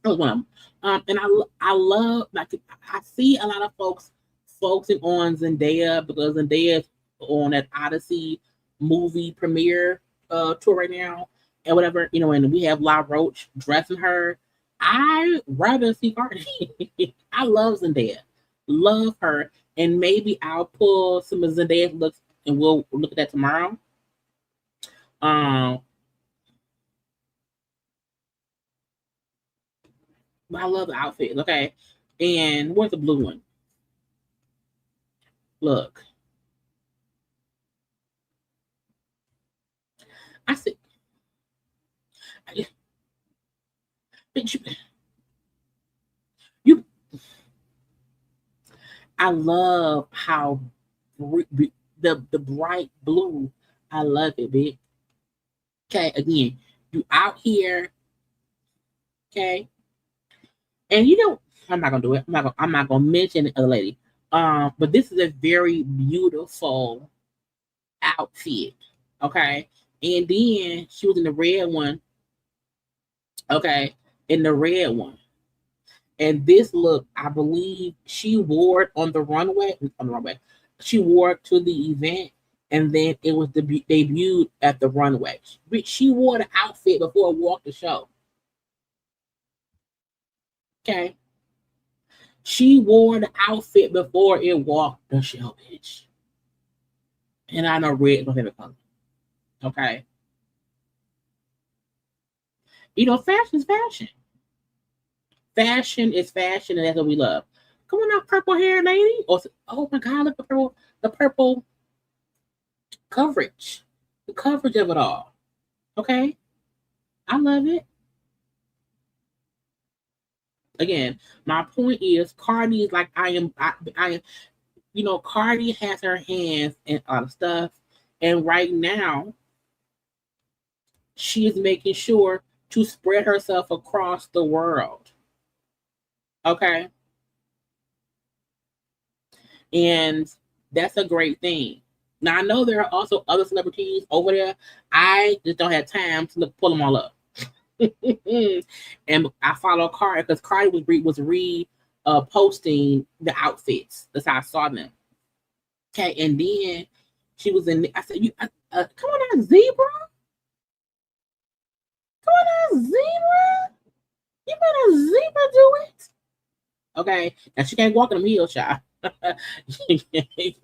them. And I love, like, I see a lot of folks focusing on Zendaya because Zendaya's on that Odyssey movie premiere tour right now and whatever, and we have La Roche dressing her. I rather see Cardi. I love Zendaya. Love her. And maybe I'll pull some of Zendaya's looks and we'll look at that tomorrow. But I love the outfit, okay? And where's the blue one? Look. I said, I love how the bright blue. I love it, bitch. Okay, again, you out here, okay? And I'm not gonna do it. I'm not gonna mention the other lady. But this is a very beautiful outfit. Okay. And then she was in the red one. Okay. In the red one. And this look, I believe she wore it on the runway. She wore it to the event. And then it was debuted at the runway. She wore the outfit before it walked the show. Okay. She wore the outfit before it walked the show, bitch. And I know red is my favorite color. Okay. Fashion is fashion. Fashion is fashion, and that's what we love. Come on now, purple hair lady. Oh my God, look at the purple coverage. The coverage of it all. Okay. I love it. Again, my point is Cardi is like I am, Cardi has her hands in a lot of stuff. And right now, she is making sure to spread herself across the world. Okay. And that's a great thing. Now, I know there are also other celebrities over there. I just don't have time to pull them all up. And I follow Cardi because Cardi was posting the outfits. That's how I saw them. Okay, and then she was in. I said, "Come on now, zebra! Come on now, zebra! You better zebra do it." Okay, now she can't walk in them heels, child.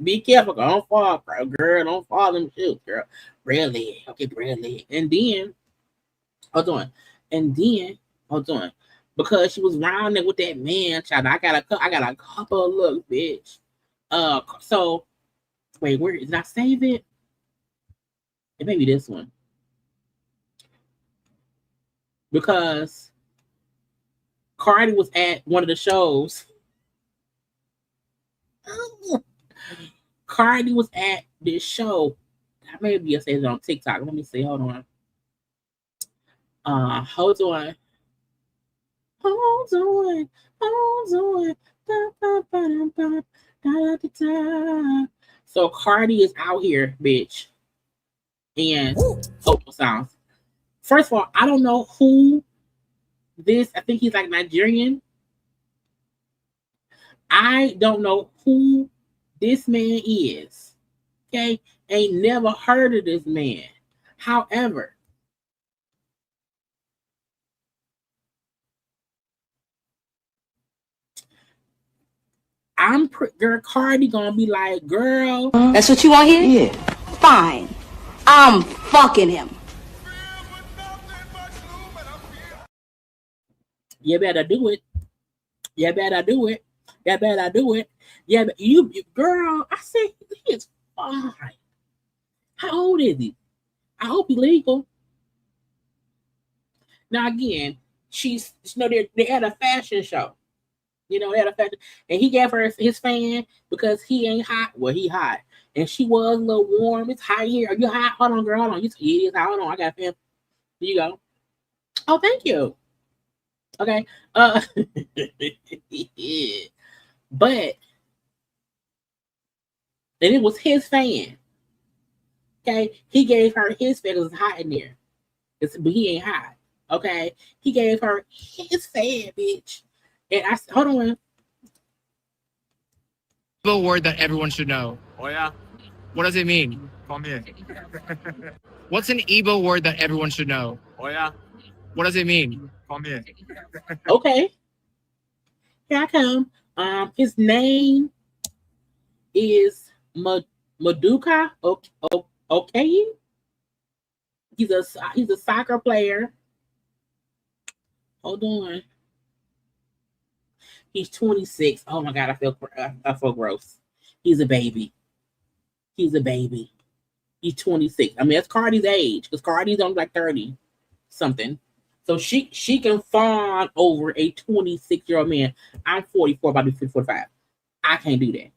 Be careful, don't fall, girl. Don't fall in them shoes, girl. Really, okay, really. And then, hold on. Because she was rounding with that man, child. I got a couple of looks, bitch. So wait, where did I save it? It may be this one. Because Cardi was at one of the shows. Cardi was at this show. Maybe I say it on TikTok. Let me see. Hold on. Hold on. So Cardi is out here, bitch. And sounds. First of all, I don't know who this. I think he's like Nigerian. I don't know who this man is. Okay, ain't never heard of this man. However, girl, Cardi gonna be like, girl. That's what you want here? Yeah. Fine. I'm fucking him. You better do it. You better do it. You better do it. Yeah, but you girl, I said he is fine. How old is he? I hope he's legal. Now again, they had a fashion show. They had a fashion, and he gave her his fan because he ain't hot. Well, he hot, and she was a little warm. It's hot here. Are you hot? Hold on, girl. Hold on. It's hot. Hold on. I got a fan. Here you go. Oh, thank you. Okay. But then it was his fan. Okay, he gave her his fan because it's hot in there. But he ain't hot. Okay, he gave her his fan, bitch. And I said, hold on. A word that everyone should know. Oh yeah. What does it mean? Come here. What's an Igbo word that everyone should know? Oh yeah. What does it mean? Come here. Okay. Here I come. His name is Maduka Okay. He's a soccer player. Hold on. He's 26. Oh my God, I feel gross. He's a baby. He's 26. I mean, that's Cardi's age because Cardi's only like 30 something. So she can fawn over a 26-year-old man. I'm 44, about to be 45. I can't do that.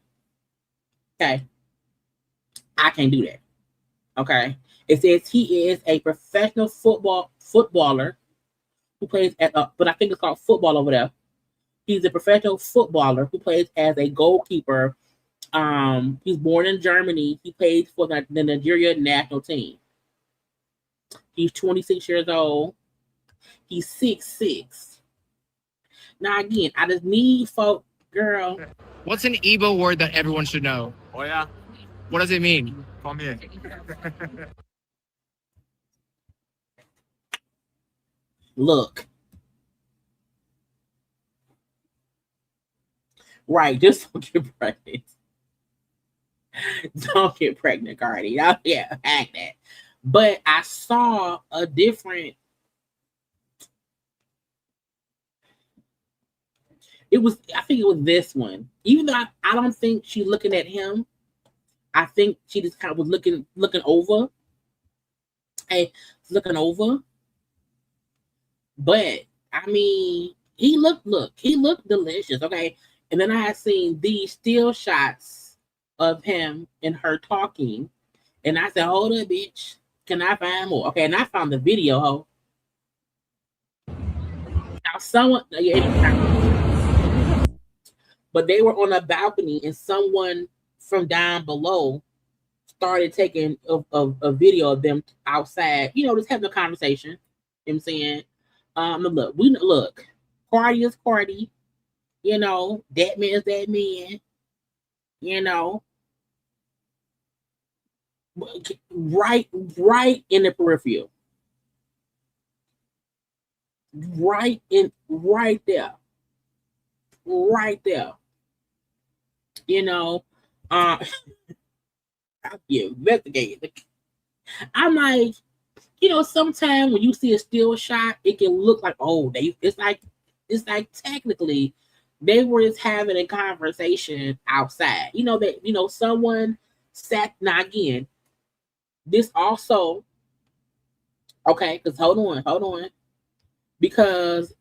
Okay. I can't do that. Okay. It says he is a professional footballer who plays but I think it's called football over there. He's a professional footballer who plays as a goalkeeper. He's born in Germany. He plays for the Nigeria national team. He's 26 years old. He's 6'6". Now again, I just need folk, girl. What's an Igbo word that everyone should know? Oh yeah. What does it mean? Come here. Look. Right, just don't get pregnant. Don't get pregnant, Cardi. Yeah, act that. But I saw a different. I think it was this one. Even though I don't think she's looking at him, I think she just kind of was looking over. Hey, looking over. But I mean, he looked delicious. Okay. And then I had seen these still shots of him and her talking. And I said, hold up, bitch. Can I find more? Okay, and I found the video, ho. Now someone, but they were on a balcony and someone from down below started taking a video of them outside, just having a conversation. You know what I'm saying? Look, Cardi is Cardi. That man is that man. Right in the peripheral. Right there. I'll be investigated. I'm like, sometimes when you see a still shot, it can look like, it's like technically they were just having a conversation outside. Someone sat. Now again, this also, okay, because hold on. Because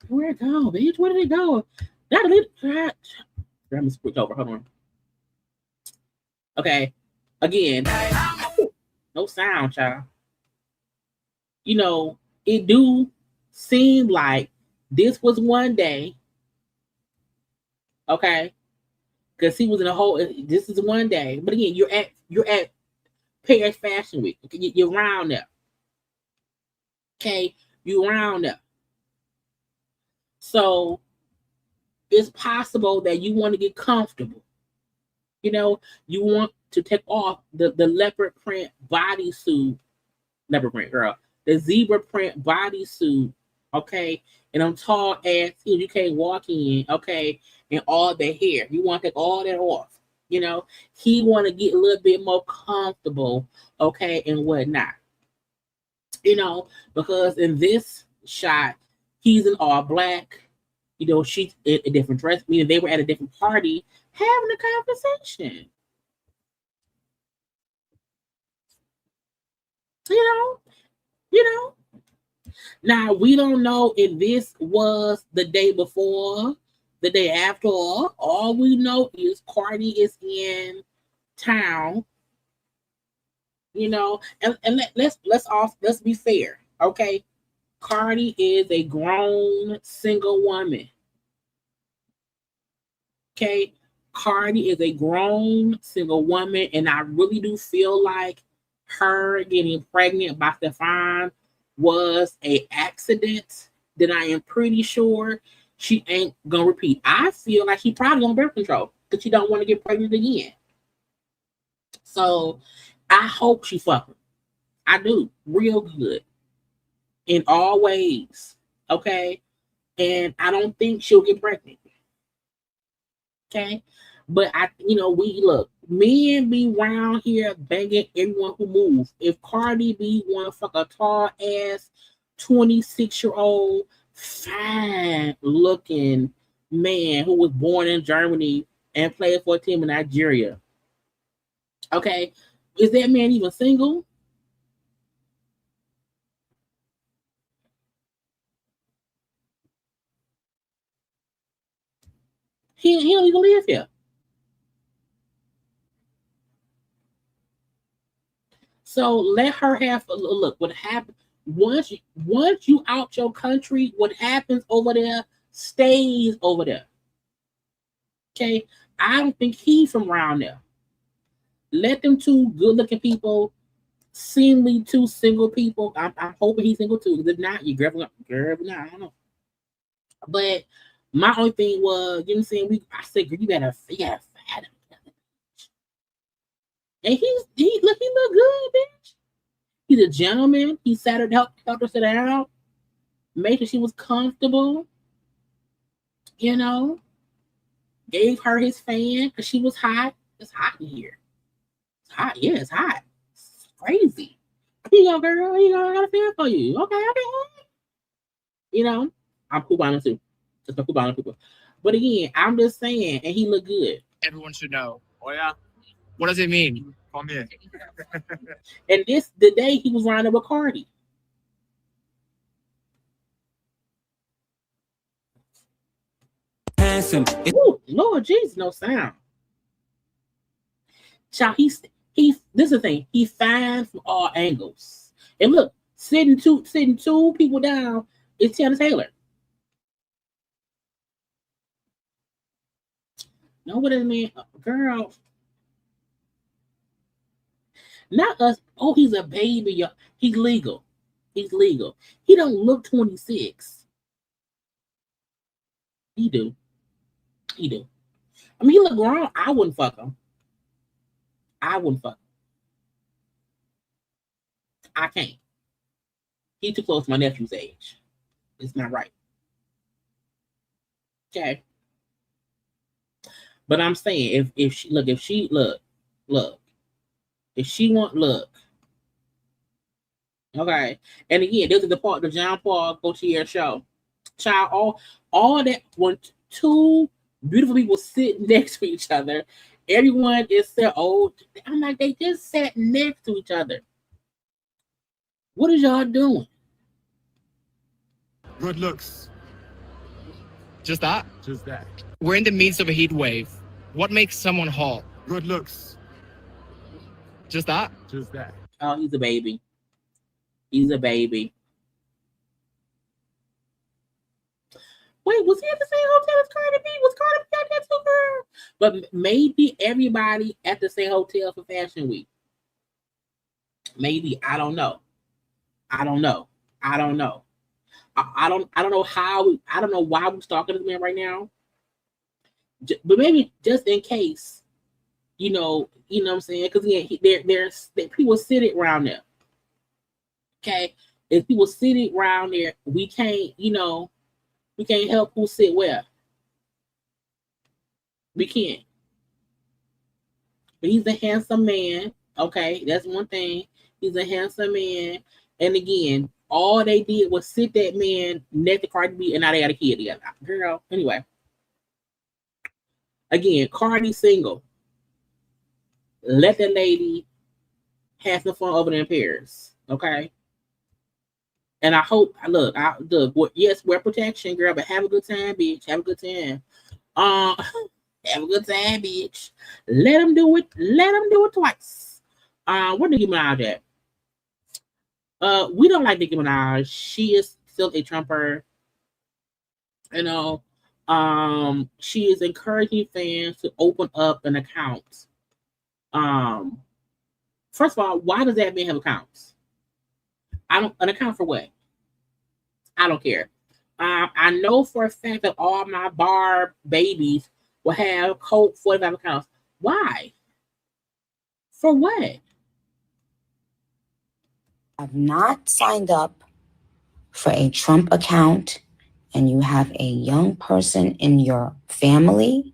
where'd it go, bitch? Where did it go? I'm gonna switch over. Hold on. Okay. Again, no sound, child. It do seem like this was one day. Okay. Because he was in a whole. This is one day. But again, you're at Paris Fashion Week. You're around there. Okay, you around there. So it's possible that you want to get comfortable. You want to take off the leopard print bodysuit, the zebra print bodysuit, okay, and them tall ass heels you can't walk in, okay, and all the hair. You want to take all that off. He want to get a little bit more comfortable, okay, and whatnot. Because in this shot, He's in all black. You know, she's in a different dress, meaning they were at a different party having a conversation. You know. Now, we don't know if this was the day before, the day after. All we know is Cardi is in town. You know, and let's be fair, okay? Cardi is a grown single woman. Okay, Cardi is a grown single woman, and I really do feel like her getting pregnant by Stefan was a accident that I am pretty sure she ain't gonna repeat. I feel like she probably on birth control because she don't want to get pregnant again. So I hope she fuck him. I do, real good in all ways. Okay, and I don't think she'll get pregnant. Okay, but we look, men be around here banging everyone who moves. If Cardi B want to fuck a tall ass 26-year-old fine looking man who was born in Germany and played for a team in Nigeria, okay, is that man even single? He don't even live here. So let her have a look. What happened once you out your country? What happens over there stays over there. Okay, I don't think he's from around there. Let them two good-looking people, seemingly two single people. I'm hoping he's single too. Because if not, you girl, I don't know. But my only thing was, you know what I'm saying? I said, girl, you gotta fat him. And he look good, bitch. He's a gentleman. He helped her sit down, made sure she was comfortable. You know, gave her his fan because she was hot. It's hot in here. It's hot. Yeah, it's hot. It's crazy. Here you go, girl. Here you go. I got a fan for you. Okay. You know, I'm cool by him too. Just a cool by people. But again, I'm just saying, and he looked good. Everyone should know. Oh yeah. What does it mean? Come here. And this the day he was riding with Cardi. Handsome. Ooh, Lord Jesus, no sound. Child, this is the thing. He fine from all angles. And look, sitting two people down is Tiana Taylor. Know what I mean? Girl. Not us. Oh, he's a baby. Y'all. He's legal. He's legal. He don't look 26. He do. I mean, he look grown. I wouldn't fuck him. I can't. He's too close to my nephew's age. It's not right. Okay. But I'm saying, if she want okay. And again, this is the part the John Paul Gaultier show. Child, all that when two beautiful people sit next to each other, everyone is so old. I'm like, they just sat next to each other. What is y'all doing? Good looks. Just that? Just that. We're in the midst of a heat wave. What makes someone hot? Good looks. Just that? Just that. Oh, he's a baby. He's a baby. Wait, was he at the same hotel as Cardi B? Was Cardi B at that too, girl? But maybe everybody at the same hotel for Fashion Week. Maybe. I don't know. I don't know how. I don't know why we're stalking this man right now. But maybe just in case, you know what I'm saying? Because there's people sitting around there. Okay, if people sitting around there, we can't help who sit where. We can't. But he's a handsome man. Okay, that's one thing. He's a handsome man. And again, all they did was sit that man next to Cardi B, and now they got a kid together. Girl, anyway. Again, Cardi single. Let that lady have some fun over there in Paris, okay? And I hope, look, yes, wear protection, girl, but have a good time, bitch. Have a good time. Have a good time, bitch. Let them do it. Let them do it twice. Where Nicki Minaj at? We don't like Nicki Minaj. She is still a Trumper. You know, she is encouraging fans to open up an account. First of all, why does that man have accounts? An account for what? I don't care. I know for a fact that all my bar babies will have code 45 accounts. Why? For what? Have not signed up for a Trump account and you have a young person in your family,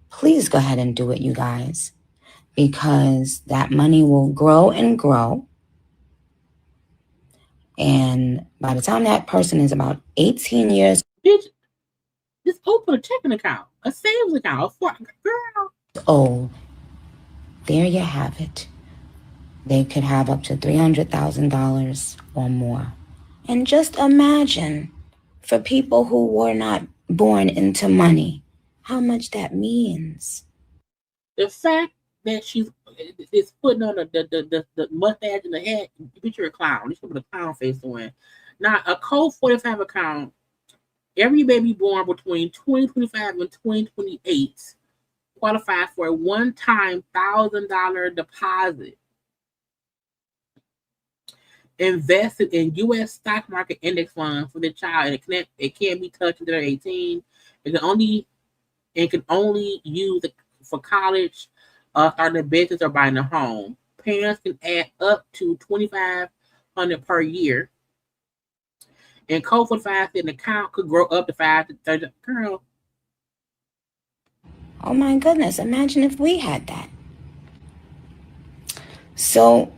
please go ahead and do it, you guys, because that money will grow and grow. And by the time that person is about 18 years, bitch, just open a checking account, a savings account, girl. old, there you have it. They could have up to $300,000 or more. And just imagine, for people who were not born into money, how much that means. The fact that she's putting on the mustache and the hat, bitch, you're a clown. You should put a clown face on. Now, a code 45 account, every baby born between 2025 and 2028 qualifies for a one-time $1,000 deposit invested in U.S. stock market index fund for the child, and it can't be touched until they're 18. It can only use it for college, starting a business, or buying a home. Parents can add up to $2,500 per year. And code 45 said an account could grow up to 5 to 30. Girl. Oh my goodness, imagine if we had that. So,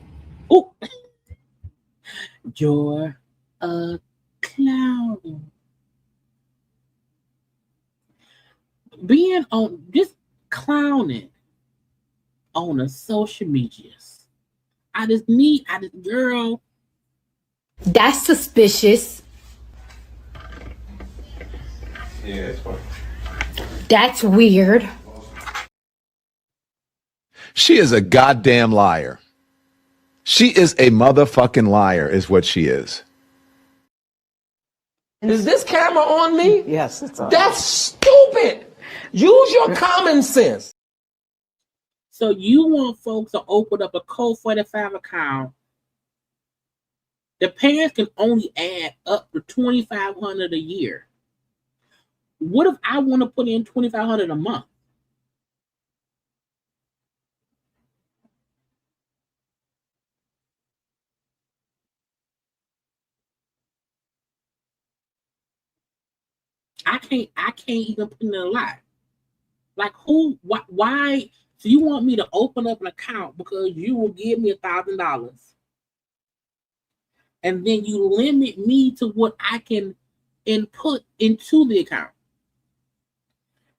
you're a clown. Being on just clowning on the social medias. Girl. That's suspicious. Yeah, it's fine. That's weird. She is a goddamn liar. She is a motherfucking liar, is what she is. Is this camera on me? Yes, it's on. That's stupid. Use your common sense. So you want folks to open up a code 45 account. The parents can only add up to $2,500 a year. What if I want to put in $2,500 a month? I can't even put in a lot. Like who? Why? So you want me to open up an account because you will give me $1,000, and then you limit me to what I can input into the account,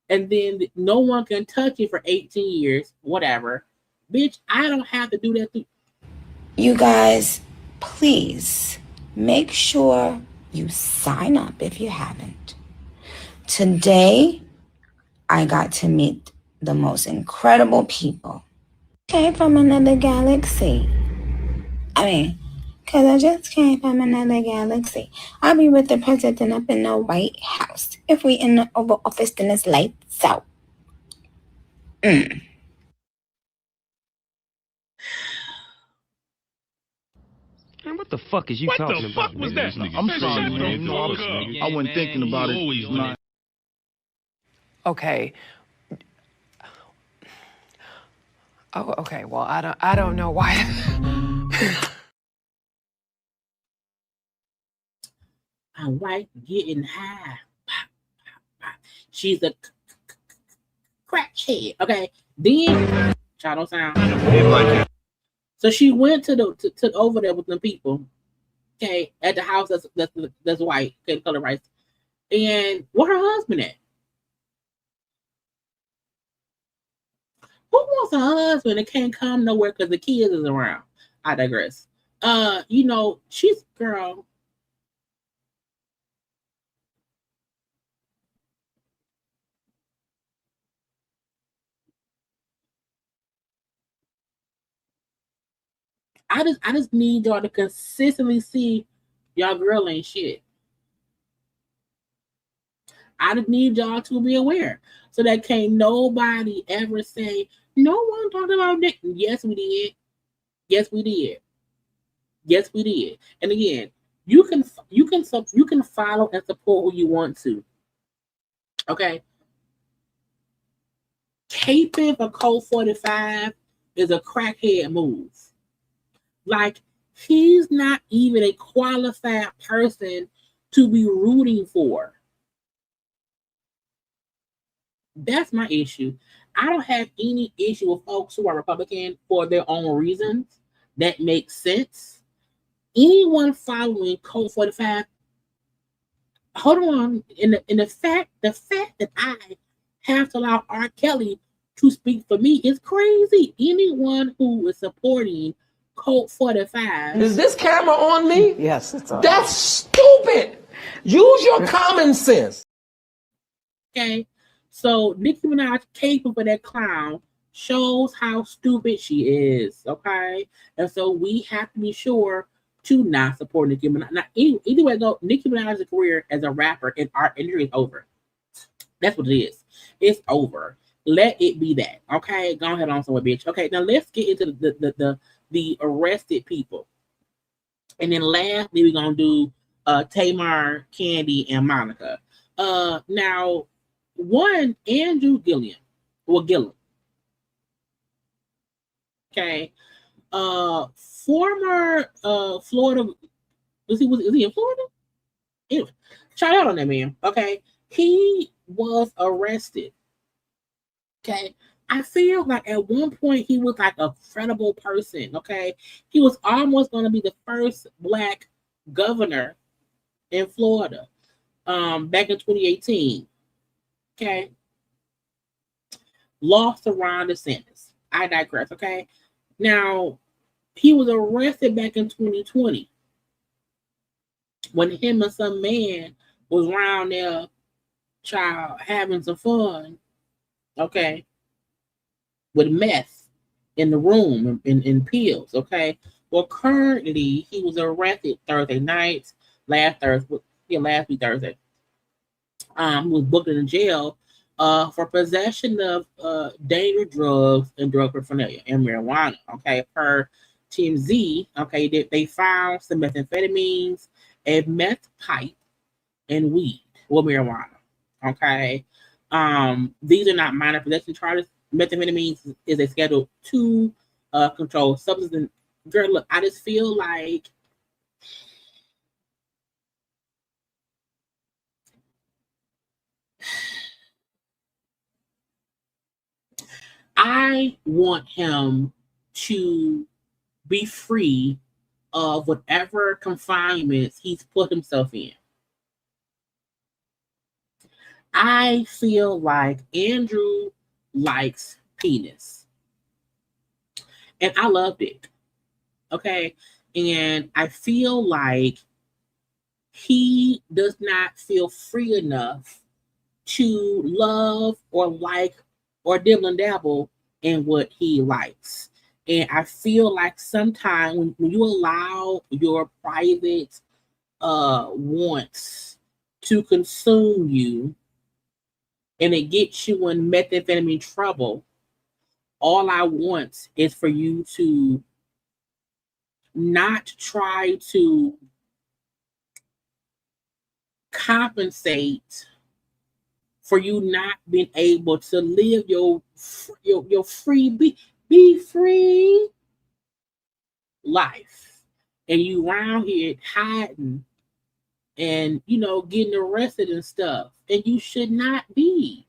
and then no one can touch it for 18 years, whatever. Bitch, I don't have to do that. you guys, please make sure you sign up if you haven't. Today, I got to meet the most incredible people. Came from another galaxy. Because I just came from another galaxy. I'll be with the president up in the White House. If we in the Oval Office, then it's lights out. Man, what the fuck is you talking about? What the fuck was that? I'm sorry, man. No, I wasn't thinking about it. Okay. Oh, okay. Well, I don't know why. I'm right, getting high. She's a crackhead. Okay, then y'all don't sound. So she went to over there with them people, Okay, at the house that's white, okay, color rice. And where her husband at? Who wants a husband that can't come nowhere because the kids is around? I digress. She's girl. I just need y'all to consistently see y'all girl ain't shit. I just need y'all to be aware so that can't nobody ever say no one talked about Nick. Yes, we did. Yes, we did. Yes, we did. And again, you can follow and support who you want to. Okay. Caping for Code 45 is a crackhead move. Like, he's not even a qualified person to be rooting for. That's my issue. I don't have any issue with folks who are Republican for their own reasons. That makes sense. Anyone following Code 45, hold on. In the fact that I have to allow R. Kelly to speak for me is crazy. Anyone who is supporting Code 45. Is this camera on me? Yes, it's on. That's stupid. Use your common sense. Okay, so Nicki Minaj caping for that clown shows how stupid she is. Okay, and so we have to be sure to not support Nicki Minaj. Now, either way, though, Nicki Minaj's career as a rapper in art industry is over. That's what it is. It's over. Let it be that. Okay, go ahead on somewhere, bitch. Okay, now let's get into the arrested people, and then lastly we're gonna do Tamar, Kandi, and Monica. Now, one, Andrew Gillum. Okay. Former Florida. Is he in Florida? Anyway, shout out on that man. Okay. He was arrested. Okay. I feel like at one point he was like a credible person. Okay. He was almost going to be the first Black governor in Florida back in 2018. Okay. Lost to Ron DeSantis. I digress. Okay. Now, he was arrested back in 2020 when him and some man was around there, child, having some fun. Okay. With meth in the room in pills. Okay. Well, currently he was arrested Thursday night, last week Thursday. He was booked in jail for possession of dangerous drugs and drug paraphernalia and marijuana. Okay, per Team Z, okay, they found some methamphetamines, a meth pipe, and weed or marijuana. Okay, these are not minor possession charges. Methamphetamines is a Schedule 2 controlled substance. And girl, look, I just feel like I want him to be free of whatever confinements he's put himself in. I feel like Andrew likes penis. And I love it. Okay. And I feel like he does not feel free enough to love or like or dibble and dabble in what he likes. And I feel like sometimes when you allow your private wants to consume you and it gets you in methamphetamine trouble, all I want is for you to not try to compensate for you not being able to live your free be free life, and you around here hiding and getting arrested and stuff, and you should not be.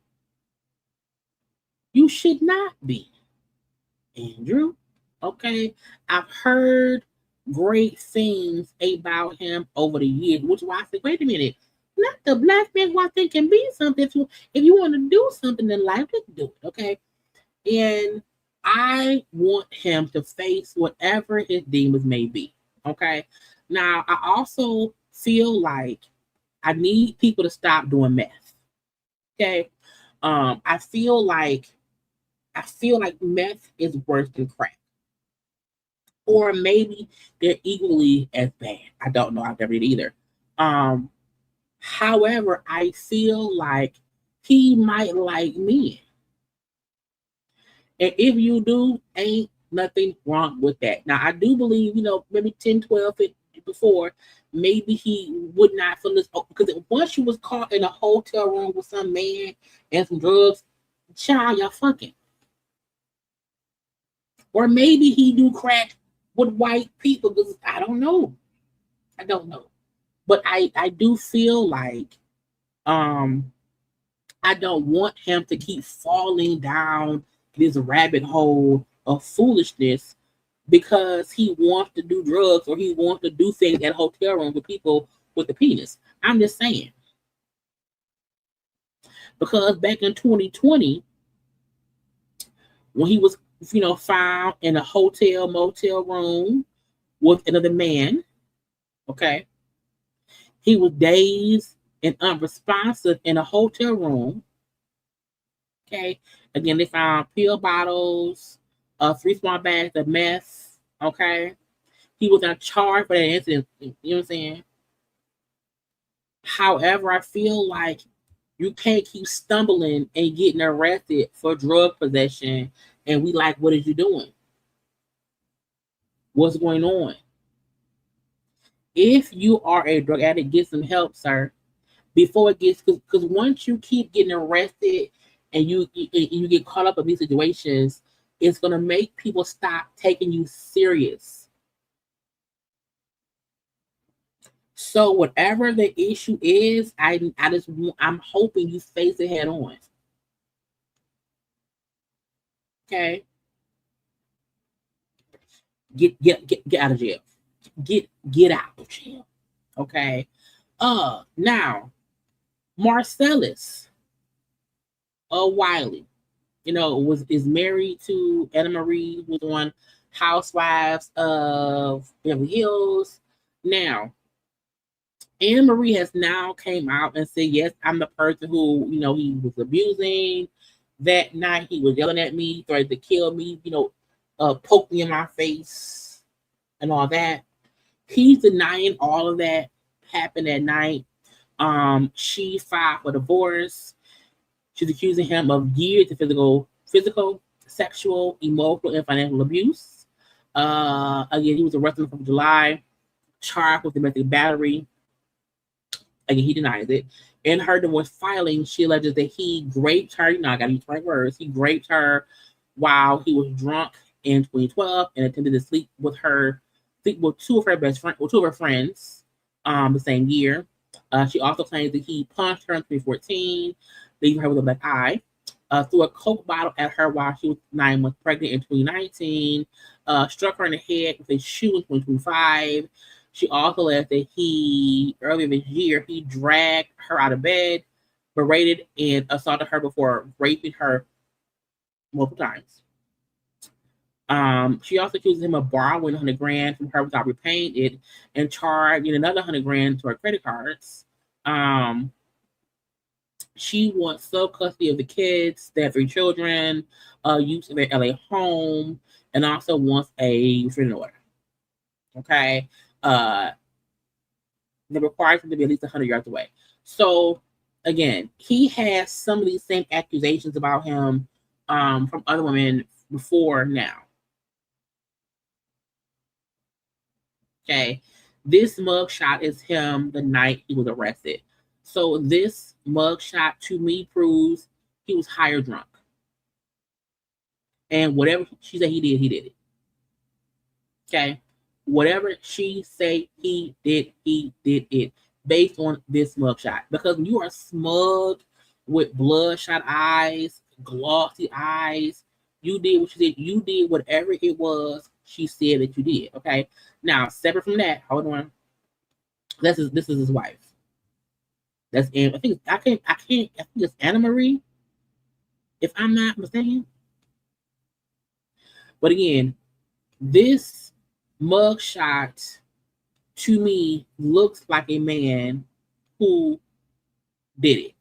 You should not be, Andrew. Okay, I've heard great things about him over the years, which is why I said, wait a minute, not the black man who I think can be something. If you want to do something in life, let's do it, okay? And I want him to face whatever his demons may be, okay? Now, I also feel like I need people to stop doing meth, okay? I feel like meth is worse than crack. Or maybe they're equally as bad. I don't know. I've never did either. However, I feel like he might like me. And if you do, ain't nothing wrong with that. Now, I do believe, maybe 10, 12 before, maybe he would not feel this. Because once you was caught in a hotel room with some man and some drugs, child, y'all fucking. Or maybe he do crack with white people, because I don't know. But I do feel like I don't want him to keep falling down this rabbit hole of foolishness because he wants to do drugs or he wants to do things at hotel rooms with people with the penis. I'm just saying. Because back in 2020, when he was, found in a motel room with another man, okay, he was dazed and unresponsive in a hotel room. Okay. Again, they found pill bottles, 3 small bags of meth. Okay. He was not charged for that incident. You know what I'm saying? However, I feel like you can't keep stumbling and getting arrested for drug possession. And we like, what is you doing? What's going on? If you are a drug addict, get some help, sir. Before it gets, because once you keep getting arrested and you get caught up in these situations, it's gonna make people stop taking you serious. So whatever the issue is, I'm hoping you face it head on. Okay. Get out of jail. Get out of jail. Okay. Now, Marcellus Wiley, is married to Anna Marie, who's on Housewives of Beverly Hills. Now, Anna Marie has now came out and said, yes, I'm the person who, he was abusing. That night he was yelling at me, threatened to kill me, poke me in my face and all that. He's denying all of that happened that night. She filed for divorce. She's accusing him of years of physical, sexual, emotional, and financial abuse. Again, he was arrested from July, charged with domestic battery. Again, he denies it. In her divorce filing, she alleges that he raped her. I got to use the right words. He raped her while he was drunk in 2012 and attempted to sleep with two of her friends, the same year. She also claims that he punched her in 2014, leaving her with a black eye. Threw a Coke bottle at her while she was 9 months pregnant in 2019. Struck her in the head with a shoe in 2025. She also alleged that earlier this year, he dragged her out of bed, berated and assaulted her before raping her multiple times. She also accuses him of borrowing $100,000 from her without repaying it and charging another $100,000 to her credit cards. She wants sole custody of the kids. They have 3 children, use of their LA home, and also wants a restraining order. Okay. That requires him to be at least 100 yards away. So, again, he has some of these same accusations about him from other women before now. Okay. This mugshot is him the night he was arrested. So this mugshot to me proves he was higher drunk. And whatever she said he did it. Okay. Whatever she say he did it based on this mugshot. Because when you are smug with bloodshot eyes, glossy eyes, you did what you did. You did whatever it was she said that you did. Okay. Now, separate from that, hold on. This is his wife. That's I think it's Anna Marie, if I'm not mistaken. But again, this mugshot to me looks like a man who did it.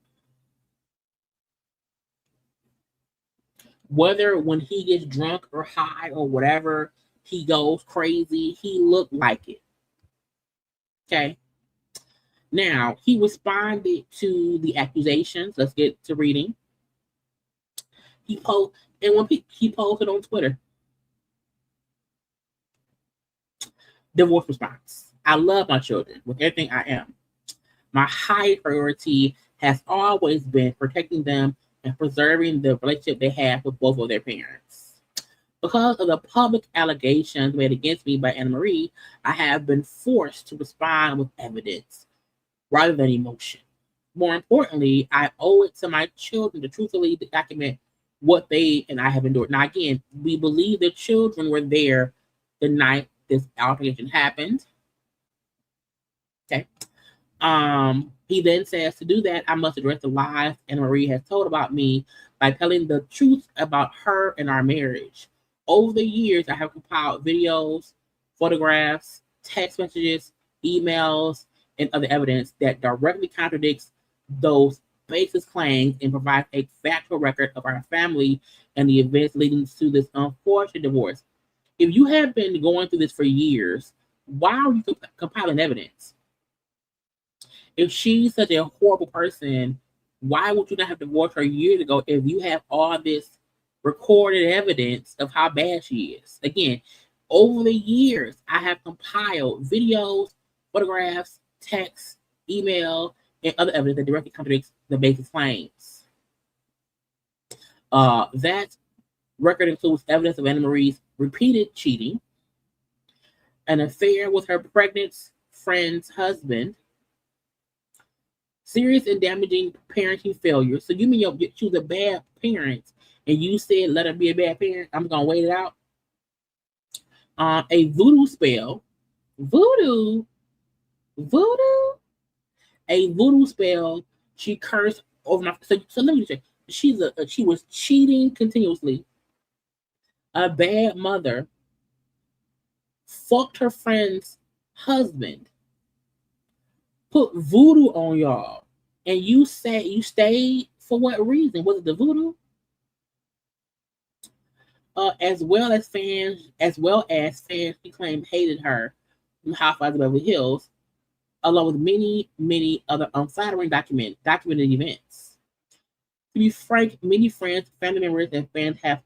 Whether when he gets drunk or high or whatever, he goes crazy, he looked like it. Okay. Now, he responded to the accusations. Let's get to reading. He posted on Twitter. Divorce response. I love my children with everything I am. My high priority has always been protecting them and preserving the relationship they have with both of their parents. Because of the public allegations made against me by Anna Marie, I have been forced to respond with evidence rather than emotion. More importantly, I owe it to my children to truthfully document what they and I have endured. Now, again, we believe the children were there the night this altercation happened. Okay. He then says, to do that, I must address the lies Anna Marie has told about me by telling the truth about her and our marriage. Over the years, I have compiled videos, photographs, text messages, emails, and other evidence that directly contradicts those baseless claims and provides a factual record of our family and the events leading to this unfortunate divorce. If you have been going through this for years, why are you compiling evidence? If she's such a horrible person, why would you not have divorced her years ago if you have all this recorded evidence of how bad she is? Again, over the years, I have compiled videos, photographs, texts, email, and other evidence that directly contradicts the baseless claims. That record includes evidence of Anna Marie's repeated cheating, an affair with her pregnant friend's husband, serious and damaging parenting failure. So you mean she was a bad parent and you said let her be a bad parent? I'm going to wait it out. A voodoo spell. Voodoo? A voodoo spell. She cursed over my... So let me check. She was cheating continuously. A bad mother. Fucked her friend's husband. Put voodoo on y'all. And you said you stayed for what reason? Was it the voodoo? As well as fans she claimed hated her from Housewives of Beverly Hills, along with many other unflattering documented events. To be frank, many friends, family members, and fans have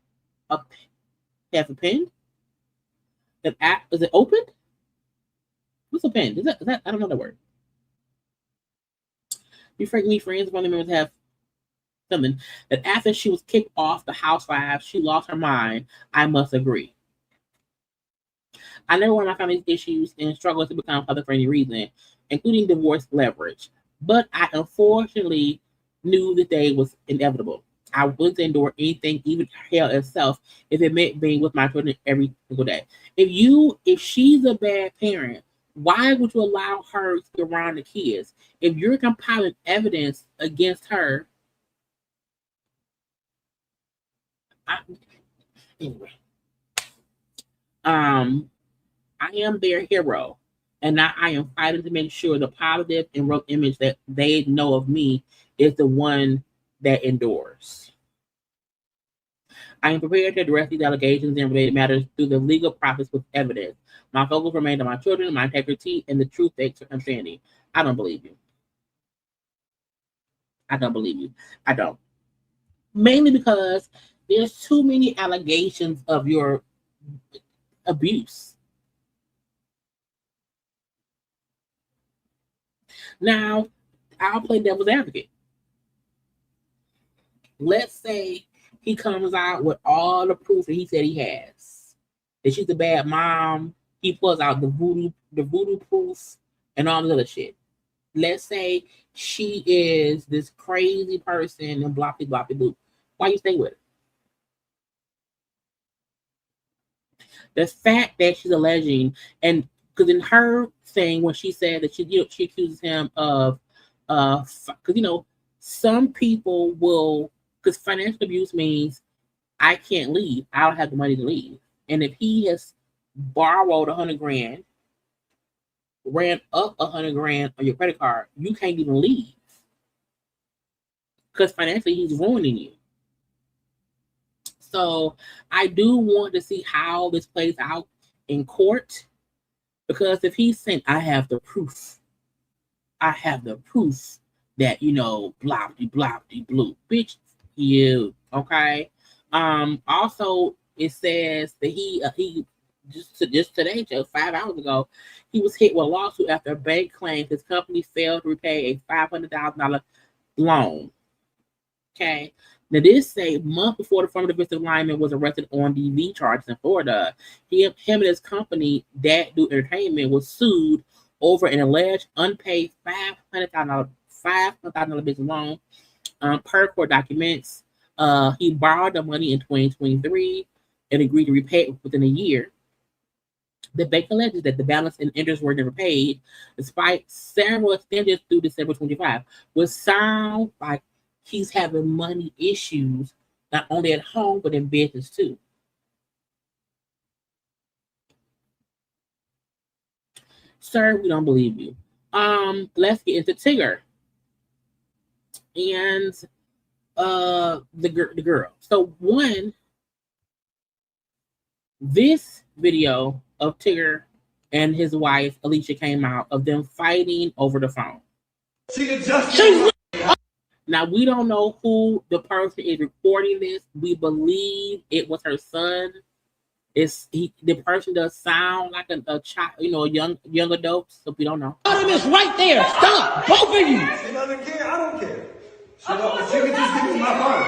opined that is it opened? What's opened? Is that I don't know the word. To be frank, many friends, family members have something that after she was kicked off the Housewives, she lost her mind. I must agree. I never wanted my family's issues and struggles to become public for any reason, including divorce leverage. But I unfortunately knew the day was inevitable. I wouldn't endure anything, even hell itself, if it meant being with my children every single day. If she's a bad parent, why would you allow her to be around the kids? If you're compiling evidence against her, anyway. I am their hero, and now I am fighting to make sure the positive and real image that they know of me is the one that endures. I am prepared to address these allegations and related matters through the legal process with evidence. My focus remains on my children, my integrity, and the truth they understanding. I don't believe you. I don't. Mainly because there's too many allegations of your abuse. Now, I'll play devil's advocate. Let's say he comes out with all the proof that he said he has. That she's a bad mom. He pulls out the voodoo proof and all this other shit. Let's say she is this crazy person and bloppy bloop. Why you stay with her? The fact that she's alleging, and because in her thing when she said that she accuses him of because some people will, because financial abuse means I can't leave, I don't have the money to leave, and if he has borrowed $100,000, ran up $100,000 on your credit card, you can't even leave because financially he's ruining you. So I do want to see how this plays out in court, because if he's saying, I have the proof that, blah, blah, blue, bitch, you, okay? Also, it says that he just today, just 5 hours ago, he was hit with a lawsuit after a bank claimed his company failed to repay a $500,000 loan. Okay. Now, this say month before the former defensive lineman was arrested on DV charges in Florida, him and his company, That Do Entertainment, was sued over an alleged unpaid $500,000 business loan. Per court documents, he borrowed the money in 2023 and agreed to repay it within a year. The bank alleges that the balance and interest were never paid, despite several extensions through December 25, which sound like he's having money issues, not only at home, but in business too. Sir, we don't believe you. Let's get into Tigger and the girl. So this video of Tigger and his wife Alicia came out of them fighting over the phone. Now, we don't know who the person is recording this. We believe it was her son. The person does sound like a child, a young adult, so we don't know. Adam is right there. Stop, both of you. She doesn't care. I don't care. She can just give me my phone.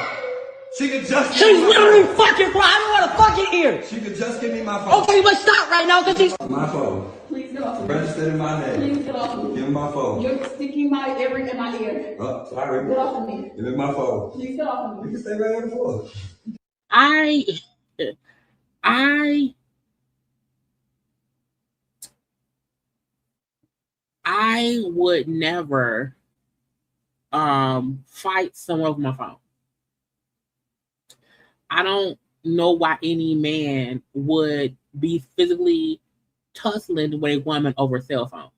She can just. She's literally fucking fly. I don't want to fucking hear. She can just give me my phone. Okay, but stop right now, because he's my phone. Please get off of me. Registered in my name. Please get off of me. Give me my phone. You're sticking my ear in my ear. Oh, sorry. Get off of me. Give me my phone. Please get off of me. You can stay right on the floor. I would never fight someone with my phone. I don't know why any man would be physically tussling with a woman over a cell phone.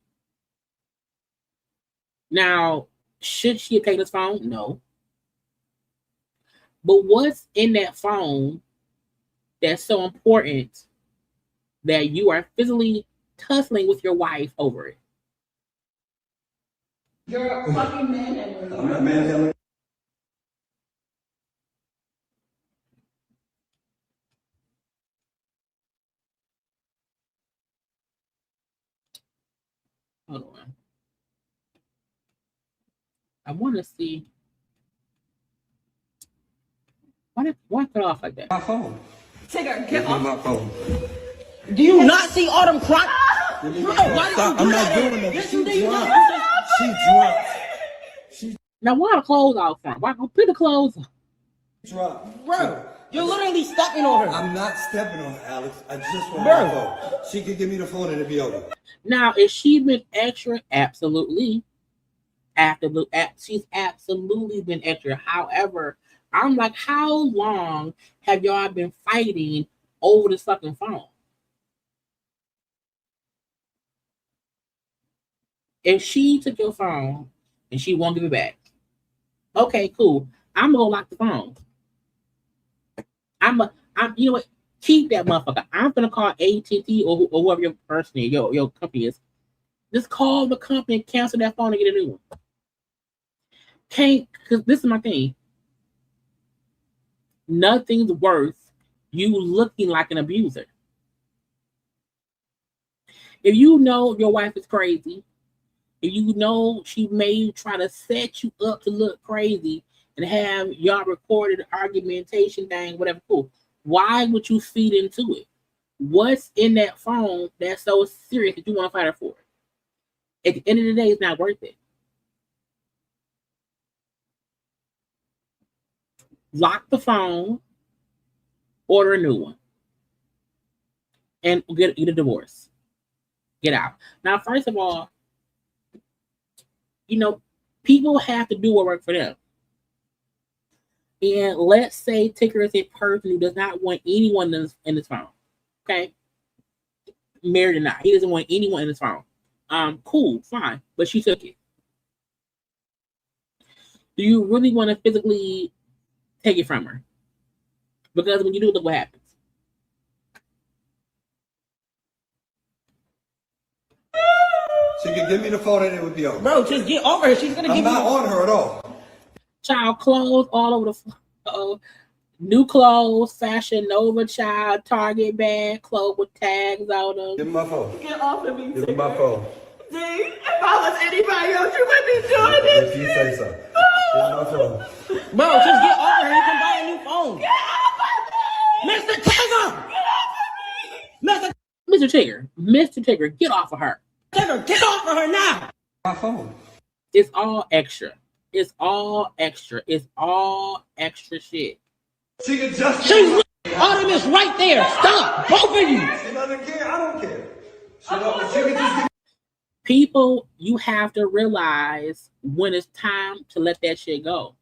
Now, should she have taken his phone? No. But what's in that phone that's so important that you are physically tussling with your wife over it? You're a fucking manhandler. I'm not manhandling. Hold on. I want to see. Why cut off like that? My phone. Tigger, get off my phone. Do you not see Autumn cry? Stop. I'm not doing that. Yes, you do. She dropped. Now, why the clothes out front? Why put the clothes on? Dropped. Bro, you're literally stepping on her. I'm not stepping on her, Alex. I just want my phone. She can give me the phone and it'll be over. Now, is she been extra? Absolutely. She's absolutely been extra. However, I'm like, how long have y'all been fighting over this fucking phone? If she took your phone and she won't give it back, okay, cool. I'm gonna lock the phone. You know what? Keep that motherfucker. I'm gonna call AT&T or whoever your person is, your company is. Just call the company and cancel that phone and get a new one. Because this is my thing. Nothing's worth you looking like an abuser. If you know your wife is crazy, if you know she may try to set you up to look crazy and have y'all recorded argumentation thing, whatever, cool. Why would you feed into it? What's in that phone that's so serious that you want to fight her for it? At the end of the day, it's not worth it. Lock the phone, order a new one. and get a divorce. Get out. Now, first of all, people have to do what works for them. And let's say Tigger is a person who does not want anyone in his phone. Okay? Married or not. He doesn't want anyone in his phone. Cool, fine. But she took it. Do you really want to physically take it from her? Because when you do, look what happens. She could give me the phone and it would be over. Bro, just get over her. She's gonna give you. I'm not on her at all. Child, clothes all over the floor. New clothes, Fashion Nova, child, Target bag, clothes with tags on them. Give me my phone. Get off of me. Give me my phone. G, if I was anybody else, you wouldn't be doing this. If you say so. Give me my phone. Bro, just get over her. You can buy a new phone. Get off of me! Mr. Tigger! Mr. Tigger, get off of her. Tigger, get off of her now! My phone. It's all extra. It's all extra. It's all extra shit. She can just. She's Artemis right there. Stop, both of you. She doesn't care. I don't care. She can just give. People, you have to realize when it's time to let that shit go.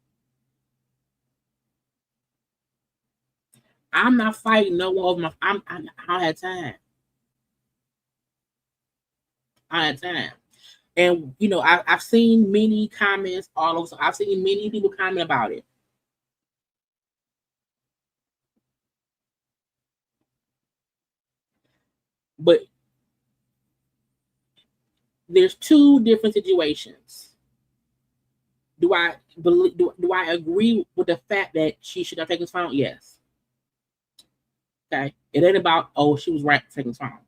I'm not fighting no one over my. I don't have time. I had time. And I've seen many comments all over. So I've seen many people comment about it. But there's two different situations. Do I agree with the fact that she should have taken his phone? Yes. Okay. It ain't about, she was right for taking his phone.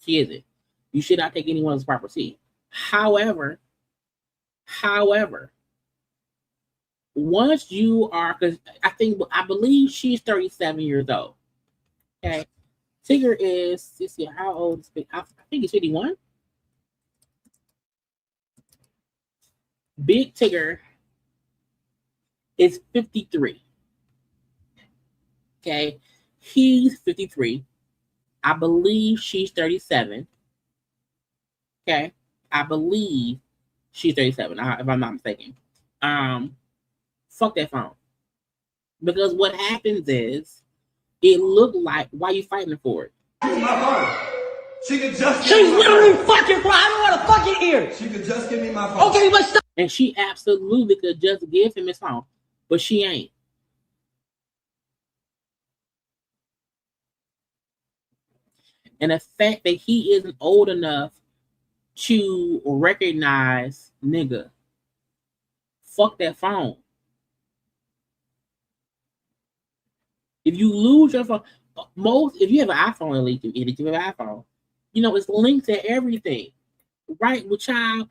She isn't. You should not take anyone's property. However, once you are, because I believe she's 37 years old. Okay. Tigger is, let's see, how old is I think he's 51. Big Tigger is 53. Okay. He's 53. I believe she's 37. Okay. I believe she's 37, if I'm not mistaken. Fuck that phone. Because what happens is, it looked like, why you fighting for it? My phone. She could just. She's literally fucking fly. I don't want to fucking ear. She could just give me my phone. Okay, but stop. And she absolutely could just give him his phone, but she ain't. And the fact that he isn't old enough to recognize, nigga, fuck that phone. If you lose your phone, if you have an iPhone, at least if you have an iPhone, it's linked to everything. Right? With child,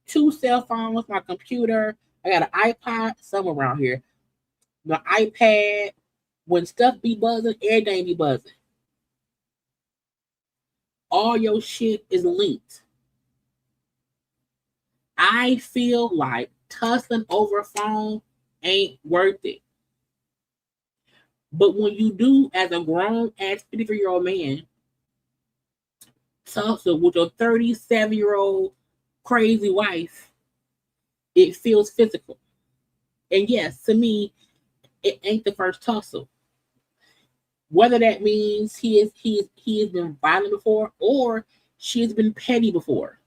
2 cell phones, my computer, I got an iPod somewhere around here. My iPad, when stuff be buzzing, everything be buzzing. All your shit is linked. I feel like tussling over a phone ain't worth it. But when you do, as a grown-ass 53-year-old man, tussle with your 37-year-old crazy wife, it feels physical. And yes, to me, it ain't the first tussle. Whether that means he has been violent before or she has been petty before.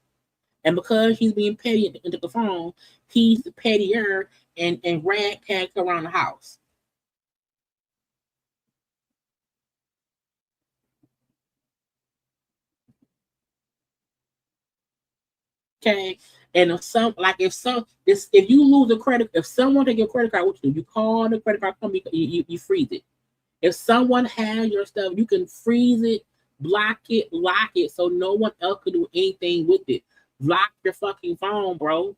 And because he's being petty into the phone, he's pettier and ragtags around the house. Okay, and if you lose a credit, if someone take your credit card, what you do? You call the credit card company, you freeze it. If someone has your stuff, you can freeze it, block it, lock it, so no one else can do anything with it. Lock your fucking phone, bro.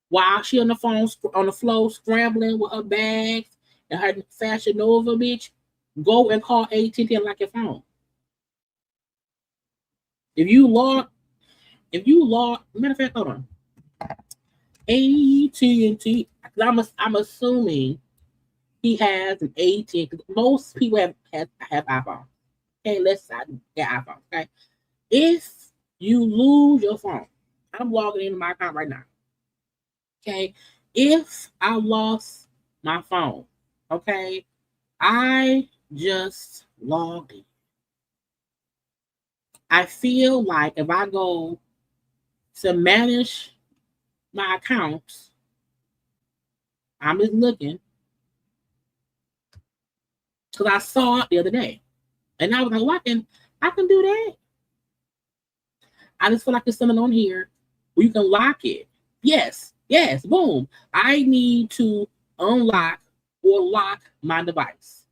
While she on the phone, on the floor, scrambling with her bags and her Fashion Nova, bitch, go and call AT&T and lock your phone. If you log, matter of fact, hold on. AT&T, I'm assuming he has an AT&T, because most people have iPhone. Okay, let's get iPhone. Okay, if you lose your phone, I'm logging into my account right now. Okay, if I lost my phone, okay, I just logged in. I feel like if I go to manage my accounts, I'm just looking because I saw it the other day, and I was like, "Well, I can do that." I just feel like there's something on here where you can lock it. Yes, boom. I need to unlock or lock my device.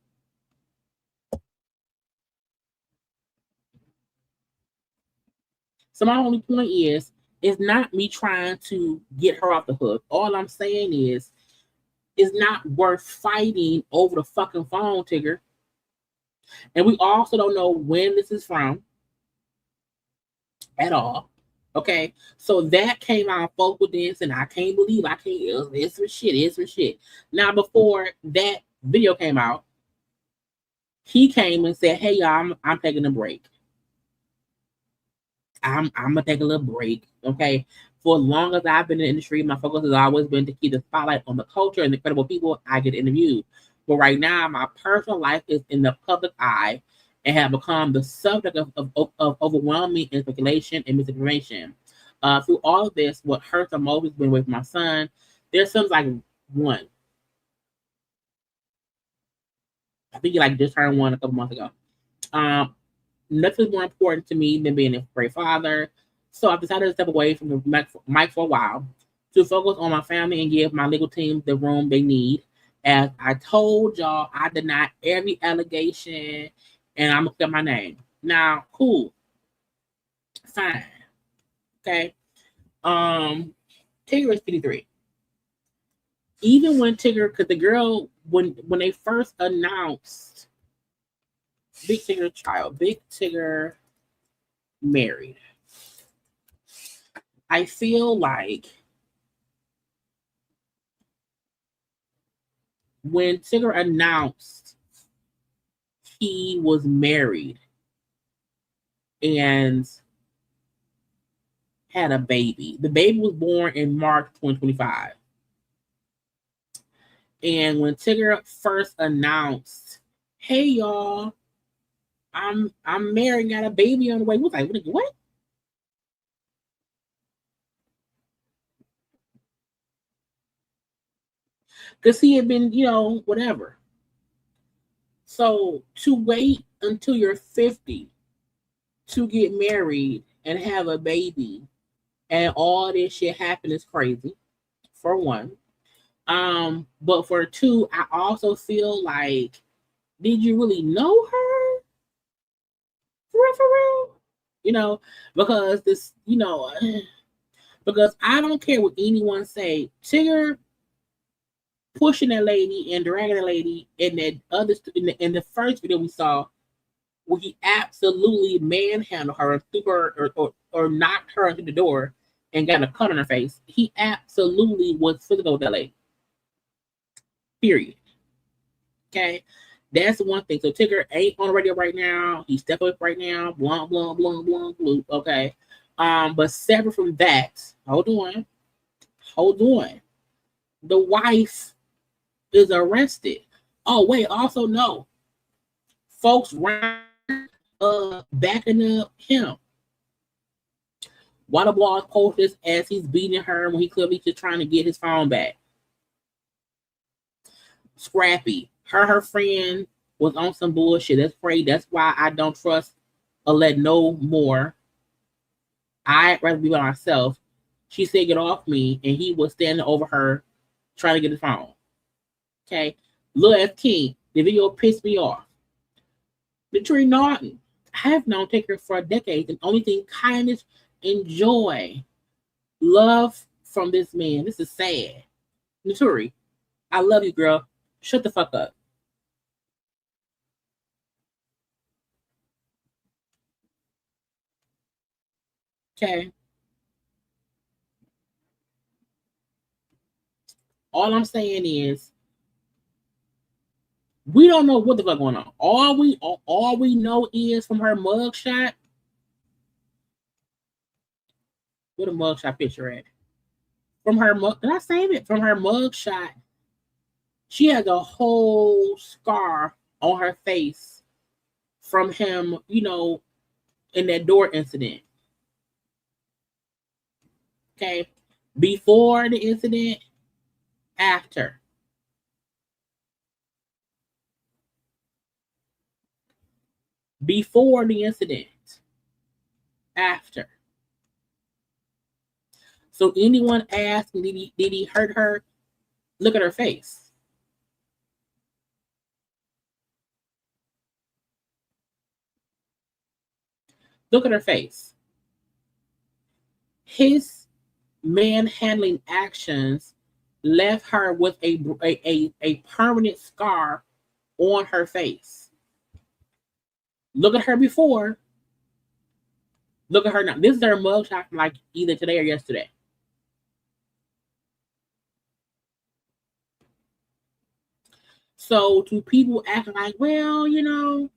So my only point is not me trying to get her off the hook. All I'm saying is, it's not worth fighting over the fucking phone, Tigger. And we also don't know when this is from at all. Okay, so that came out folk with this, and I can't believe I can't. It's some shit. It's some shit. Now, before that video came out, he came and said, "Hey, y'all, I'm taking a break. I'm gonna take a little break." Okay, for as long as I've been in the industry, my focus has always been to keep the spotlight on the culture and the incredible people I get interviewed. But right now, my personal life is in the public eye and have become the subject of overwhelming speculation and misinformation. Through all of this, what hurts the most has been with my son. There's something like one. I think he like just turned one a couple months ago. Nothing's more important to me than being a great father. So I've decided to step away from the mic for a while to focus on my family and give my legal team the room they need. As I told y'all, I deny every allegation and I'm gonna clear my name. Now, cool. Fine. Okay. Tigger is 53. Even when Tigger, because the girl, when they first announced Big Tigger married, I feel like when Tigger announced he was married and had a baby, the baby was born in March 2025. And when Tigger first announced, "Hey y'all, I'm married, got a baby on the way," we was like, "What?" Because he had been, whatever. So to wait until you're 50 to get married and have a baby and all this shit happen is crazy, for one. But for two, I also feel like, did you really know her? For real? Because this, because I don't care what anyone say. Tigger pushing that lady and dragging that lady in that other in the first video we saw, where he absolutely manhandled her, threw her or knocked her into the door and got a cut on her face. He absolutely was physical with that lady. Period. Okay, that's one thing. So Tigger ain't on the radio right now. He's stepping up right now. Blah blah blah blah blah. Okay, but separate from that, hold on. The wife is arrested. Oh wait, also no. Folks backing up him. Water blog posts this as he's beating her when he could be just trying to get his phone back. Scrappy. Her friend was on some bullshit. That's crazy. That's why I don't trust Alette no more. I'd rather be by myself. She said, "Get off me," and he was standing over her trying to get his phone. Okay. Lil F King, the video pissed me off. Latrine Norton, I have known Tigger for decades, and only thing kindness and joy, love from this man. This is sad. Naturi, I love you, girl. Shut the fuck up. Okay. All I'm saying is, We don't know what the fuck going on. All we know is from her mugshot. What a mugshot picture at? From her mug, did I save it? From her mugshot, she has a whole scar on her face from him, you know, in that door incident. Okay. Before the incident, after. Before the incident, after. So anyone asking, did he hurt her? Look at her face. Look at her face. His manhandling actions left her with a permanent scar on her face. Look at her before. Look at her now. This is her mugshot from like either today or yesterday. So to people acting like, well, you know,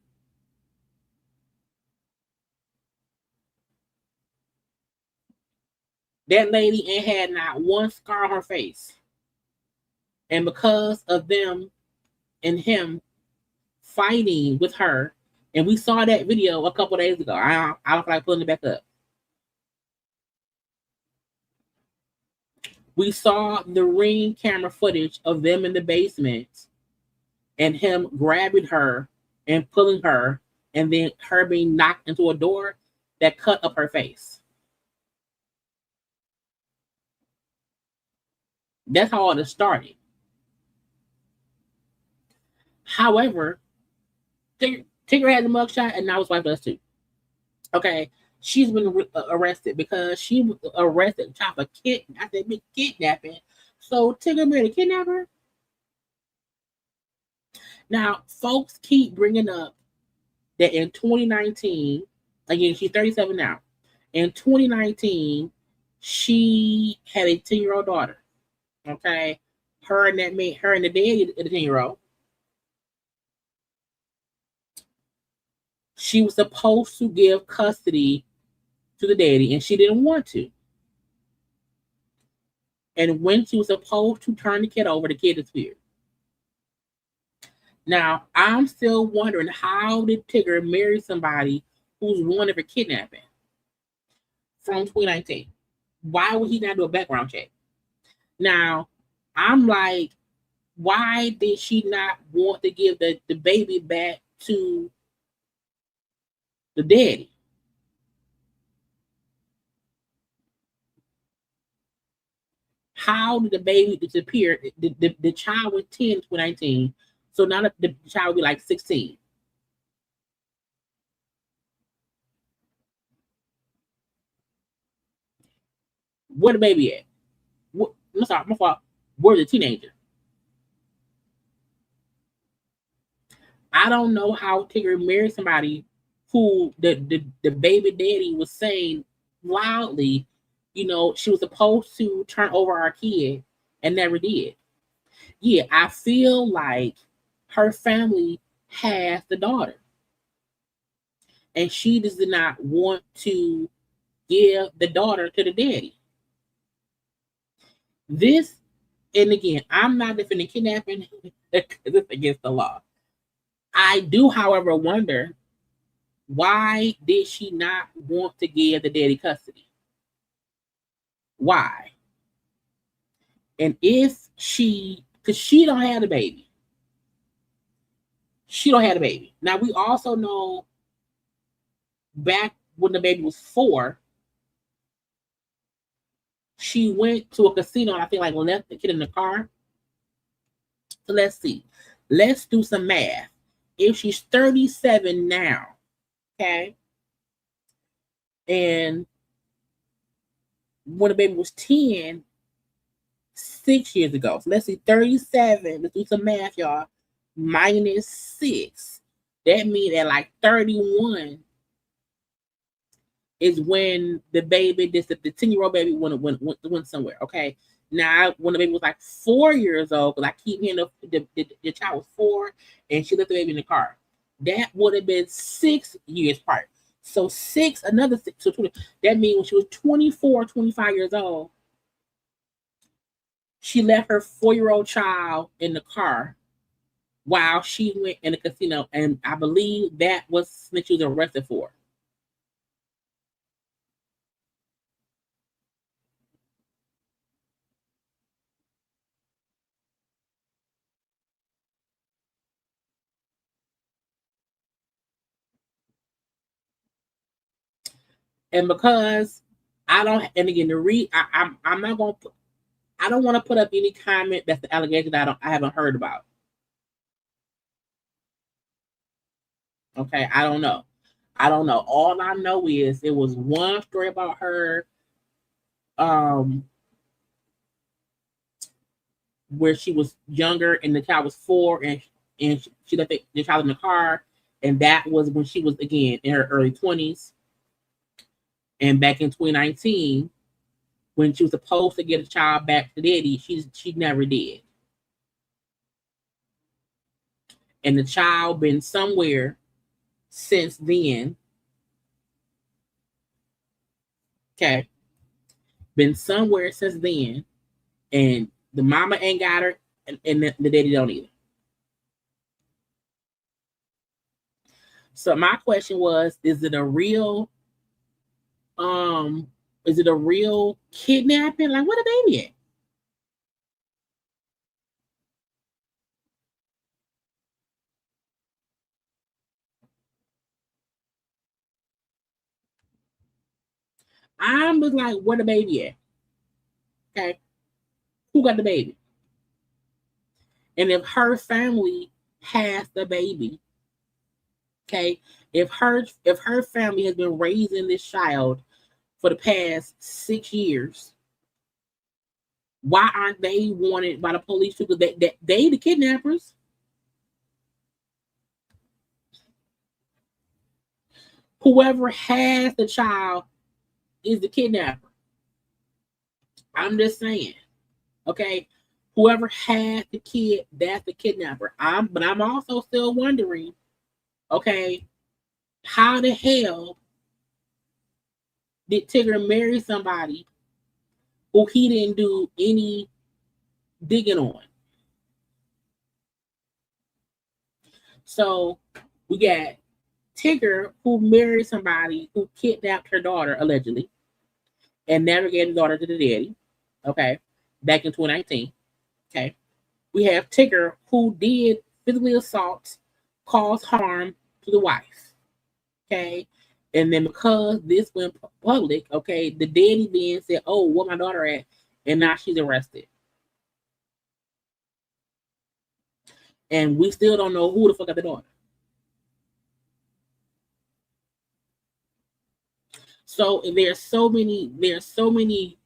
that lady ain't had not one scar on her face. And because of them and him fighting with her, and we saw that video a couple days ago. I don't feel like pulling it back up. We saw the Ring camera footage of them in the basement and him grabbing her and pulling her, and then her being knocked into a door that cut up her face. That's how all this started. However, Tigger had the mugshot, and now his wife does too. Okay, she's been arrested because she was arrested for kidnapping. So Tigger married a kidnapper. Now, folks keep bringing up that in 2019, again, she's 37 now. In 2019, she had a 10-year-old daughter. Okay, her and the daddy, the 10-year-old. She was supposed to give custody to the daddy, and she didn't want to. And when she was supposed to turn the kid over, the kid disappeared. Now, I'm still wondering, how did Tigger marry somebody who's wanted for kidnapping from 2019? Why would he not do a background check? Now, I'm like, why did she not want to give the baby back to the daddy? How did the baby disappear? The child was 10 in 2019, so now the child will be like 16. Where the baby at? I'm sorry, my fault. Where's the teenager? I don't know how Tigger married somebody who the baby daddy was saying loudly, you know, she was supposed to turn over our kid and never did. Yeah, I feel like her family has the daughter, and she just did not want to give the daughter to the daddy. This, and again, I'm not defending kidnapping because it's against the law. I do, however, wonder, why did she not want to give the daddy custody? Why? And if she, because she don't have the baby. She don't have the baby. Now, we also know back when the baby was 4, she went to a casino and I think like left the kid in the car. So let's see. Let's do some math. If she's 37 now, okay, and when the baby was 10, 6 years ago. So let's see, 37. Let's do some math, y'all. Minus 6. That means at like 31, is when the baby, the 10-year-old baby went somewhere. Okay. Now, when the baby was like 4 years old, because I keep hearing the child was 4 and she left the baby in the car. That would have been 6 years prior. So another 6, so 20. That means when she was 24, 25 years old, she left her 4-year-old child in the car while she went in the casino. And I believe that was something she was arrested for. And because I don't, and again, I'm not going to, I don't want to put up any comment that's the allegation that I haven't heard about. Okay, I don't know. All I know is it was one story about her, where she was younger and the child was 4, and she left the child in the car, and that was when she was again in her early 20s. And back in 2019, when she was supposed to get a child back to daddy, she never did. And the child been somewhere since then. Okay. Been somewhere since then. And the mama ain't got her, and the daddy don't either. So my question was, is it a real kidnapping? Like, what a baby at? I'm just like, where the baby at? Okay. Who got the baby? And if her family has the baby, okay, if her family has been raising this child for the past 6 years, why aren't they wanted by the police? Because they the kidnappers. Whoever has the child is the kidnapper. I'm just saying. Okay. Whoever has the kid, that's the kidnapper. But I'm also still wondering, okay, how the hell did Tigger marry somebody who he didn't do any digging on? So we got Tigger, who married somebody who kidnapped her daughter, allegedly, and never gave the daughter to the daddy. Okay. Back in 2019. Okay. We have Tigger, who did physically assault, cause harm to the wife. Okay. And then because this went public, okay, the daddy then said, oh, where my daughter at? And now she's arrested. And we still don't know who the fuck got the daughter. So there's so many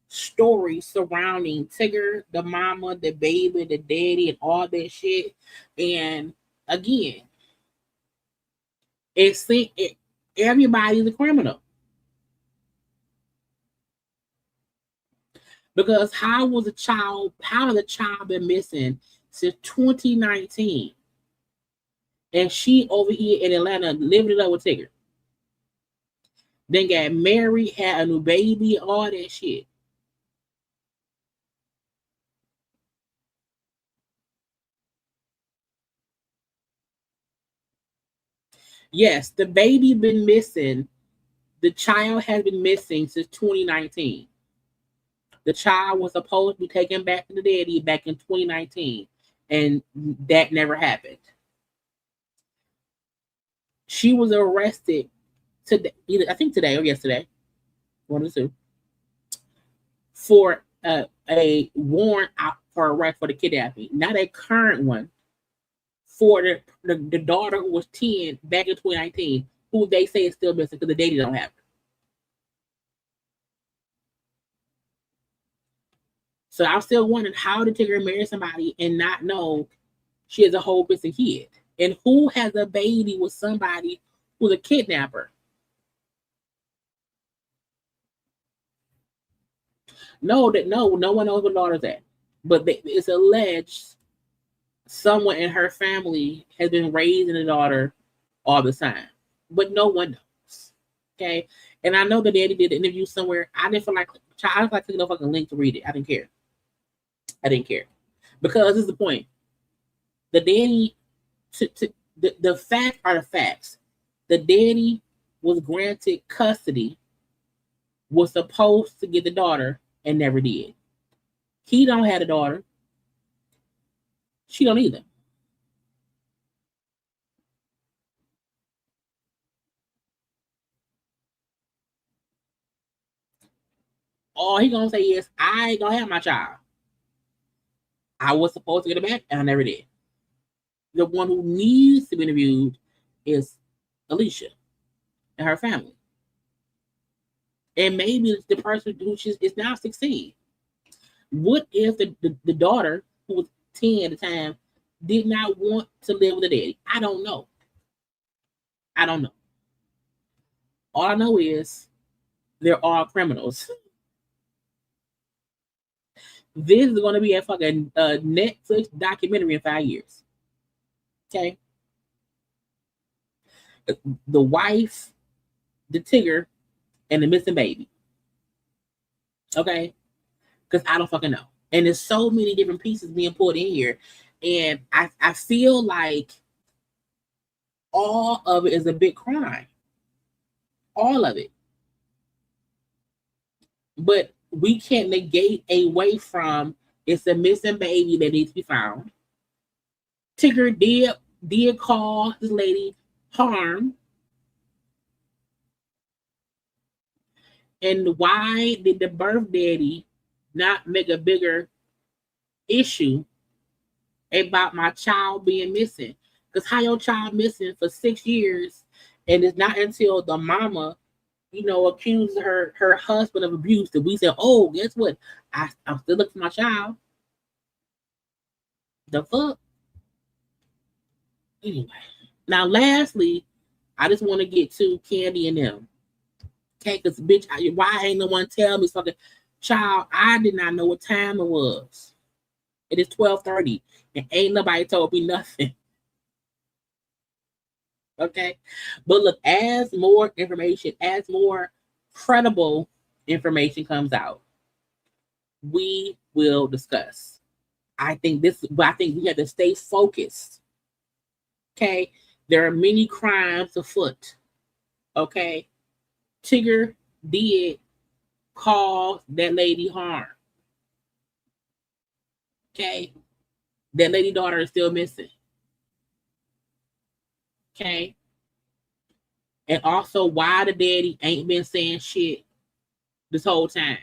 stories surrounding Tigger, the mama, the baby, the daddy, and all that shit. And again, everybody's a criminal. Because how has a child been missing since 2019? And she over here in Atlanta living it up with Tigger. Then got married, had a new baby, all that shit. Yes, the baby been missing. The child has been missing since 2019. The child was supposed to be taken back to the daddy back in 2019, and that never happened. She was arrested today, I think today or yesterday, one of the two, for a warrant out for arrest for the kidnapping. Not a current one, for the daughter who was 10 back in 2019, who they say is still missing because the daddy don't have her. So I'm still wondering, how did Tigger marry somebody and not know she has a whole missing kid? And who has a baby with somebody who's a kidnapper? No one knows where the daughter's at. But it's alleged someone in her family has been raising the daughter all the time. But no one knows. Okay? And I know the daddy did an interview somewhere. I didn't feel like I was like clicking no fucking link to read it. I didn't care. Because this is the point. The daddy the facts are the facts. The daddy was granted custody, was supposed to get the daughter, and never did. He don't have a daughter. She don't either. All he gonna say is, I ain't gonna have my child. I was supposed to get it back, and I never did. The one who needs to be interviewed is Alicia and her family. And maybe it's the person who is now 16. What if the daughter, who was 10 at the time, did not want to live with the daddy? I don't know. All I know is they're all criminals. This is going to be a fucking Netflix documentary in 5 years. Okay? The wife, the Tigger, and the missing baby. Okay? Because I don't fucking know. And there's so many different pieces being put in here. And I feel like all of it is a big crime. All of it. But we can't negate away from it's a missing baby that needs to be found. Tigger did call this lady harm. And why did the birth daddy not make a bigger issue about my child being missing? Because how your child missing for 6 years, and it's not until the mama, accuses her husband of abuse that we say, oh, guess what? I'm still looking for my child. The fuck? Anyway. Now, lastly, I just want to get to Kandi and them. Okay, because bitch, why ain't no one tell me fucking child? I did not know what time it was. It is 12:30, and ain't nobody told me nothing. Okay, but look, as more information, as more credible information comes out, we will discuss. I think we have to stay focused. Okay, there are many crimes afoot. Okay. Tigger did cause that lady harm. Okay. That lady daughter is still missing. Okay. And also why the daddy ain't been saying shit this whole time.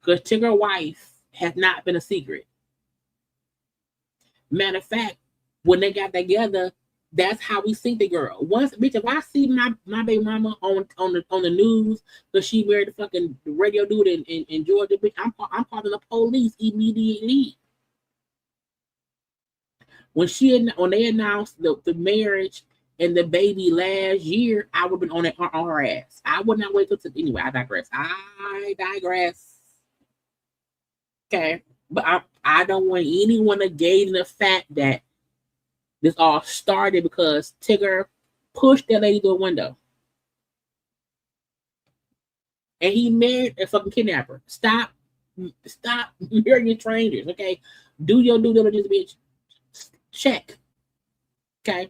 Because Tigger's wife has not been a secret. Matter of fact, when they got together, that's how we see the girl. Once, bitch, if I see my baby mama on the news because she married the fucking radio dude in Georgia, bitch, I'm calling the police immediately. When they announced the marriage and the baby last year, I would have been on her ass. I would not wait till anyway. I digress. Okay, but I don't want anyone to gain the fact that this all started because Tigger pushed that lady through a window. And he married a fucking kidnapper. Stop marrying strangers, okay? Do your due diligence, bitch. Check. Okay?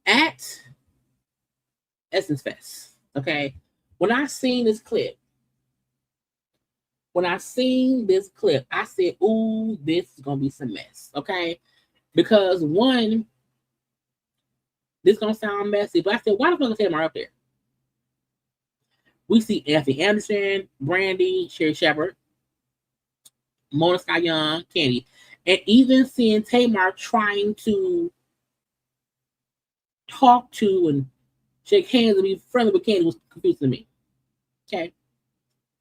At Essence Fest, okay? When I seen this clip, I said, ooh, this is going to be some mess, okay? Because one, this gonna sound messy, but I said, why the fuck is Tamar up there? We see Anthony Anderson, Brandy, Sherry Shepard, Mona Scott Young, Kandi, and even seeing Tamar trying to talk to and shake hands and be friendly with Kandi was confusing to me. Okay,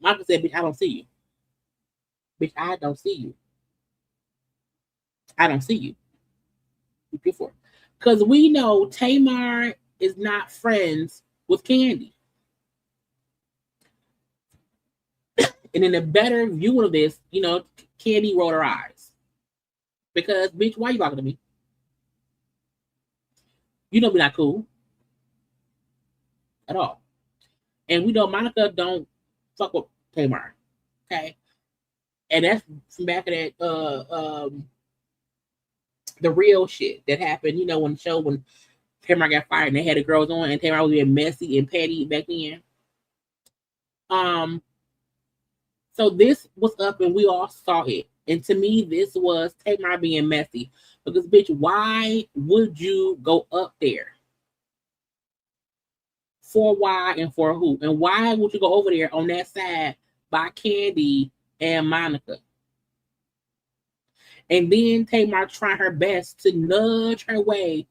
Michael said, "Bitch, I don't see you. Bitch, I don't see you. I don't see you." Before, because we know Tamar is not friends with Kandi. And in a better view of this, you know, Kandi rolled her eyes. Because, bitch, why you talking to me? You know me not cool. At all. And we know Monica don't fuck with Tamar. Okay? And that's from back of that the real shit that happened, you know, when the show when Tamar got fired and they had the girls on and Tamar was being messy and petty back then. So this was up and we all saw it. And to me, this was Tamar being messy. Because, bitch, why would you go up there? For why and for who? And why would you go over there on that side by Kandi and Monica? And then Tamar trying her best to nudge her way.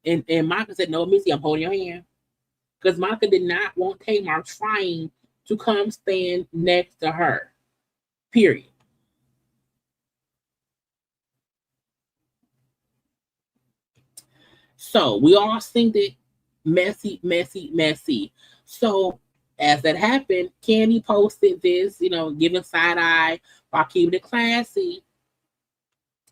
And Monica said, no, Missy, I'm holding your hand. Because Monica did not want Tamar trying to come stand next to her. Period. So we all seen it messy, messy, messy. So as that happened, Kandi posted this, you know, giving side eye while keeping it classy.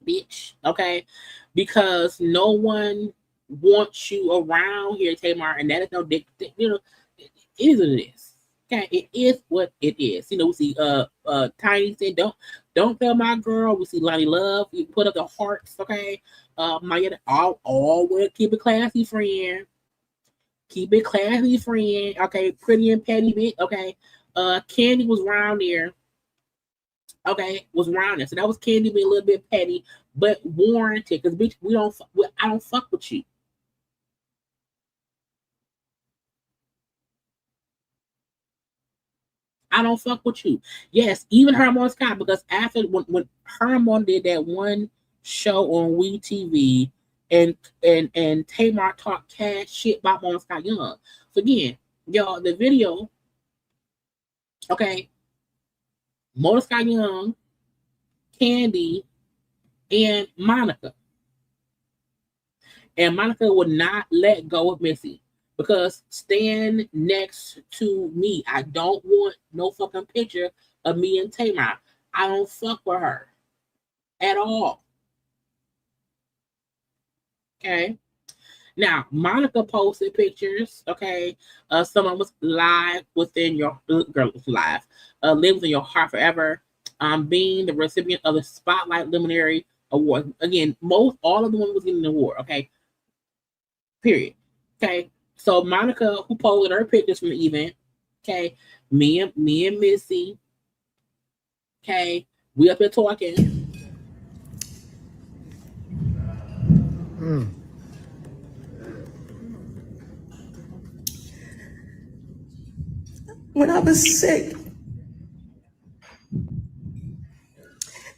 Bitch, okay? Because no one wants you around here, Tamar, and that is no dick, you know, it is what it is. Okay, it is what it is. You know, we see Tiny said, don't fail my girl. We see Lonnie Love, you put up the hearts, okay? My all will keep it classy, friend. Keep it classy, friend. Okay, pretty and petty bit. Okay. Kandi was around there. Okay, was around there. So that was Kandi being a little bit petty, but warranted. Because bitch, I don't fuck with you. I don't fuck with you. Yes, even Hermon Scott, because after when Hermon did that one show on WeTV and Tamar talked cash shit about Mona Scott Young. So again, y'all, the video, okay, Mona Scott Young, Kandi, and Monica. And Monica would not let go of Missy. Because stand next to me. I don't want no fucking picture of me and Tamar. I don't fuck with her at all. Okay. Now, Monica posted pictures. Okay. Someone was live within your girl was live. Live within your heart forever. Being the recipient of the Spotlight Luminary Award. Again, all of the women was getting an award. Okay. Period. Okay. So Monica, who posted her pictures from the event, okay, me and Missy, okay, we up here talking. When I was sick,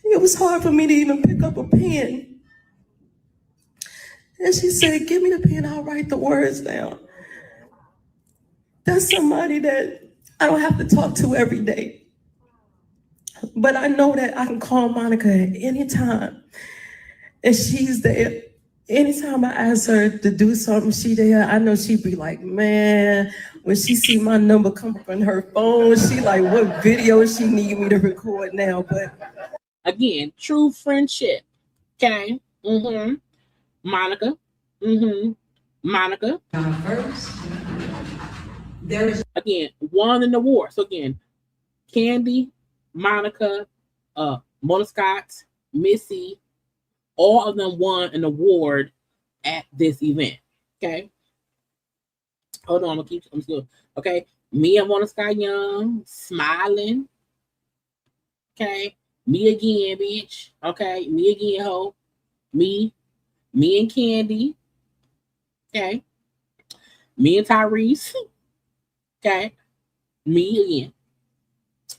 it was hard for me to even pick up a pen. And she said, give me the pen, I'll write the words down. That's somebody that I don't have to talk to every day. But I know that I can call Monica at any time. And she's there. Anytime I ask her to do something, she there. I know she'd be like, man, when she see my number come up on her phone, she like, what video she need me to record now? But again, true friendship. Okay. Monica. Monica. First, there's again won an award. So again, Kandi, Monica, Mona Scott, Missy, all of them won an award at this event. Okay. Hold on, I'm still okay. Me and Mona Scott Young smiling. Okay. Me again, bitch. Okay. Me again, ho. Me and Kandi. Okay. Me and Tyrese. Okay. Me again.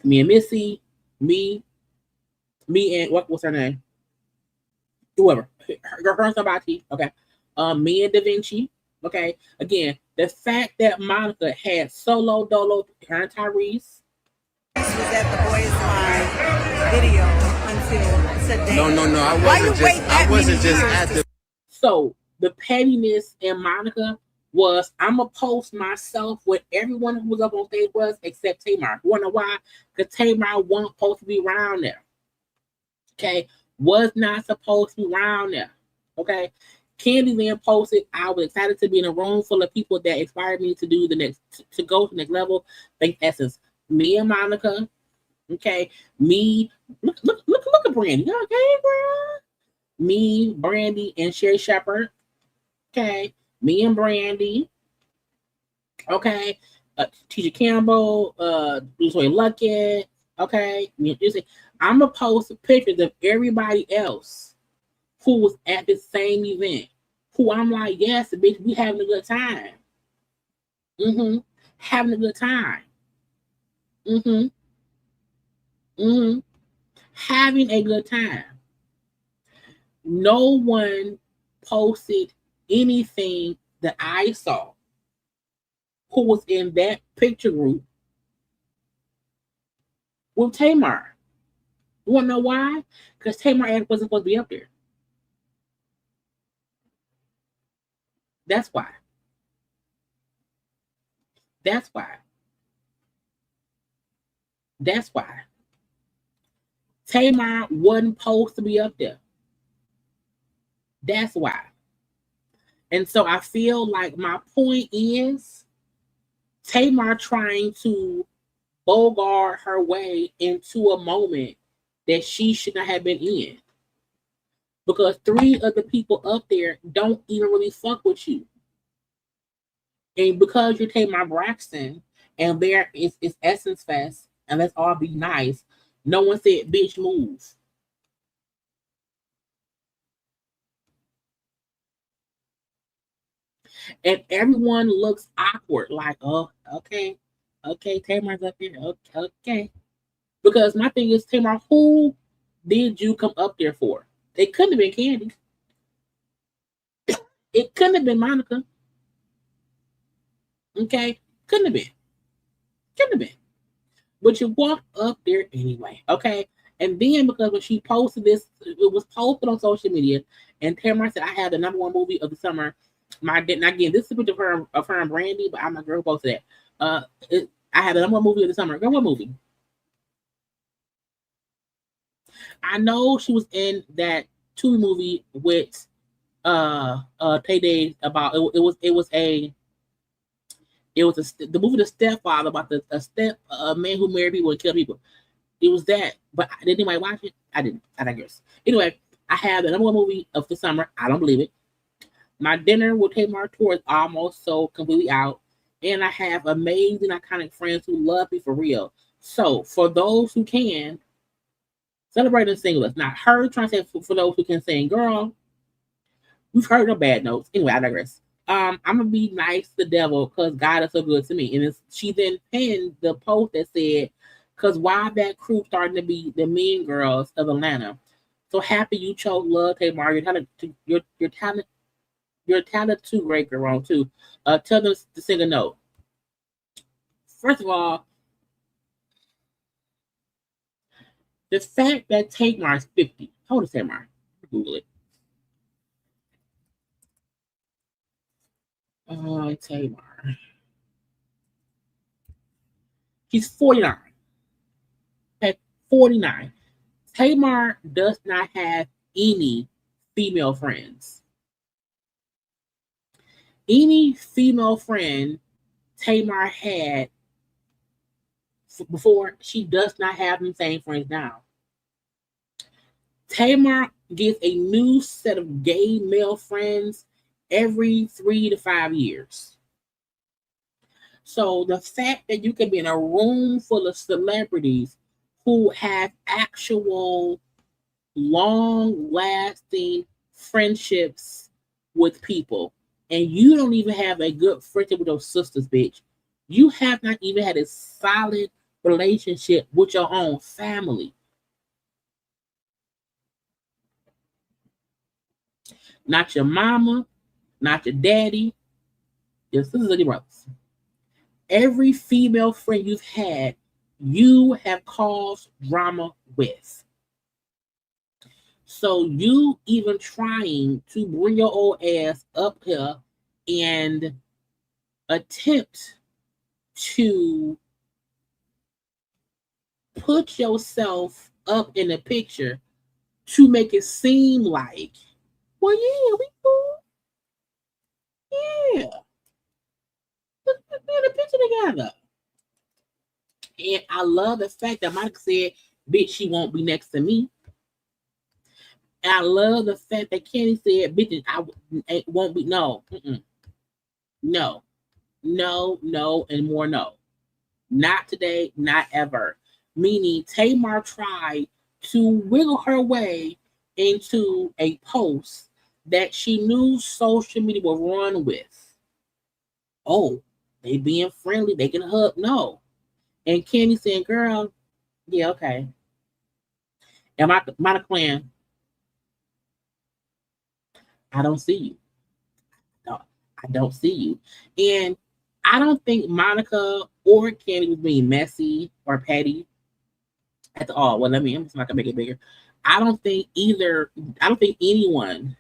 Me and Missy. Me and what's her name? Whoever. Her somebody. Okay. Me and Da Vinci. Okay. Again, the fact that Monica had solo dolo, her and Tyrese. Was at the Boys Line video until today. No. I wasn't just at the. So the pettiness in Monica was I'm going to post myself with everyone who was up on stage was except Tamar. You want to know why? Because Tamar wasn't supposed to be around there. Okay? Was not supposed to be around there. Okay? Kandi then posted, I was excited to be in a room full of people that inspired me to do the next, to go to the next level. Think essence. Me and Monica. Okay? Me. Look at Brandy. Okay, bro? Me, Brandy, and Sherry Shepherd. Okay? Me and Brandy. Okay? Tisha Campbell, Latoya Luckett. Okay? I'm going to post pictures of everybody else who was at the same event, who I'm like, yes, bitch, we having a good time. Having a good time. Having a good time. No one posted anything that I saw who was in that picture group with Tamar. You want to know why? Because Tamar wasn't supposed to be up there. That's why. That's why. That's why. Tamar wasn't supposed to be up there. That's why. And so I feel like my point is Tamar trying to bogart her way into a moment that she should not have been in. Because 3 of the people up there don't even really fuck with you. And because you're Tamar Braxton and there is Essence Fest and let's all be nice, no one said, bitch, move. And everyone looks awkward, like, oh, okay, Tamar's up here, okay. Because my thing is, Tamar, who did you come up there for? It couldn't have been Kandi. It couldn't have been Monica. Okay? Couldn't have been. But you walked up there anyway, okay? And then because when she posted this, it was posted on social media, and Tamar said, I had the #1 movie of the summer. Again, this is a picture of her and Brandy, but I'm not girl who posted that. I had the #1 movie of the summer. Girl, what movie? I know she was in that Tubi movie with Tay Day about the movie The Stepfather about a man who married people and killed people. It was that, but did anybody watch it? I didn't. I digress. Anyway, I have the #1 movie of the summer. I don't believe it. My dinner with Tamar tour is almost so completely out, and I have amazing, iconic friends who love me for real. So for those who can, celebrate and sing with us. Not her trying to say for those who can sing, girl. We've heard no bad notes. Anyway, I digress. I'm gonna be nice to the devil because God is so good to me. And she then pinned the post that said, "Cause why that crew starting to be the mean girls of Atlanta? So happy you chose love, Tamar. You're talented too, great girl too. Tell them to sing a note." First of all, the fact that Tamar is 50. How old is Tamar? Google it. Tamar. She's 49. At 49. Tamar does not have any female friends. Any female friend Tamar had before, she does not have them same friends now. Tamar gets a new set of gay male friends every 3 to 5 years. So the fact that you can be in a room full of celebrities who have actual long-lasting friendships with people, and you don't even have a good friendship with your sisters, bitch. You have not even had a solid relationship with your own family. Not your mama, not your daddy, your sisters and your brothers. Every female friend you've had, you have caused drama with. So you even trying to bring your old ass up here and attempt to put yourself up in the picture to make it seem like, well, yeah, we cool. Yeah. Let's be in a picture together. And I love the fact that Monica said, bitch, she won't be next to me. And I love the fact that Kandi said, bitch, I won't be. No. Mm-mm. No. No, no, and more no. Not today, not ever. Meaning Tamar tried to wiggle her way into a post that she knew social media would run with. Oh, they being friendly, they can hug. No. And Kandi saying, girl, yeah, okay. And my clan, I don't see you. No, I don't see you. And I don't think Monica or Kandi was being messy or petty at all. Well, I'm just not gonna make it bigger. I don't think anyone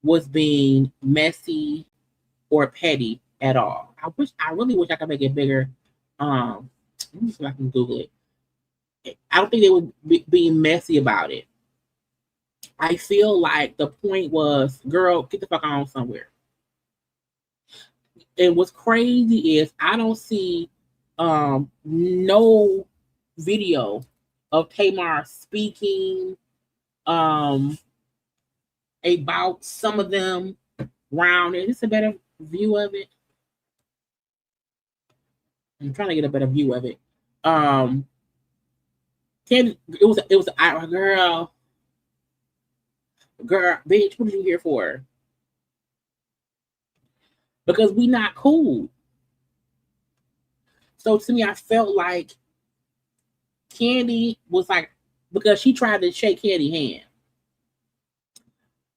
was being messy or petty at all. I really wish I could make it bigger. Let me see if I can Google it. I don't think they were being messy about it. I feel like the point was, girl, get the fuck on somewhere. And what's crazy is I don't see no video of Tamar speaking about some of them round. Is this a better view of it? I'm trying to get a better view of it. It was girl, bitch, what are you here for? Because we not cool. So to me, I felt like Kandi was like, because she tried to shake Kandi's hand.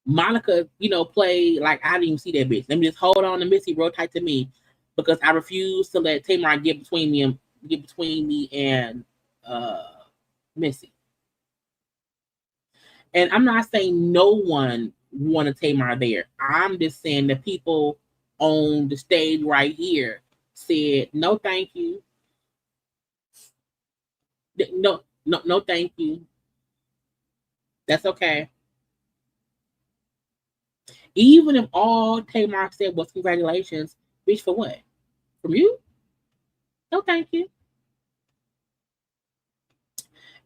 Monica, played like I didn't even see that bitch. Let me just hold on to Missy real tight to me because I refuse to let Tamar get between me and Missy. And I'm not saying no one wanted Tamar there. I'm just saying the people on the stage right here said, no, thank you. No, thank you. That's okay. Even if all Tamar said was congratulations, bitch, for what? From you? No, thank you.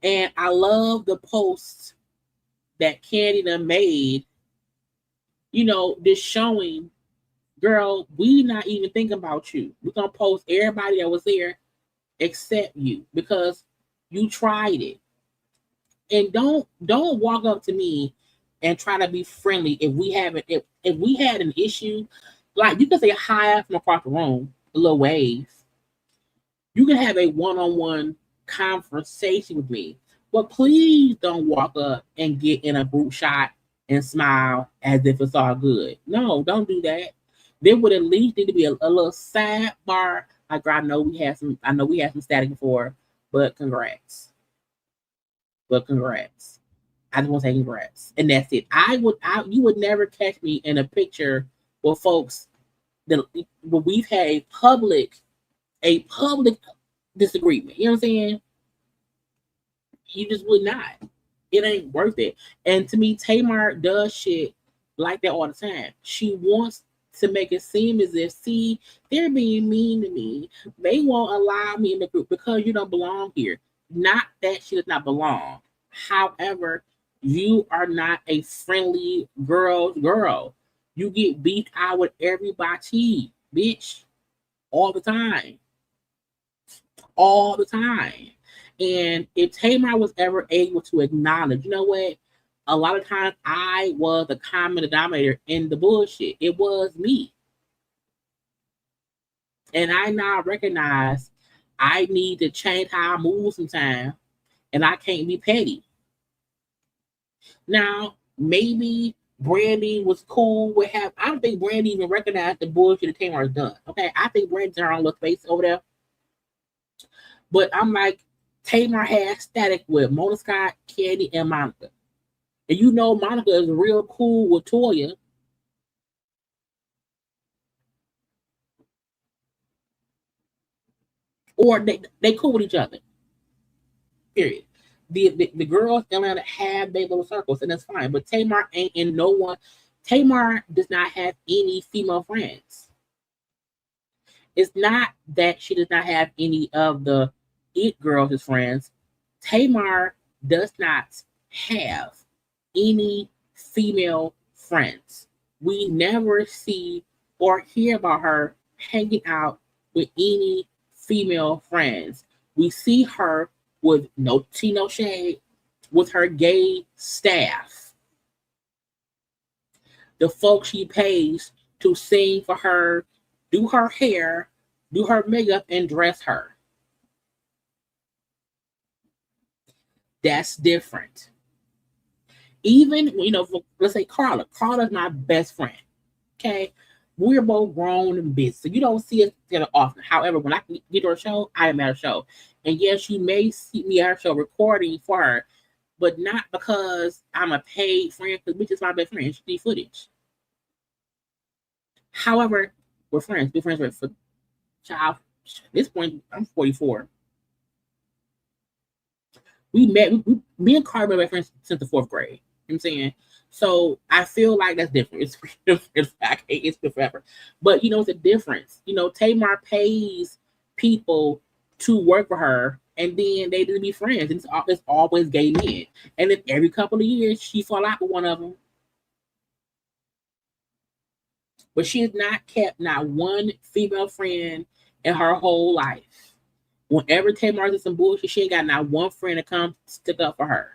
And I love the post that Kandi done made, this showing, girl, we not even thinking about you. We're going to post everybody that was there except you because you tried it. And don't walk up to me and try to be friendly if we had an issue. Like, you can say hi from across the room, a little wave. You can have a one-on-one conversation with me. But please don't walk up and get in a group shot and smile as if it's all good. No, don't do that. There would at least need to be a little sidebar. Like, I know we had some static before, but congrats. I just want to say congrats. And that's it. You would never catch me in a picture with folks that we've had a public disagreement. You know what I'm saying? You just would not. It ain't worth it. And to me, Tamar does shit like that all the time. She wants to make it seem as if, see, they're being mean to me. They won't allow me in the group because you don't belong here. Not that she does not belong. However, you are not a friendly girl. You get beat out with everybody, bitch, all the time. All the time. And if Tamar was ever able to acknowledge, you know what? A lot of times I was the common denominator in the bullshit. It was me. And I now recognize I need to change how I move sometimes. And I can't be petty. Now, maybe Brandy was cool with I don't think Brandy even recognized the bullshit that Tamar's done. Okay, I think Brandy's in her own little space over there. But I'm like, Tamar had static with Mona Scott, Kandi, and Monica. And Monica is real cool with Toya. or they cool with each other. Period. The girls in Atlanta have their little circles, and that's fine. But Tamar ain't in no one. Tamar does not have any female friends. It's not that she does not have any of the it girls as friends. Tamar does not have any female friends. We never see or hear about her hanging out with any female friends. We see her with no tea, no shade, with her gay staff. The folks she pays to sing for her, do her hair, do her makeup, and dress her. That's different. Even, let's say Karla. Karla's my best friend. Okay? We're both grown and busy, so you don't see us together often. However, when I get to her show, I am at her show. And yes, you may see me at her show recording for her, but not because I'm a paid friend, because bitch is my best friend. She need footage. However, we're friends. We're friends for child. At this point, I'm 44. We met, me and Cardi have been friends since the 4th grade. You know what I'm saying? So I feel like that's different. It's been forever. But it's a difference. Tamar pays people to work for her, and then they just be friends. It's always gay men. And then every couple of years, she fall out with one of them. But she has not kept not one female friend in her whole life. Whenever Tamar does some bullshit, she ain't got not one friend to come stick up for her.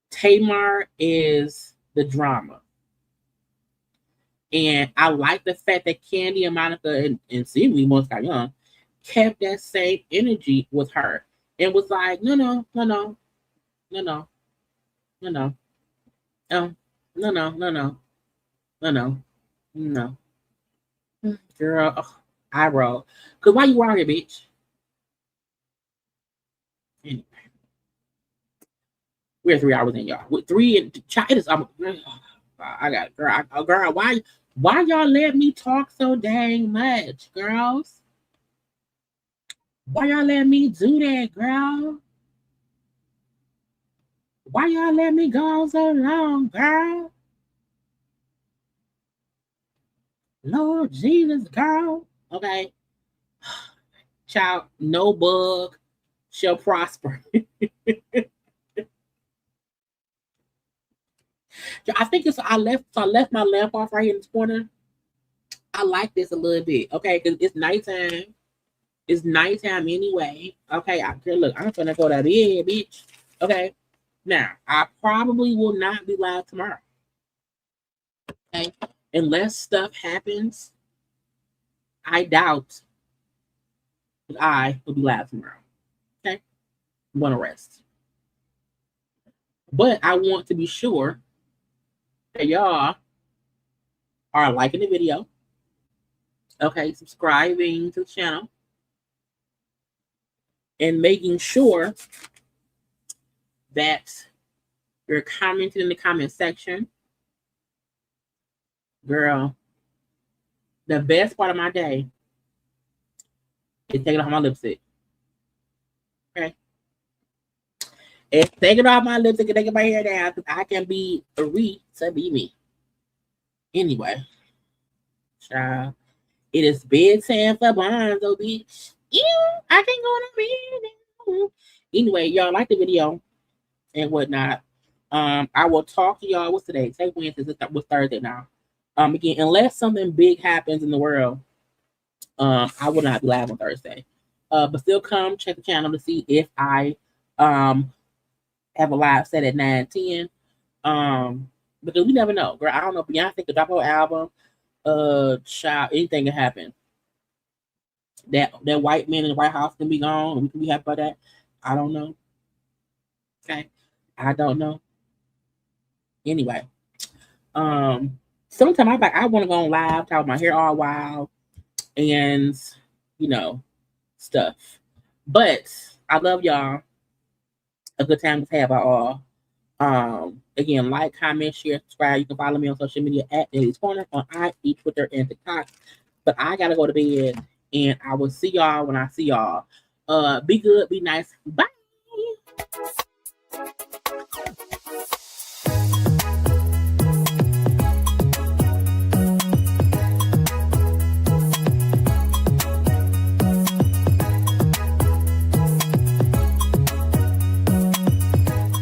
Tamar is the drama. And I like the fact that Kandi and Monica and seemingly once got young kept that same energy with her. And was like, no. Girl, I roll. Cause why you out here, bitch? Anyway. We're 3 hours in, y'all. With 3 and it is. I got it, girl. Why y'all let me talk so dang much, girls? Why y'all let me do that, girl? Why y'all let me go on so long, girl? Lord Jesus, girl. Okay. Child, no bug shall prosper. I think I left my lamp off right here in this corner. I like this a little bit, okay, because it's nighttime. It's nighttime anyway. Okay, look, I'm gonna go to bed, bitch. Okay, now I probably will not be live tomorrow. Okay, unless stuff happens, I doubt that I will be live tomorrow. Okay, I'm gonna rest, but I want to be sure that y'all are liking the video. Okay, subscribing to the channel. And making sure that you're commenting in the comment section. Girl, the best part of my day is taking off my lipstick. Okay? It's taking off my lipstick and taking my hair down because I can be free to be me. Anyway, child, it is bedtime for Bonzo, bitch. Ew, I can go to bed. Anyway, y'all like the video and whatnot. I will talk to y'all. What's today? Say Wednesday. What's Thursday now? Again, unless something big happens in the world, I will not be live on Thursday. But still come check the channel to see if I have a live set at 9:10. Because we never know, girl. I don't know. Beyonce could drop her album. Child, anything can happen. That white man in the White House can be gone. We can be happy about that. I don't know. Okay, I don't know. Anyway, sometimes I'm like, I want to go on live, talk my hair all wild, and stuff. But I love y'all. A good time to have by all. Again, like, comment, share, subscribe. You can follow me on social media at JayLeesCorner on IG, Twitter, and TikTok. But I gotta go to bed, and I will see y'all when I see y'all. Be good, be nice. Bye.